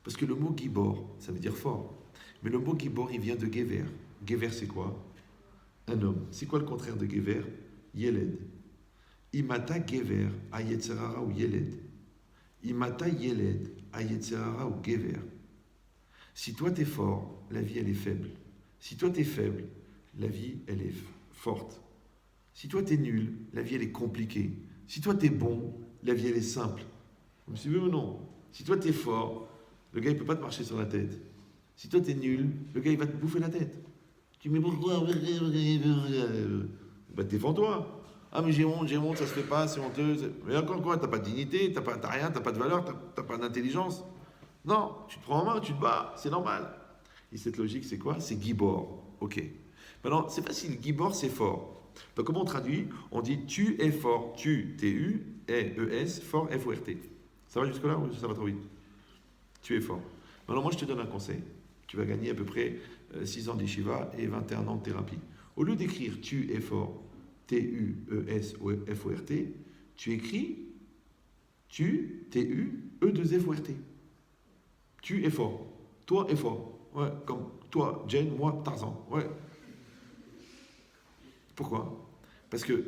Parce que le mot Gibor, ça veut dire fort. Mais le mot Gibor, il vient de Gever. Gever, c'est quoi? Un homme. C'est quoi le contraire de Gever? Yeled. Imata Gever, Ayetzerara ou Yeled. Imata Yeled, Ayetzerara ou Gever. Si toi t'es fort, la vie elle est faible. Si toi t'es faible, la vie elle est forte. Si toi t'es nul, la vie elle est compliquée. Si toi t'es bon, la vie elle est simple. Vous me suivez ou non? Si toi t'es fort, le gars il peut pas te marcher sur la tête. Si toi t'es nul, le gars il va te bouffer la tête. Tu me dis pourquoi? Bah défends-toi. Ah mais j'ai honte, ça se fait pas, c'est honteux. Mais encore quoi? T'as pas de dignité, t'as rien, t'as pas de valeur, t'as pas d'intelligence. Non, tu te prends en main, tu te bats, c'est normal. Et cette logique, c'est quoi? C'est Gibor. Ok. Maintenant, c'est facile. Gibor, c'est fort. Donc, comment on traduit? On dit tu es fort. Tu, T-U-E-E-S, fort, F-O-R-T. Ça va jusque-là ou ça va trop vite? Tu es fort. Maintenant, moi, je te donne un conseil. Tu vas gagner à peu près 6 ans d'Yeshiva et 21 ans de thérapie. Au lieu d'écrire tu es fort, T-U-E-S-F-O-R-T, tu écris tu, T-U-E-2-F-O-R-T. Tu es fort. Toi es fort. Ouais, comme toi, Jane, moi, Tarzan. Ouais. Pourquoi? Parce que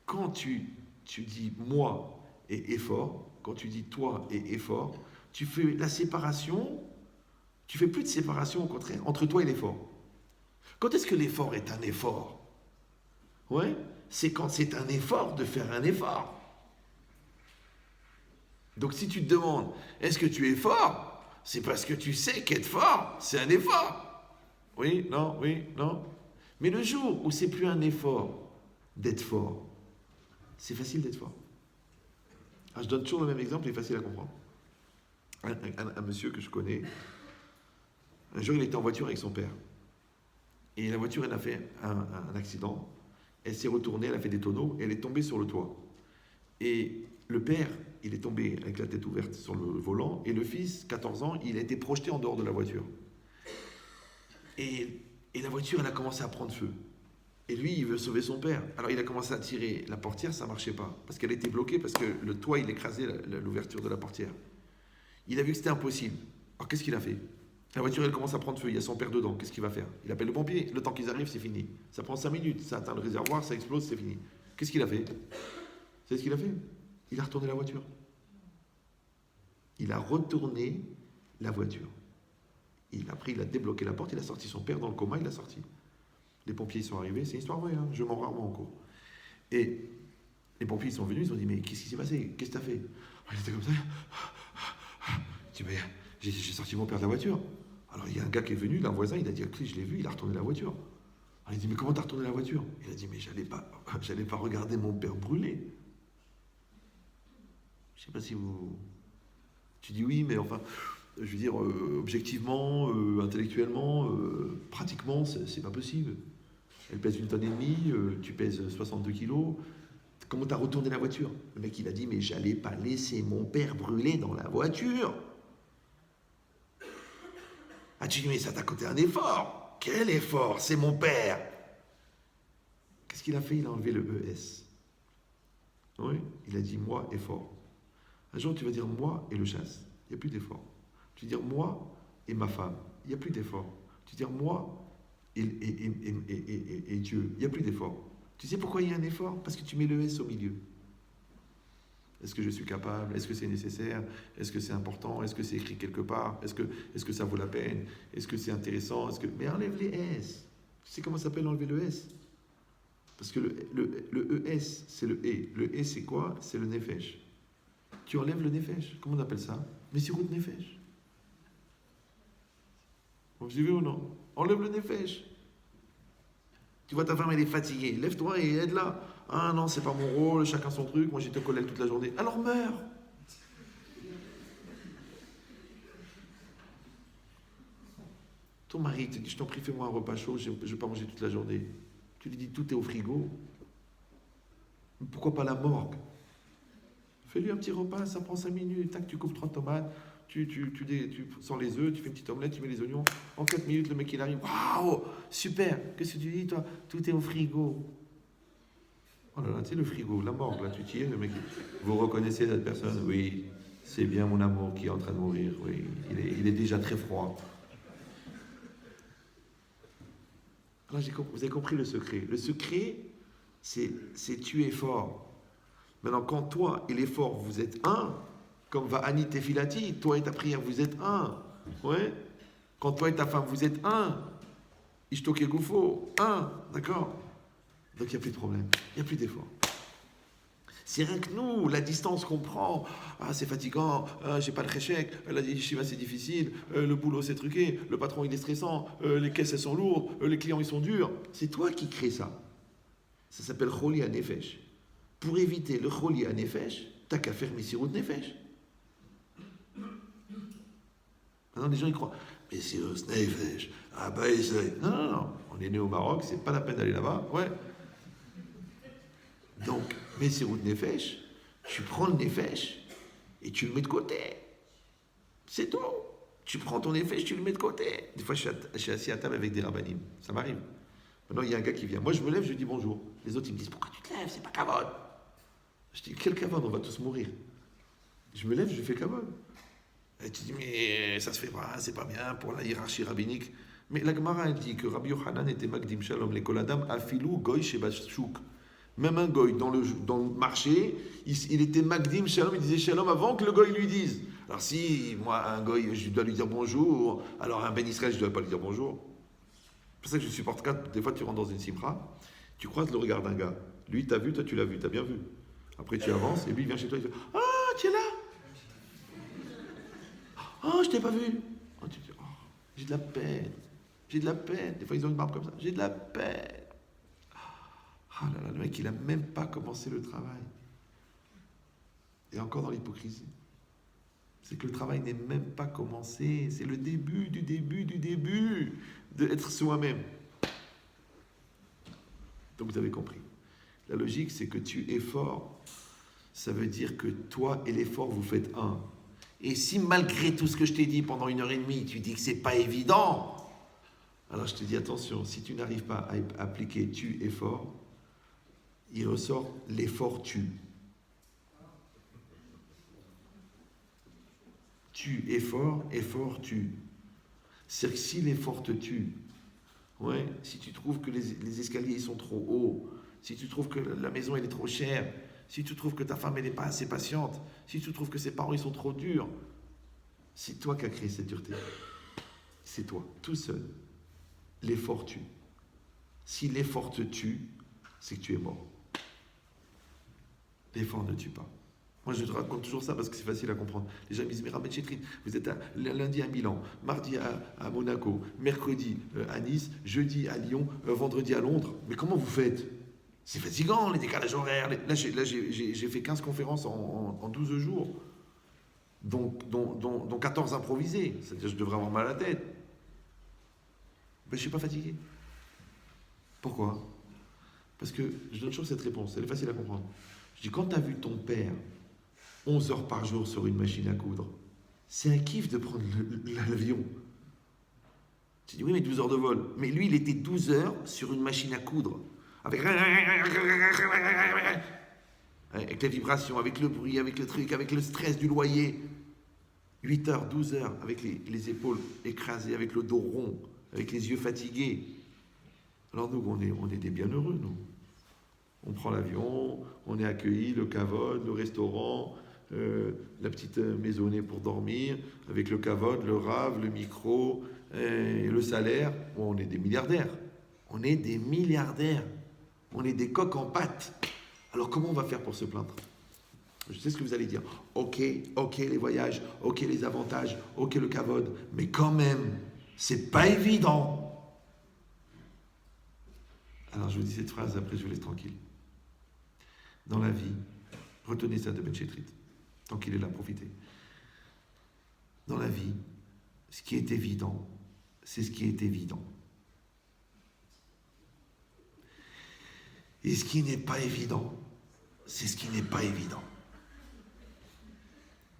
quand tu dis moi et effort, quand tu dis toi et effort, tu fais la séparation, tu fais plus de séparation au contraire entre toi et l'effort. Quand est-ce que l'effort est un effort? Ouais, c'est quand c'est un effort de faire un effort. Donc si tu te demandes, est-ce que tu es fort? C'est parce que tu sais qu'être fort, c'est un effort. Oui, non. Mais le jour où c'est plus un effort d'être fort, c'est facile d'être fort. Alors, je donne toujours le même exemple, il est facile à comprendre. Un monsieur que je connais, un jour il était en voiture avec son père. Et la voiture, elle a fait un accident. Elle s'est retournée, elle a fait des tonneaux, et elle est tombée sur le toit. Et le père, il est tombé avec la tête ouverte sur le volant, et le fils, 14 ans, il a été projeté en dehors de la voiture. Et la voiture, elle a commencé à prendre feu. Et lui, il veut sauver son père. Alors, il a commencé à tirer la portière, ça ne marchait pas. Parce qu'elle était bloquée, parce que le toit, il écrasait l'ouverture de la portière. Il a vu que c'était impossible. Alors, qu'est-ce qu'il a fait? La voiture, elle commence à prendre feu, il y a son père dedans. Qu'est-ce qu'il va faire? Il appelle le pompier. Le temps qu'ils arrivent, c'est fini. Ça prend 5 minutes, ça atteint le réservoir, ça explose, c'est fini. Qu'est-ce qu'il a fait? C'est ce qu'il a fait? Il a retourné la voiture. Il a retourné la voiture. Il a débloqué la porte, il a sorti son père dans le coma, il l'a sorti. Les pompiers sont arrivés, c'est une histoire vraie, hein, je m'en rarement en cours. Et Les pompiers ils sont venus, ils ont dit mais qu'est-ce qui s'est passé? Qu'est-ce que t'as fait? Il était comme ça. Il dit mais j'ai sorti mon père de la voiture. Alors il y a un gars qui est venu, un voisin, il a dit je l'ai vu, il a retourné la voiture. Alors il dit mais comment t'as retourné la voiture? Il a dit mais j'allais pas regarder mon père brûler. Je sais pas si vous... Tu dis oui, mais enfin, je veux dire, objectivement, intellectuellement, pratiquement, c'est pas possible. Elle pèse 1,5 tonne, tu pèses 62 kilos. Comment t'as retourné la voiture? Le mec, il a dit, mais j'allais pas laisser mon père brûler dans la voiture. Ah, tu dis, mais ça t'a coûté un effort. Quel effort? C'est mon père. Qu'est-ce qu'il a fait? Il a enlevé le ES. Oui, il a dit, moi, effort. Un jour, tu vas dire moi et le chasse. Il n'y a plus d'effort. Tu vas dire moi et ma femme. Il n'y a plus d'effort. Tu vas dire moi et Dieu. Il n'y a plus d'effort. Tu sais pourquoi il y a un effort? Parce que tu mets le S au milieu. Est-ce que je suis capable? Est-ce que c'est nécessaire? Est-ce que c'est important? Est-ce que c'est écrit quelque part? Est-ce que ça vaut la peine? Est-ce que c'est intéressant? Mais enlève les S. Tu sais comment ça s'appelle enlever le S? Parce que le ES, c'est le E. Le E, c'est quoi? C'est le nefesh. Tu enlèves le nefesh. Comment on appelle ça? Messirut nefesh. Vous suivez ou non? Enlève le nefesh. Tu vois ta femme, elle est fatiguée. Lève-toi et aide-la. Ah non, c'est pas mon rôle, chacun son truc. Moi, j'étais au collège toute la journée. Alors meurs. Ton mari te dit, je t'en prie, fais-moi un repas chaud, je ne vais pas manger toute la journée. Tu lui dis, tout est au frigo. Pourquoi pas la morgue? Fais-lui un petit repas, ça prend 5 minutes. Tac, tu coupes 3 tomates, tu sors les œufs, tu fais une petite omelette, tu mets les oignons. En 4 minutes, le mec il arrive. Waouh, super. Qu'est-ce que tu dis, toi? Tout est au frigo. Oh là là, tu sais, le frigo, la morgue, là, tu tires, le mec. Vous reconnaissez cette personne? Oui, c'est bien mon amour qui est en train de mourir. Oui, il est déjà très froid. Alors, vous avez compris le secret. Le secret, c'est tu es fort. Maintenant, quand toi et l'effort, vous êtes un, comme va Anit et Filati, toi et ta prière, vous êtes un. Ouais. Quand toi et ta femme, vous êtes un. Ishtok et Goufo, un. D'accord? Donc, il n'y a plus de problème. Il n'y a plus d'effort. C'est rien que nous, la distance qu'on prend. Ah, c'est fatigant. Ah, j'ai pas le réchec. La yeshiva, c'est difficile. Le boulot, c'est truqué. Le patron, il est stressant. Les caisses, elles sont lourdes. Les clients, ils sont durs. C'est toi qui crée ça. Ça s'appelle Choli HaNefesh. Pour éviter le Choli HaNefesh, t'as qu'à faire Messirut Nefesh. Maintenant, les gens, ils croient, Messirut Nefesh, ah bah, non. On est né au Maroc, c'est pas la peine d'aller là-bas. Ouais. Donc, Messirut Nefesh, tu prends le Nefesh et tu le mets de côté. C'est tout. Tu prends ton Nefesh, tu le mets de côté. Des fois, je suis assis à table avec des rabbinim. Ça m'arrive. Maintenant, il y a un gars qui vient. Moi, je me lève, je dis bonjour. Les autres, ils me disent, pourquoi tu te lèves? C'est pas kavod. Je dis, quel kavod? On va tous mourir. Je me lève, je fais kavod. Et tu dis, mais ça se fait pas, c'est pas bien pour la hiérarchie rabbinique. Mais la Gemara, elle dit que Rabbi Yochanan était Magdim Shalom, les Koladam, Afilou, Goy, Shebashuk. Même un Goy, dans le marché, il était Magdim Shalom, il disait Shalom avant que le Goy lui dise. Alors si, moi, un Goy, je dois lui dire bonjour, alors un Ben Israël, je ne dois pas lui dire bonjour. C'est pour ça que je supporte quand, des fois, tu rentres dans une simra, tu croises le regard d'un gars. Lui, t'as vu, toi, tu l'as vu, t'as bien vu. Après, tu avances, et lui, il vient chez toi, il fait « Ah, tu es là? Oh, je t'ai pas vu. » Oh, tu dis « Oh, j'ai de la peine. J'ai de la peine. » Des fois, ils ont une barbe comme ça. « J'ai de la peine. » Ah là là, le mec, il n'a même pas commencé le travail. Et encore dans l'hypocrisie. C'est que le travail n'est même pas commencé. C'est le début du début d'être soi-même. Donc, vous avez compris. La logique, c'est que tu es fort. Ça veut dire que toi et l'effort, vous faites un. Et si malgré tout ce que je t'ai dit pendant 1h30, tu dis que c'est pas évident, alors je te dis attention, si tu n'arrives pas à appliquer tu effort, il ressort l'effort tu. Tu effort, effort tu. C'est-à-dire que si l'effort te tue, ouais, si tu trouves que les escaliers ils sont trop hauts, si tu trouves que la maison elle est trop chère, si tu trouves que ta femme elle n'est pas assez patiente, si tu trouves que ses parents ils sont trop durs, c'est toi qui as créé cette dureté. C'est toi, tout seul. L'effort tue. Si l'effort te tue, c'est que tu es mort. L'effort ne tue pas. Moi, je te raconte toujours ça parce que c'est facile à comprendre. Les gens me disent, mais Rabbi Chetrit, vous êtes lundi à Milan, mardi à Monaco, mercredi à Nice, jeudi à Lyon, vendredi à Londres. Mais comment vous faites? C'est fatigant, les décalages horaires. Là, j'ai fait 15 conférences en 12 jours, dont 14 improvisées. C'est-à-dire que je devrais avoir mal à la tête. Mais je ne suis pas fatigué. Pourquoi? Parce que je donne toujours cette réponse, elle est facile à comprendre. Je dis, quand tu as vu ton père 11 heures par jour sur une machine à coudre, c'est un kiff de prendre l'avion. Tu dis, oui, mais 12 heures de vol. Mais lui, il était 12 heures sur une machine à coudre. Avec les vibrations, avec le bruit, avec le truc, avec le stress du loyer. 8 heures, 12 heures, avec les épaules écrasées, avec le dos rond, avec les yeux fatigués. Alors nous, on est des bienheureux, nous. On prend l'avion, on est accueillis, le kavod, le restaurant, la petite maisonnée pour dormir, avec le kavod, le rave, le micro, et le salaire. Bon, on est des milliardaires. On est des milliardaires. On est des coqs en pâte. Alors comment on va faire pour se plaindre? Je sais ce que vous allez dire. Ok, les voyages, ok, les avantages, ok, le kavod, mais quand même, c'est pas évident. Alors je vous dis cette phrase, après je vous laisse tranquille. Dans la vie, retenez ça de Ben Chetrit, tant qu'il est là, profitez. Dans la vie, ce qui est évident, c'est ce qui est évident. Et ce qui n'est pas évident, c'est ce qui n'est pas évident.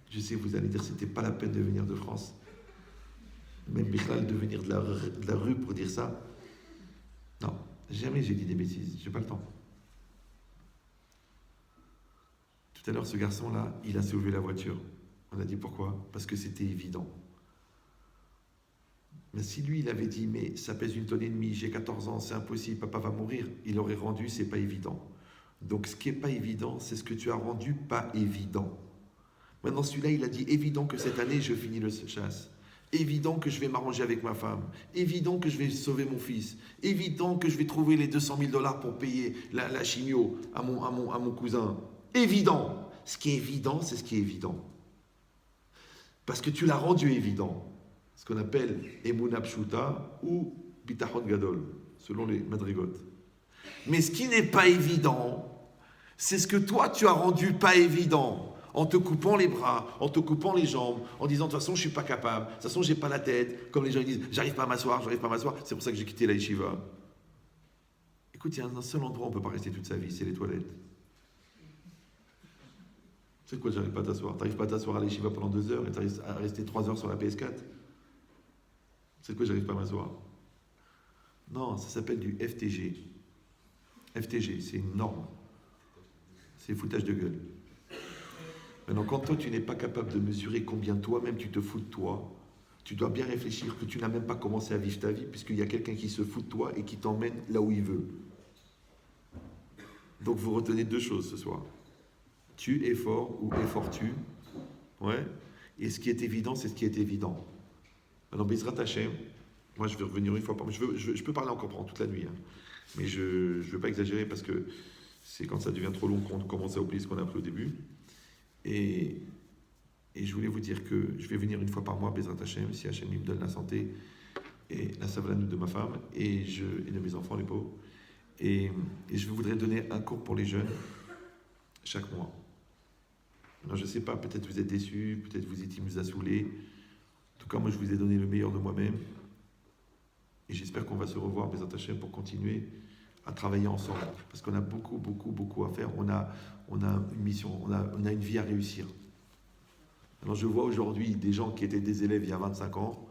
Je sais, vous allez dire, c'était pas la peine de venir de France. Même Bichlal de venir de la rue pour dire ça. Non, jamais j'ai dit des bêtises, j'ai pas le temps. Tout à l'heure, ce garçon-là, il a sauvé la voiture. On a dit pourquoi? Parce que c'était évident. Mais si lui, il avait dit, mais ça pèse 1,5 tonnes, j'ai 14 ans, c'est impossible, papa va mourir, il aurait rendu, c'est pas évident. Donc ce qui n'est pas évident, c'est ce que tu as rendu pas évident. Maintenant, celui-là, il a dit, évident que cette année, je finis le chasse. Évident que je vais m'arranger avec ma femme. Évident que je vais sauver mon fils. Évident que je vais trouver les 200 000 $ pour payer la chimio à mon cousin. Évident. Ce qui est évident, c'est ce qui est évident. Parce que tu l'as rendu évident. Ce qu'on appelle Emunah Pshuta ou Bitachon Gadol, selon les madrigotes. Mais ce qui n'est pas évident, c'est ce que toi tu as rendu pas évident, en te coupant les bras, en te coupant les jambes, en disant de toute façon je suis pas capable, de toute façon j'ai pas la tête, comme les gens ils disent j'arrive pas à m'asseoir, c'est pour ça que j'ai quitté la yeshiva. Écoute, il y a un seul endroit où on peut pas rester toute sa vie, c'est les toilettes. C'est quoi, j'arrive pas à t'asseoir? T'arrives pas à t'asseoir à la yeshiva pendant 2 heures et t'arrives à rester 3 heures sur la PS4? C'est quoi, j'arrive pas à m'asseoir? Non, ça s'appelle du FTG. FTG, c'est une norme. C'est foutage de gueule. Maintenant, quand toi, tu n'es pas capable de mesurer combien toi-même tu te fous de toi, tu dois bien réfléchir que tu n'as même pas commencé à vivre ta vie, puisqu'il y a quelqu'un qui se fout de toi et qui t'emmène là où il veut. Donc, vous retenez 2 choses ce soir. Tu es fort ou efforts-tu. Ouais. Et ce qui est évident, c'est ce qui est évident. Alors, Bezrat Hashem, moi je vais revenir une fois par mois. Je peux parler encore pendant toute la nuit, hein. Mais je ne veux pas exagérer parce que c'est quand ça devient trop long qu'on commence à oublier ce qu'on a appris au début. Et je voulais vous dire que je vais venir une fois par mois, Bezrat Hashem, si Hashem me donne la santé et la savlanout de ma femme et de mes enfants, les pauvres. Et je voudrais donner un cours pour les jeunes chaque mois. Alors je ne sais pas, peut-être vous êtes déçus, peut-être il vous a saoulé. En tout cas, moi je vous ai donné le meilleur de moi-même. Et j'espère qu'on va se revoir, Bezrat Hashem, pour continuer à travailler ensemble. Parce qu'on a beaucoup à faire. On a une mission, on a une vie à réussir. Alors je vois aujourd'hui des gens qui étaient des élèves il y a 25 ans.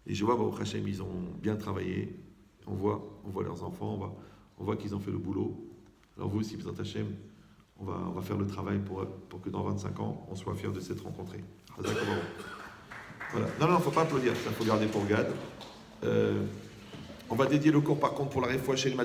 Et je vois, Baruch Hashem, ils ont bien travaillé. On voit leurs enfants, on voit qu'ils ont fait le boulot. Alors vous aussi, Bezrat Hashem, on va faire le travail pour que dans 25 ans, on soit fiers de s'être rencontrés. Voilà. Non, il ne faut pas applaudir, ça, il faut garder pour Gad. On va dédier le cours par contre pour la réfoua chez les